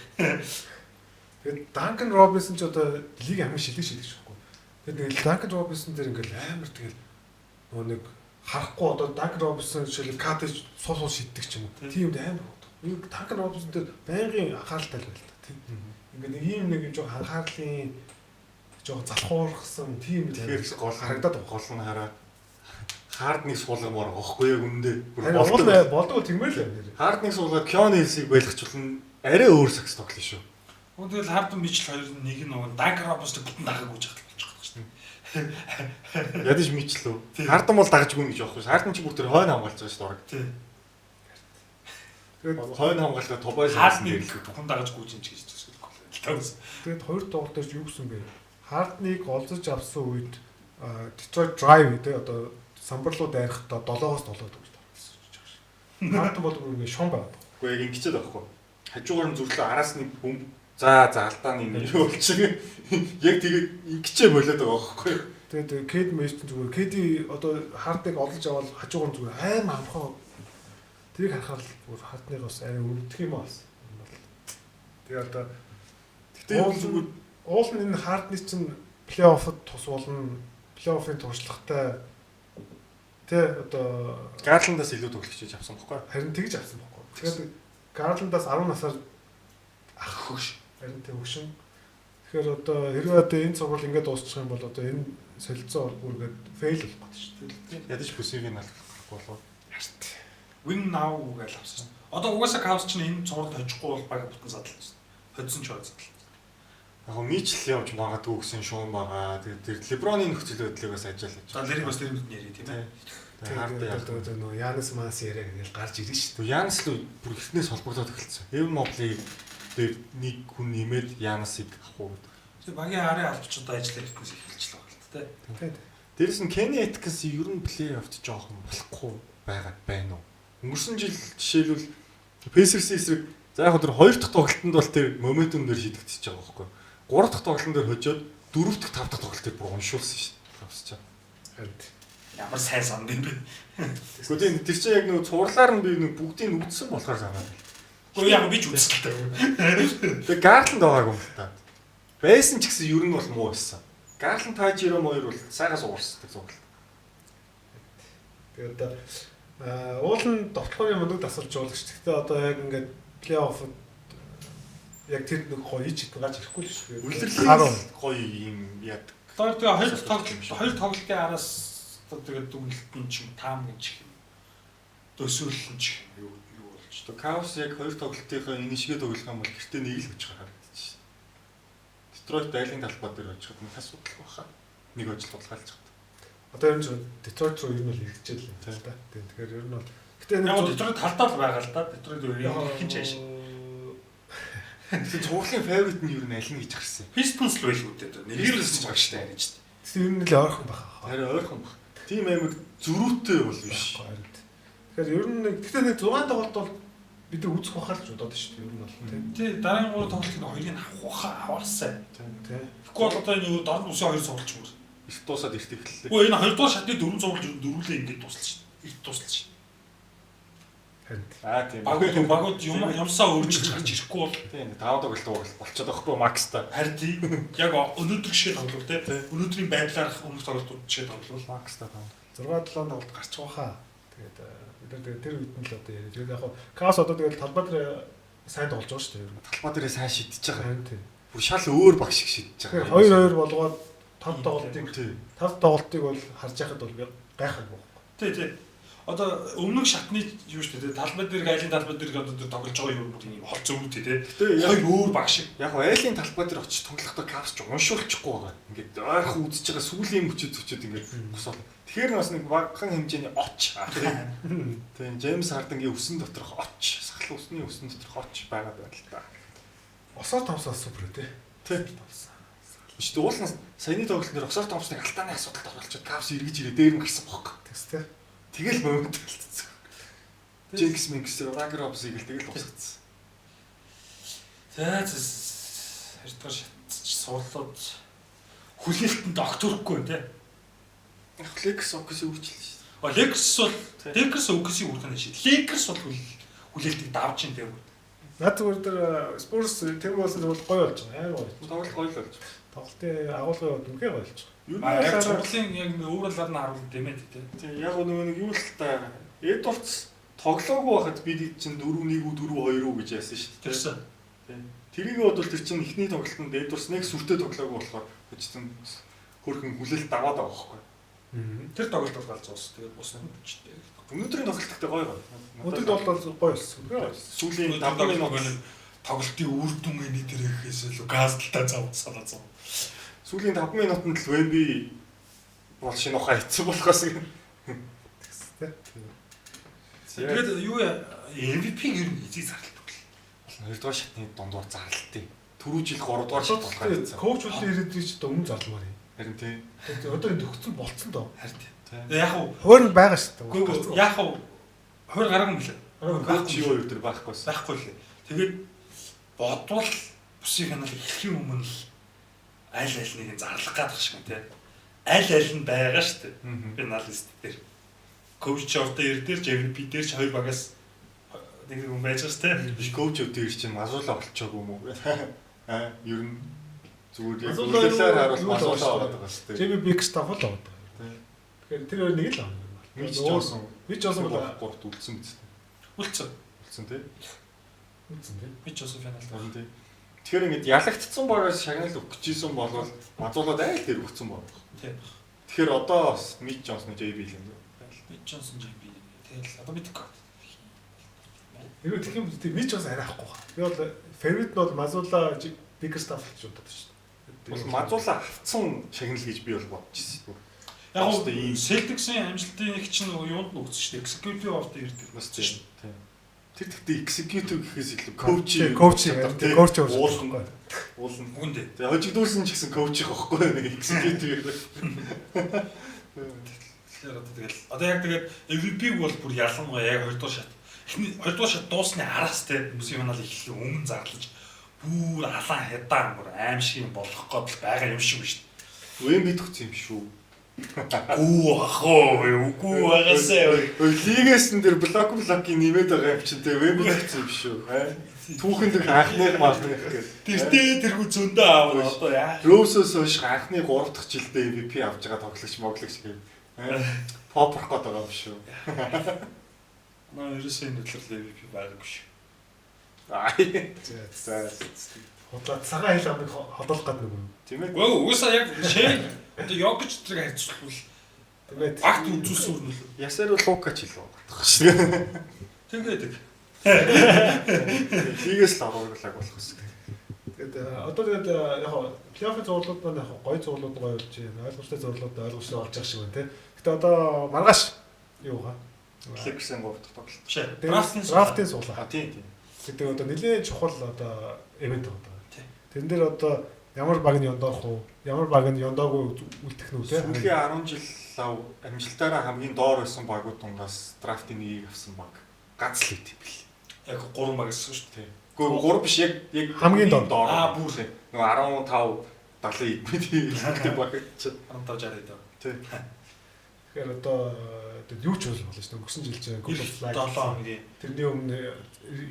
[SPEAKER 3] Тэгээд Данкан Робинсон ч одоо лиг хамгийн шилдэг байхгүй. Тэгээд Данкан Робинсон дээр ингээл амар тэгэл нөгөө нэг харахгүй одоо Данкан Робинсон жишээл катэж суус шиддэг ч юм уу. Тийм амар байна. Нэг Данкан Робинсон дээр байнгын анхааралтай л байл та тийм. Ингээд нэг ийм нэг жоо анхаарлын жоо залхуурхсан тийм
[SPEAKER 1] тэгэхээр гол харагдаад гол нь хараа хардныг суулгамаар байхгүй яг үндэ
[SPEAKER 3] болдгоо тэгмээ л юм.
[SPEAKER 1] Хардныг суулгаад Кён Хилсийг байлгачулна арай өөр сакс тоглоно шүү.
[SPEAKER 5] Тэгэл Хардн Мичл хоёр нэг нь нөгөө Данкан Робинсон бүтэн дагаагүй жахлах болж байгаа шүү дээ.
[SPEAKER 1] Ядаж Мичл үү? Хардн бол дагажгүй гэж байхгүй шүү. Хардн ч бүр тэр хойно хамгаалж байгаа шүү дээ. Тэгээд хойно хамгаалалтаа Тобайс
[SPEAKER 5] Хардныг бүхэн дагажгүй юм чи гэж төсөөлөхгүй.
[SPEAKER 3] Тэгээд хоёр тоглолт дээр юу гэсэн бэ? Хардныг олзож авсан үед Detroit Drive гэдэг одоо самбарлуу дайрахтаа 7-оос 7 төгс тоглосон. Хардн бол үнэхээр шон байна.
[SPEAKER 1] Уу яг ингэчээд байхгүй. Хажуугаар нь зүрлээ араас нэг бөмб за алдаа нэг юу болчих. Яг тэгээд ингэчээ болоод байгаа байхгүй.
[SPEAKER 3] Тэгээд Кейд Мэйч зүгээр Кейди одоо Хардныг олж аваад хажуугаар нь зүгээр аим амхаа тэрийг харахаар л Хардныг бас арай өрдөх юм бас. Тэгээд одоо тэгтээ уул нь энэ Хардны чинь плей-оффод тусуулна. Плей-оффын туршлагатай тэ одоо
[SPEAKER 1] Гарландаас илүү тоглогч авсан байхгүй.
[SPEAKER 3] Харин тэгж авсан байхгүй. Тэгэхээр Гарландаас 10 насаар ах хөгш. Харин тэг хөгшин. Тэгэхээр одоо хэрвээ одоо энэ цуврал ингээд дуусчих юм бол одоо энэ солилцоо бүр ингээд фейл болох гэдэг шүү дээ.
[SPEAKER 1] Ядаж бүсийг нь алах болов.
[SPEAKER 3] Харт.
[SPEAKER 5] Win now гэж авсан. Одоо угаасаа Cavs ч энэ цувралд хожихгүй бол баг бүтэн задлаа. Хоцсон ч задлаа.
[SPEAKER 1] Яг Мичл явж магадгүй гэсэн шуун байгаа. Тэгээд тэр Леброны нөхцөл байдлыг бас ажиалж.
[SPEAKER 5] За Лериг бас тэр юм нэрээ тийм ээ.
[SPEAKER 3] Тэгээд нөгөө Янис Манс яриа гэж гарч ирнэ шүү дээ.
[SPEAKER 1] Янис л бүр ихнээс холбогдоод эхэлсэн. Эвен Моблиг дээр нэг хүн нэмээд Янисыг авах уу гэдэг.
[SPEAKER 5] Тэр багийн арын албачууд ажиллах хэрэгтнээс эхэлчихлээ байна л та.
[SPEAKER 1] Дээрээс нь Kenny Atkins ер нь плей-оффт жоохон болохгүй байна уу? Өнгөрсөн жил жишээлбэл Pacers эсрэг за яг тэр 2 дахь тоглолтод бол тэр моментум дээр шийдэгдчихэж байгаа байхгүй. 3 дахь тоглолтын дээр хожоод 4 дахь 5 дахь тоглолтыг бүр уншуулсан шүү дээ. Авсчаа.
[SPEAKER 3] Харин
[SPEAKER 5] Ямар сайн санд юм бэ?
[SPEAKER 1] Гэхдээ тэр чинь яг нэг цувралаар нь би нэг бүгдийг үдсэн болохоор санаад.
[SPEAKER 5] Гэхдээ яг би ч үзсэн.
[SPEAKER 1] Тэгээ Гарланд байгаагүй юм л та. Байсан ч гэсэн ер нь бол муу байсан. Гарланд Тажиром хоёр бол сайхан суурсдаг цуглал.
[SPEAKER 3] тэгээд одоо уул нь довтлооны мөндөг тасалж жуулагч. Гэхдээ одоо яг ингээд плей-оффод яг тэр нэг гоё чиг гаж ирэхгүй л шүү.
[SPEAKER 1] Үлрэлийн гоё юм яд.
[SPEAKER 5] Тэгээд хоёр тоглолтын араас тэгээд дүгнэлтэн ч юм таам гэж юм. Төсөөлөл нь ч юм юу болж.
[SPEAKER 1] То Cavs яг хоёр тоглолтынхаа энэ шигээ тоглох юм бол гэртээ нэг л гэж харагдчих. Detroit айлын талбай дээр очиход нэг асуудал баха. Нэг ажил тулгаалж чад.
[SPEAKER 3] Одоо энэ Detroit руу ер нь бол ирчихэл юм та. Тэгэхээр ер нь бол
[SPEAKER 5] гэтээ нэг Detroit талдаа л байгаа л да. Detroit хин ч ааш.
[SPEAKER 1] Тэгэхээр цуурлын favorite нь ер нь аль нь гэж гарсан.
[SPEAKER 5] Pistons л байлгүй дээ. Нэрээс ч баг штэ харин ч.
[SPEAKER 3] Тэр ер нь л ойрхон баха.
[SPEAKER 1] Харин ойрхон баг. Тим амиг зөрүүтэй бол биш.
[SPEAKER 3] Тэгэхээр ер нь гэхдээ нэг 6 тоглолт бол бид нар үзэх бахаа л бодоод шүү дээ. Ер нь бол
[SPEAKER 5] тий дараагийн 3 тоглолтын хоёрыг авахсан.
[SPEAKER 3] тийм.
[SPEAKER 5] Тэгэхгүй бол одоо энэ дорд усын 2 цуглаж мөр.
[SPEAKER 1] Их дуусаад эрт эхэллээ.
[SPEAKER 5] Үгүй энэ 2 дугаар шатны 4 цуглаж дөрвөлээ ингэж дуусалж шин. Их дуусалж шин.
[SPEAKER 1] Тийм.
[SPEAKER 5] Багууд юмсаа өөрчилж гарч ирэхгүй бол
[SPEAKER 1] Тийм 5 тоглолт болчиход байхгүй макстай.
[SPEAKER 5] харин тий яг өнөөдөр шиг тоглол тий өнөөдрийн байдлаар өмнөх тоглолтууд шиг тоглол
[SPEAKER 1] Макстай 5.
[SPEAKER 3] 6-7 тоглолт гарч байгаа. Тэгээд бид нар тэр үед нь л одоо яриа. Тэгээд яг Каос одоо тэгээд талбай дээр сайн тоглож байгаа шүү дээ.
[SPEAKER 1] Талбай дээрээ сайн шидэж байгаа.
[SPEAKER 3] Харин тийм.
[SPEAKER 1] Бүр шал өөр баг шиг шидэж
[SPEAKER 3] Тэгэхээр
[SPEAKER 1] байгаа.
[SPEAKER 3] 2-2 болгоод 5 тоглолтыг бол харж байхад бол гайхалгүй.
[SPEAKER 5] тий одоо өмнөх шатны юу шүү дээ талбай дээр айлын талбай дээр одоо тоглож байгаа юм бүр юм хол зөвлөд тий хоёр өөр баг шиг
[SPEAKER 1] Яг айлын талбай дээр очиж тоглохдоо капс ч уншуулчихгүй байгаа. Ингээд ойрхон үзэж байгаа сүлийн мөчөд ингээд гусал. Тэгэхээр бас нэг багахан хэмжээний оч. Тийм Джеймс Хардангийн өсөн доторх оч, сахал өсний өсөн доторх оч байгаад байна л та.
[SPEAKER 3] Осоо томсоо супер тий.
[SPEAKER 1] Тийм. Ишт уулын саяны тоглолтын дээр Осоор Томсныг алтааны асуудалд оруулчихад капс эргэж ирээ дээр нь гарсан бохоо.
[SPEAKER 3] Тэстэй.
[SPEAKER 1] Тэгэл момент талцсан. Джинкс Минкс Рагер Робсыг л тэгэл усгацсан.
[SPEAKER 5] за хоёрдугаар шат суулууд хүлээлтэнд огтөрөхгүй тий
[SPEAKER 1] Яг Лекс Окс үржилсэн шүү
[SPEAKER 5] Лекс бол Лекс Оксийн үргэн шид Лекс бол хүлээлтийг давж ин дээ
[SPEAKER 3] Наад зүгээр дээр Спорс тэр болсон бол гоё болж байгаа. Аяа гоё.
[SPEAKER 1] дээ. Тоглолт гоё л болж.
[SPEAKER 3] Тоглолтын агуулгын хувьд үнхээр гоё болж байгаа.
[SPEAKER 1] Юу
[SPEAKER 5] яг
[SPEAKER 1] нээр
[SPEAKER 5] цуглын яг өөрөөр нь харуул дэмэд тий
[SPEAKER 1] тийм яг нөгөө нэг юу л та Эдвардс тоглоогүй байхад бид чинь 4-1 4-2 гэж яасан шүү дээ.
[SPEAKER 5] тэрсэн
[SPEAKER 1] Тэрийг бодвол тэр чинь эхний тоглолтод Эдвардс нэг сүртэй тоглоогүй болохоор хүчтэн хөрхөн хүлээлт даваад байгаа байхгүй.
[SPEAKER 5] тэр тоглолт бол галз уус тэгээд бус нь үчтэй
[SPEAKER 1] Өнөөдрийн тоглолттой гоё гоё.
[SPEAKER 3] Өдөрт бол гоё болсон.
[SPEAKER 1] Сүүлийн 5
[SPEAKER 5] тоглолтын тоглолтын үр дүн эний дээр гэхээс илүү газталтаа завсалаа зав.
[SPEAKER 1] сүүлийн 5 минутанд л Вэмби бол шинэ ухаан хийцэн болохоос
[SPEAKER 5] Тэгээд юу MVP-г ер нь эзийг зарлалт бол.
[SPEAKER 1] 2 дугаар шатны дундуур зарлалтыг. Түрүү жил 3 дугаар шат болох гэсэн.
[SPEAKER 3] Коуч үлдээ ирээд чи одоо өмнө зарлмаар юм.
[SPEAKER 1] Харин тий.
[SPEAKER 3] Тэгээд одоо энэ төгссөн болцсон доо.
[SPEAKER 5] Харин яг уу
[SPEAKER 3] Хойр нь байгаа шүү дээ.
[SPEAKER 5] гоо яг уу хоёр гараг юм лээ.
[SPEAKER 1] Коуч юу юу дээр байхгүйсэн.
[SPEAKER 5] Байхгүй лээ. Тэгээд бодвол бүсийн хяналт эхлэхийн өмнө л аль альнийг зарлах гадах шиг тий. Аль аль нь байгаа шүү дээ. Финалист дээр. Коуч ордоо ирдээр MVP дээр ч хоёр багаас нэг хүн байж байгаа шүү дээ.
[SPEAKER 1] Биш коуч өвдөр чинь мазуула болчихоогүй юм уу? Ер нь зүгээр яг
[SPEAKER 3] Мазуула
[SPEAKER 1] үлээлээр харуул
[SPEAKER 3] юу
[SPEAKER 1] мазуула
[SPEAKER 3] болоо
[SPEAKER 1] ороод байгаа шүү дээ.
[SPEAKER 3] Джейми Бикстаф л аваад байгаа. Тэгэхээр тэр хоёр нэг л авна.
[SPEAKER 1] Мич Джонсон.
[SPEAKER 3] Мич Джонсон бол
[SPEAKER 1] гурт үлдсэн биз дээ.
[SPEAKER 5] Үлдсэн.
[SPEAKER 1] Үлдсэн тий.
[SPEAKER 3] үзэн тий.
[SPEAKER 5] Би ч бас финалд.
[SPEAKER 1] Харин тий. Тэгэхээр ингэж ялагдцсан багаас шагнал өгч ийсэн бол мазуулаад айл дээр өгсөн баг.
[SPEAKER 5] Тий.
[SPEAKER 1] Тэгэхээр одоо бас Мич Джонсны JB л юм.
[SPEAKER 5] Би Джонсон JB. Тэгэл одоо мэдгүй.
[SPEAKER 3] Хэрвээ тэгэх юм тий Мич Джонсон арайхгүй байна. Би бол фаворит нь бол Мазула Бикстаф гэж боддог шүү дээ.
[SPEAKER 1] Бол мазуула авцсан шагнал гэж би бол бодож ирсэн.
[SPEAKER 5] Яг
[SPEAKER 1] Просто ийм
[SPEAKER 5] Celtics-ийн амжилтын нэг чинь юунд нь өгсөн шүү дээ. Executive of the Year дээр
[SPEAKER 1] бас
[SPEAKER 5] өгсөн шүү
[SPEAKER 1] тийм. Тэр тэгтээ executive гэхээс илүү коуч
[SPEAKER 3] коуч
[SPEAKER 1] уулна.
[SPEAKER 3] уулна.
[SPEAKER 1] Уулна.
[SPEAKER 5] дээ. Үгэндээ.
[SPEAKER 1] Тэгээ хожигдуулсан ч гэсэн коуч их байхгүй нэг executive.
[SPEAKER 5] Тэгэхээр одоо тэгэл одоо яг тэгээд MVP-г бол бүр ялангуяа яг 2 дугаар шат. Эхний 2 дугаар шат дуусны араас те бүсийн финал эхлэх өмнө зарлаж бүр халаан хядаа бүр аим шиг болох гээд байгаа юм шиг шүү дээ.
[SPEAKER 1] Вэмби төгсөн юм шүү.
[SPEAKER 5] Гүү ахоо үгүй байгаасаа.
[SPEAKER 1] Лигээс н дээр блокийн нэмээд байгаа юм чинь тэгээ вэмби төгсөн юм шүү. Түүхэнд анхны малных гэдэг.
[SPEAKER 5] Тэртээ тэргүй зөндөө аавна одоо яа.
[SPEAKER 1] Росос хойш анхны 3 дахь жилдээ MVP авч байгаа тоглогч моглогч гэдэг. Попрох гээд байгаа юм шүү.
[SPEAKER 5] Наа ерөөсөө нэрлэл MVP байгаагүй шүү.
[SPEAKER 1] За.
[SPEAKER 3] Хотлоо цагаан хил амыг холоолох гэдэг нэг юм.
[SPEAKER 1] Тийм ээ.
[SPEAKER 5] Үгүй уусаа яг шээ одоо Йокич зэрэг харьцуулбал
[SPEAKER 3] Тэгээд
[SPEAKER 5] багт үзүүлсэн үрнэл.
[SPEAKER 1] Ясаар Лукач илүү батах шүү.
[SPEAKER 5] Тэгээд
[SPEAKER 1] Лигээс л оруулаг болох гэсэн.
[SPEAKER 3] тэгээд одоо тэгээд яг плей-оффын зурлууд маань яг гоё зурлууд гоё болж байна. Ойлгомжтой зурлууд ойлгомжтой болж байгаа шиг байна тий. Гэтэ одоо маргааш юу га?
[SPEAKER 1] Лексийн 3 дахь тоглолт.
[SPEAKER 5] шээ
[SPEAKER 3] Драфтын суулаа.
[SPEAKER 1] Тийм.
[SPEAKER 3] Тэгээд одоо нэлээд чухал одоо ивент байгаа.
[SPEAKER 5] Тий.
[SPEAKER 3] Тэрэн дээр одоо ямар баг нь ёндоох уу? Ямар баг нь ёндоогүй үлдэх нь үү те?
[SPEAKER 1] Сүүлийн 10 жил лав амжилтаараа хамгийн доор байсан багууд дундаас драфтын нэгийг авсан баг. Гац л ит юм бэл.
[SPEAKER 5] Яг 3 баг гэсэн шүү дээ.
[SPEAKER 1] Гэхдээ 3 биш яг
[SPEAKER 3] хамгийн доор.
[SPEAKER 1] Бүр л. Нөгөө 15 70 идэх баг чи
[SPEAKER 5] 15 60 даа.
[SPEAKER 1] Тий.
[SPEAKER 3] Тэгэхээр одоо юу ч болно шүү дээ. Өнгөрсөн жил чинь Goal of Flag
[SPEAKER 5] 7 хоногийн
[SPEAKER 3] тэрний өмнө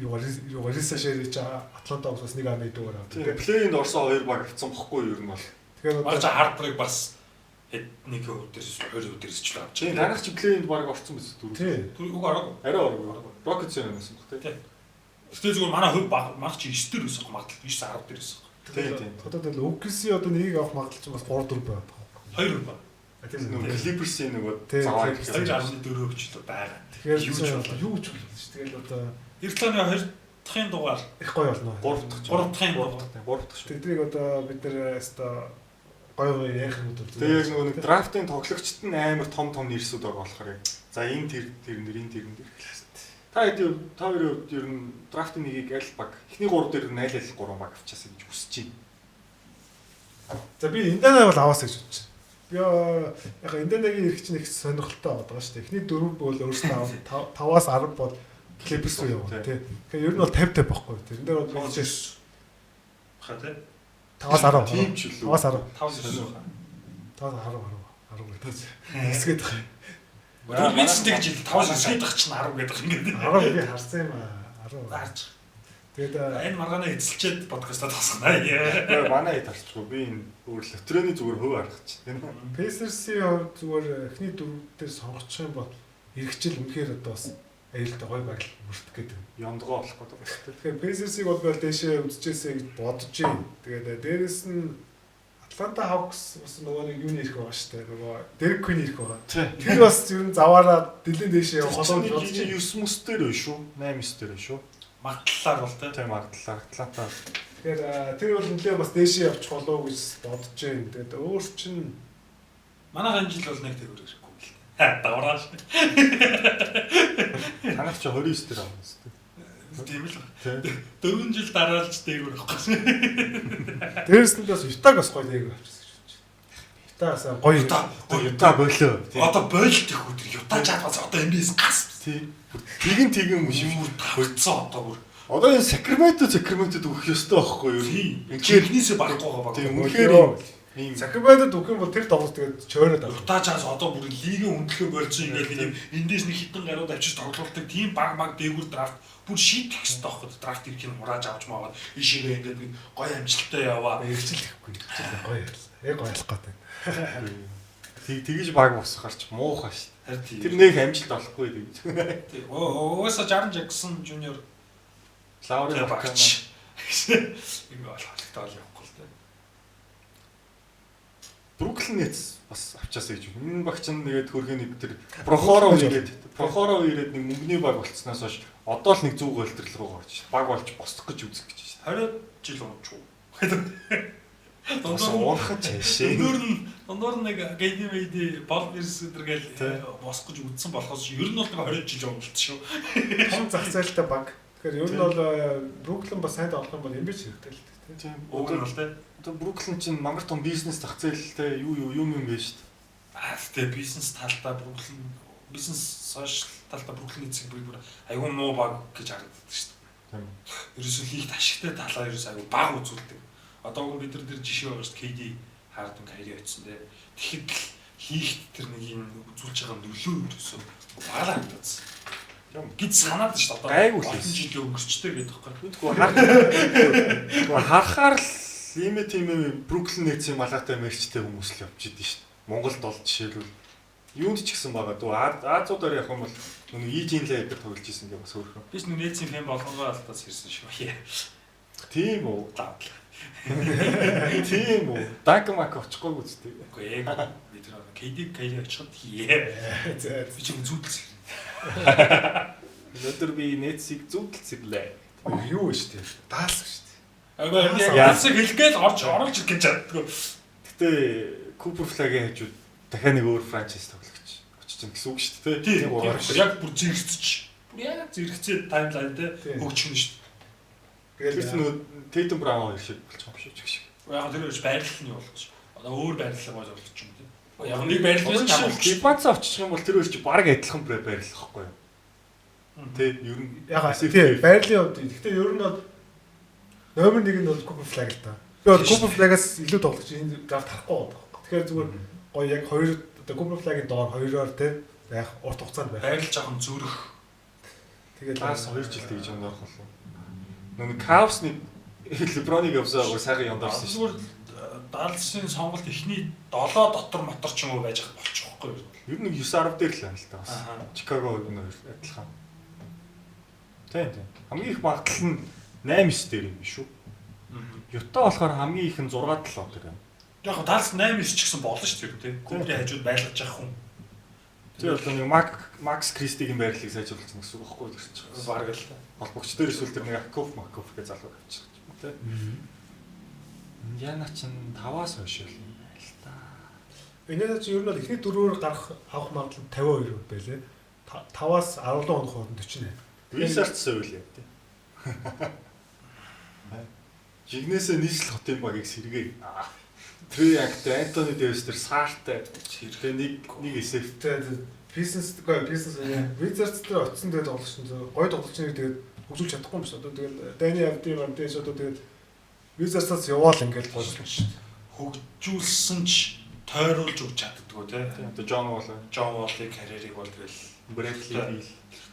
[SPEAKER 3] юу Рисашэр чи Атланта ус нэг аны дүүгээр авдаг.
[SPEAKER 1] Тэгээ плей-инд орсон 2 баг авсан бохгүй юу ер нь бол.
[SPEAKER 3] Тэгэхээр
[SPEAKER 5] Марч
[SPEAKER 3] одоо
[SPEAKER 5] Харбрыг бас нэг өдөрс 20 өдөрс ч л авч.
[SPEAKER 1] Чи танах чи плей-инд баг орсон биз дөрөв.
[SPEAKER 3] тий.
[SPEAKER 5] Тэр үг аргагүй.
[SPEAKER 1] Арай орог. Rockets юм байсан баг тий.
[SPEAKER 5] Гэтэ зүгээр манай хөв баг чи 9 дээр байсан магадлал 9 10 дээр байсан.
[SPEAKER 1] Тий.
[SPEAKER 3] Одоо тэгэл OKC одоо нэгийг авах магадлал чинь бас 3 4 байна.
[SPEAKER 5] 2 баг.
[SPEAKER 3] Тийм
[SPEAKER 1] Нөгөө Clippers-ийн нөгөө
[SPEAKER 3] Тий,
[SPEAKER 1] заваа
[SPEAKER 3] Clippers.
[SPEAKER 1] гэх юм.
[SPEAKER 5] 2.4 өчтөд байгаа.
[SPEAKER 3] Тэгэхээр
[SPEAKER 5] Юу ч болно.
[SPEAKER 3] юу ч болно шүү. Тэгэл одоо
[SPEAKER 5] Эртлооны 2 дахын дугаар
[SPEAKER 3] их гоё болно.
[SPEAKER 1] 3 дахь.
[SPEAKER 5] 3 дахын
[SPEAKER 1] 3 дахь шүү.
[SPEAKER 3] Тэдрийг одоо бид нэр өстой гоё гоё ярих юм бол.
[SPEAKER 1] Тэгээ яг нөгөө нэг драфтын тоглогчд нь амар том нэрсүүд байгаа болохоор яг. За энэ тэр нэрийн тэр та хоёрын ер нь драфтын нэгийг аль баг эхний 3 дээр нь аль 3 баг авчаасаа гэж хүсэж байна.
[SPEAKER 3] За би Индиана бол аваасаа гэж бодчих. Би яг Индианагийн ирэх чинь их сонирхолтой байгаа шүү дээ. Эхний 4 бол өөрсдөө 5-аас 10 бол Clippers руу яваа тий. Тэгэхээр ер нь бол 50 байхгүй. Тэрэн дээр бол би ч
[SPEAKER 5] хаа тий
[SPEAKER 3] 5-аас 10.
[SPEAKER 1] Тим ч үлээ.
[SPEAKER 3] 5-аас 10.
[SPEAKER 5] 5
[SPEAKER 3] 10 гэдэг. Хэсгээд байгаа.
[SPEAKER 5] Гол бич тэгж 5 хэсгээд байгаа чинь 10 гэдэг ингээд.
[SPEAKER 3] 10 би харсан юм аа. 10.
[SPEAKER 5] Зарч.
[SPEAKER 3] Тэгээд
[SPEAKER 5] Энэ маргааны эзэлчээд подкастаа тасгана.
[SPEAKER 1] Тэгээ манай хэд харчихгүй. Би энэ өөр лотерейний зүгээр хөв харах чинь.
[SPEAKER 3] Pacers-ийн хувьд зүгээр эхний 4 дээр сонгочих юм бол эргэжил үнэхээр одоо бас аюултай гоё байл мөрдөх гэдэг.
[SPEAKER 1] Яндгоо болох гэдэг байна.
[SPEAKER 3] Тэгэхээр Pacers-ийг бол дээшээ үзчихээсэй гэж бодож байна. Тэгээд дээрэс нь Atlanta Hawks бас нөгөө нэг юуны ирэх байгаа шүү дээ. Нөгөө Derek Queen ирэх байгаа. Тэр бас ер нь заваараа дэлэн дээшээ холоо бодож
[SPEAKER 1] 9 мөс дээр байна шүү. 8 9 дээр байна шүү.
[SPEAKER 5] Магадлалаар бол тий.
[SPEAKER 1] Тийм магадлал Атланта.
[SPEAKER 3] Тэгэхээр тэр бол нэлээ бас дээшээ явчих болов гэж бодож байна. Тэгээд өөр чинь
[SPEAKER 5] Манайх энэ жил бол нэг тэгвэр ирэхгүй л. Давраа шүү.
[SPEAKER 1] Танах чи 29 дээр авах юм.
[SPEAKER 5] Тийм л.
[SPEAKER 1] Тийм.
[SPEAKER 5] 4 жил дараалж дээгүүр авахгүй.
[SPEAKER 3] дээрэс нь бас Utah бас гоё нэг авчихсан гэж байна. Utah-аас гоё
[SPEAKER 1] Юта болоо.
[SPEAKER 5] Одоо бойлт их өдөр Юта чад бас одоо NBA-с гас.
[SPEAKER 1] Тийм. Тэгэн юм шиг.
[SPEAKER 5] Тавцсан одоо бүр.
[SPEAKER 1] Одоо энэ Sacramento өгөх ёстой байхгүй юу?
[SPEAKER 5] Энэхээсээ барахгүй байгаа баг.
[SPEAKER 3] Тийм.
[SPEAKER 1] Үнэхээр ийм
[SPEAKER 3] Sacramento дүүх юм бол тэр тоглолт тэгээд чөөрөөд авах.
[SPEAKER 5] Юта чад одоо бүр лигийн өндлөхөө болсон ингээд эндээс нэг хитэн гарууд авчиж тоглолтог тийм баг дээгүүр драфт бүр шийдэх хэрэгтэй байхгүй драфт ирэх нь хурааж авч маагаад ишигээ ингээд гоё амжилттай яваа.
[SPEAKER 3] Эргэлжлэхгүй. Гоё ялсан. Яг гоё ялах гэдэг.
[SPEAKER 1] тэгж баг босгохоор ч муухай шүү.
[SPEAKER 5] Харин тийм.
[SPEAKER 1] Тэр нэг амжилт олохгүй гэж.
[SPEAKER 5] Угаасаа Jaren Jackson Jr.
[SPEAKER 1] Лаури
[SPEAKER 5] багч. Ингээ болохтой явахгүй л дээ.
[SPEAKER 1] Brooklyn Nets бас авчаасаа гэж. Энэ багч нь тэгээд хөргөө нэг тэр Прохоров ирээд нэг мөнгөний баг болцсноос хойш одоо л нэг зүг голтрол руу орж баг болж босдох гэж үзэх гэж байна.
[SPEAKER 5] 20 жил унчуу.
[SPEAKER 1] Уурхаж чашээ.
[SPEAKER 5] Дундуур нэг Gady Paul Pierce гэдэргээл босох гэж үзсэн болохоос ер нь бол 20 жил уналт шүү.
[SPEAKER 3] Том зах зээлтэй баг. Тэгэхээр ер нь бол Brooklyn бас сайн тоглох юм бол NBA ч хэрэгтэй л дээ.
[SPEAKER 1] Тийм.
[SPEAKER 5] Уг нь бол тэ.
[SPEAKER 1] Одоо Brooklyn чинь мангар том бизнес зах зээлтэй юм байж шүү дээ.
[SPEAKER 5] Тэ бизнес талдаа Brooklyn бизнес сошиал талдаа Brooklyn эцэг бүр айгүй муу баг гэж харагддаг шүү дээ.
[SPEAKER 1] Тийм.
[SPEAKER 5] Ерөөсөө лигт ашигтай талаа ерөөсөө айгүй баг үзүүлдэг. Одоо бид нар тэр жишээ байгаа шүү дээ. KD Harden Kyrie очсон дээ. Тэгэхэд л хийхт тэр нэг юм үзүүлж байгаа нөлөө ерөөсөө багалаа хандсан. Гэт санаад шүү дээ.
[SPEAKER 1] Гайгүй л
[SPEAKER 5] олон жил өнгөрчтэй гэдэг байхгүй.
[SPEAKER 1] Харахаар л ийм Brooklyn Nets-ийн малгайтай мэрчтэй хүмүүс л явж идэв шүү дээ. Монголд бол жишээлбэл юунд ч гэсэн байгаа. Дөө Азуудаар явах юм бол нэг EJ League тоглож исэн гэх бас өөрхөн.
[SPEAKER 5] Биш нэг Nets-ийн фэн болгонгоо алдаас ирсэн шүү.
[SPEAKER 1] Тийм үү.
[SPEAKER 5] Даавал.
[SPEAKER 1] Тийм үү. Дагмак очихгүй үстэй.
[SPEAKER 5] Үгүй ээ. Бид тэр KD очиход
[SPEAKER 3] За
[SPEAKER 5] би ч үзүүлсэн.
[SPEAKER 1] Өнөөдөр би Nets-ийг зүудэлцэглээ.
[SPEAKER 3] юу вэ шүү дээ. Даалс шүү дээ.
[SPEAKER 5] Аа яасыг хэлгээл орж ирэх гэж чаддгүй.
[SPEAKER 1] Гэтэ Cooper Flag-ийн хажууд дахиад нэг өөр франчайз тоглогч очиж байгаа гэсэн үг шүү дээ.
[SPEAKER 5] Тийм яг бүр зэрэгцэж. Бүр яг зэрэгцээ таймлайн те хөгжих нь шүү дээ.
[SPEAKER 1] Тэр нөө Tatum Brown хоёр шиг болчих юм шүү дээ.
[SPEAKER 5] Яг тэр үеч байрлал нь болж. Одоо өөр байрлал гой зорлож юм тийм. Яг нэг байрлал нь
[SPEAKER 1] Жишээ нь Гибанцаа очих юм бол тэр үеч баг адилхан байрлал واخгүй юу? Тэ ер нь
[SPEAKER 3] яг тий байрлалын хувьд гэхдээ ер нь бол номер 1 нь бол Cooper Flag л та. Би бол Cooper Flag-аас илүү тоглож энэ драфт харахгүй байна. Тэгэхээр зүгээр гоё яг хоёр одоо Cooper Flag-ийн доор хоёроор тий байх урт хугацаанд байх.
[SPEAKER 5] байрлал жоохон зүрх.
[SPEAKER 3] Тэгээд
[SPEAKER 1] лаас 2 жил тэгж юм дорох болов. Нүг Cavs-ны LeBron-ыг явсаар сайхан яндаарсан шүү.
[SPEAKER 5] Зүгээр Даллсын сонголт ихний 7 дотор мотор ч юм уу байж хад болчих واخгүй юу?
[SPEAKER 1] Ер нь 9-10 дээр л байна л та бас. Чикаго энэ хоёр адилхан. Тийм. Хамгийн их магадлал нь 8-9 дээр юм шүү. Юта болохоор хамгийн их нь 6-7 дээр байна.
[SPEAKER 5] Яг Даллс 8-9 ч гэсэн болно шүү дээ тийм. Кубрийн хажууд байлгаж явах хүн.
[SPEAKER 1] Тэр бол нэг Макс Кристигийн байрлалыг сайжруулсан гэсэн үг байхгүй гэж байна.
[SPEAKER 5] Бараг л та.
[SPEAKER 1] Холбогч дээр эсвэл тэр нэг Аков гэх залуу авчих юм тийм. Яна ч 5-аас хойш юм байна л та.
[SPEAKER 3] Энэ ч ер нь бол эхний дөрвөөр гарах авах магадлал 52% байлээ. 5-аас 17 хоног хооронд 48.
[SPEAKER 1] Wizards үйл яа тийм. Жигнэсээ нийслэл хотын багийг сэргээе. Тэр яг Антони Дэвис тэр саартай хэрэг нэг эсэфтэй
[SPEAKER 3] Business Wizards дээр очсон тэгээд тоглогч нь гоё тоглогч нэг тэгээд хөгжүүлж чадахгүй юм биш одоо тэгээд Дани Авдигаар дээш одоо тэгээд Wizards-аас яваал ингээл болсон шүү дээ.
[SPEAKER 5] Хөгжүүлсэн ч тойруулж өгч чаддгүй тийм.
[SPEAKER 1] Одоо John
[SPEAKER 5] Wall-ийн карьерийг бол тэгэл
[SPEAKER 1] Bradley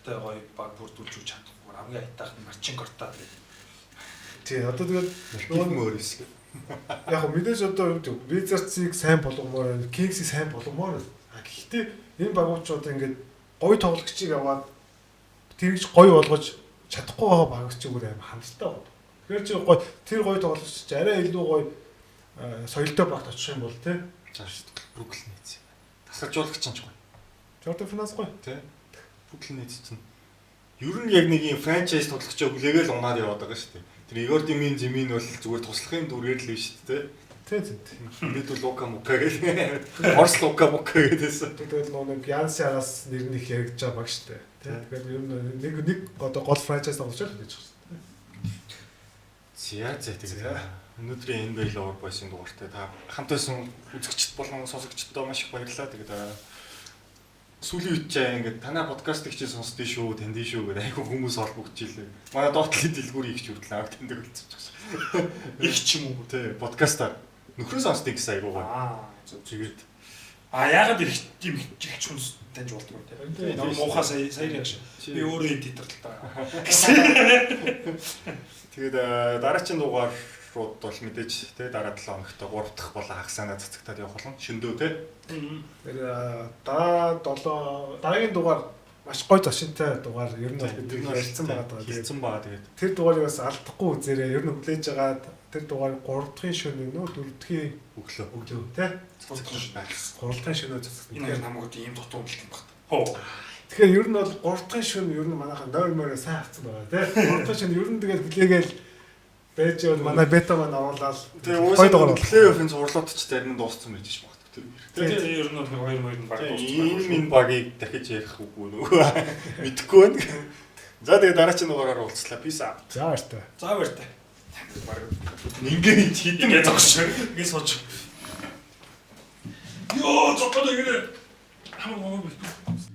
[SPEAKER 5] гэртээ гоё баг бүрдүүлж өгч чадахгүй. Хамгийн айтаах нь Марчин Горта тэгээд.
[SPEAKER 3] Тий одоо тэгээд
[SPEAKER 1] нөгөө хэсэг.
[SPEAKER 3] яг мэдээж одоо Wizards-ийг сайн болгомоор байна, Kings-ийг сайн болгомоор байна. Гэхдээ энэ багуучууд ингээд гоё тоглогчийг аваад тэрч гоё болгож чадахгүй байгаа багч зүгээр аим хамттай байна. Тэгэхээр чи гоё тэр гоё тоглогч чи арай илүү гоё соёлтой багт очих юм бол тий.
[SPEAKER 1] Зааш Brooklyn Nets. Тасалжуулагч ч гоё.
[SPEAKER 3] Jordan Finance гоё
[SPEAKER 1] тий. Brooklyn Nets чинь ер нь яг нэг юм франчайз тоглогчоо хүлээгээл унаад яваад байгаа шүү дээ. Тэр Игор Димийн зэмийн бол зүгээр туслахын дүрээр л биш шүү дээ.
[SPEAKER 3] Тий.
[SPEAKER 1] Бид бол Лука Мука гэдэг. Орс Лука Мука гэдээсэн.
[SPEAKER 3] Тэгээд нэг Янсараас нэрнийх яригдж байгаа баг шүү дээ. Тий. Тэгэхээр ер нь нэг одоо гол франчайз тоглож байгаа гэж байна.
[SPEAKER 1] За тэгээд өнөөдрийн NBA Lover Boys-ийн дугаартай та хамт байсан үзэгчд болон сонсогчдод маш их баярлалаа. Тэгээд сүүлийн үед чаа ингээд танай подкастыг чи сонсдгий шүү, таньдий шүү гэдэг айгүй хүмүүс холбогдож илээ. Манай доотлын дэлгүүрийг ч хүртэл аваад таньдаг болчихсон.
[SPEAKER 5] Их ч юм уу
[SPEAKER 1] тий, подкастаар нөхрөө сонсдгийг гэсэн айгуугаа. Чигээд.
[SPEAKER 5] Яагаад их тийм их хүнс таньж болдгоо тийм. Нөр муухай сая яг шиг. Би өөрөө энэ титрлээ та.
[SPEAKER 1] Тэгээд дараагийн дугаар рууд бол мэдээж те дараа 7 хоногт 3 дахь болон хагасаанаа цацагтаад явах болно. Шөндөө те.
[SPEAKER 3] Тэгэхээр дараагийн дугаар маш гоё зочинтой дугаар ер нь бол бид ярилцсан байгаа.
[SPEAKER 1] Хэлсэн байгаа тэгээд.
[SPEAKER 3] Тэр дугаарыг бас алдахгүй үзээрэй. Ер нь хүлээж агаад тэр дугаар 3 дахь шөнө нөө 4 дахь өглөө те. 3 дахь шөнө цацагт.
[SPEAKER 5] Энэ намайг ийм дутуу үлдэх юм байна. Хоо.
[SPEAKER 3] Тэгэхээр ер нь бол 3 дахь шөнө ер нь манайхан нойр сайн авцсан байгаа те. 3 дахь шөнө ер нь тэгээд хүлээгээл байж бол манай бета маань оруулаад
[SPEAKER 1] гоё дугаар плей-оффын зурлууд ч зарим нь дууссан байж магадгүй тэр.
[SPEAKER 5] Тэгээд ер нь 2-2 баг дууссан.
[SPEAKER 1] Энэ багийг дахиж ярих үгүй нөгөө мэдэхгүй байна. За тэгээд дараагийн дугаараар уулзлаа. Peace out.
[SPEAKER 3] За баяртай.
[SPEAKER 5] За баяртай. Ингээд хитэн зогсож ингээд сууж. Йоо зогсоод ингэ. Хамаа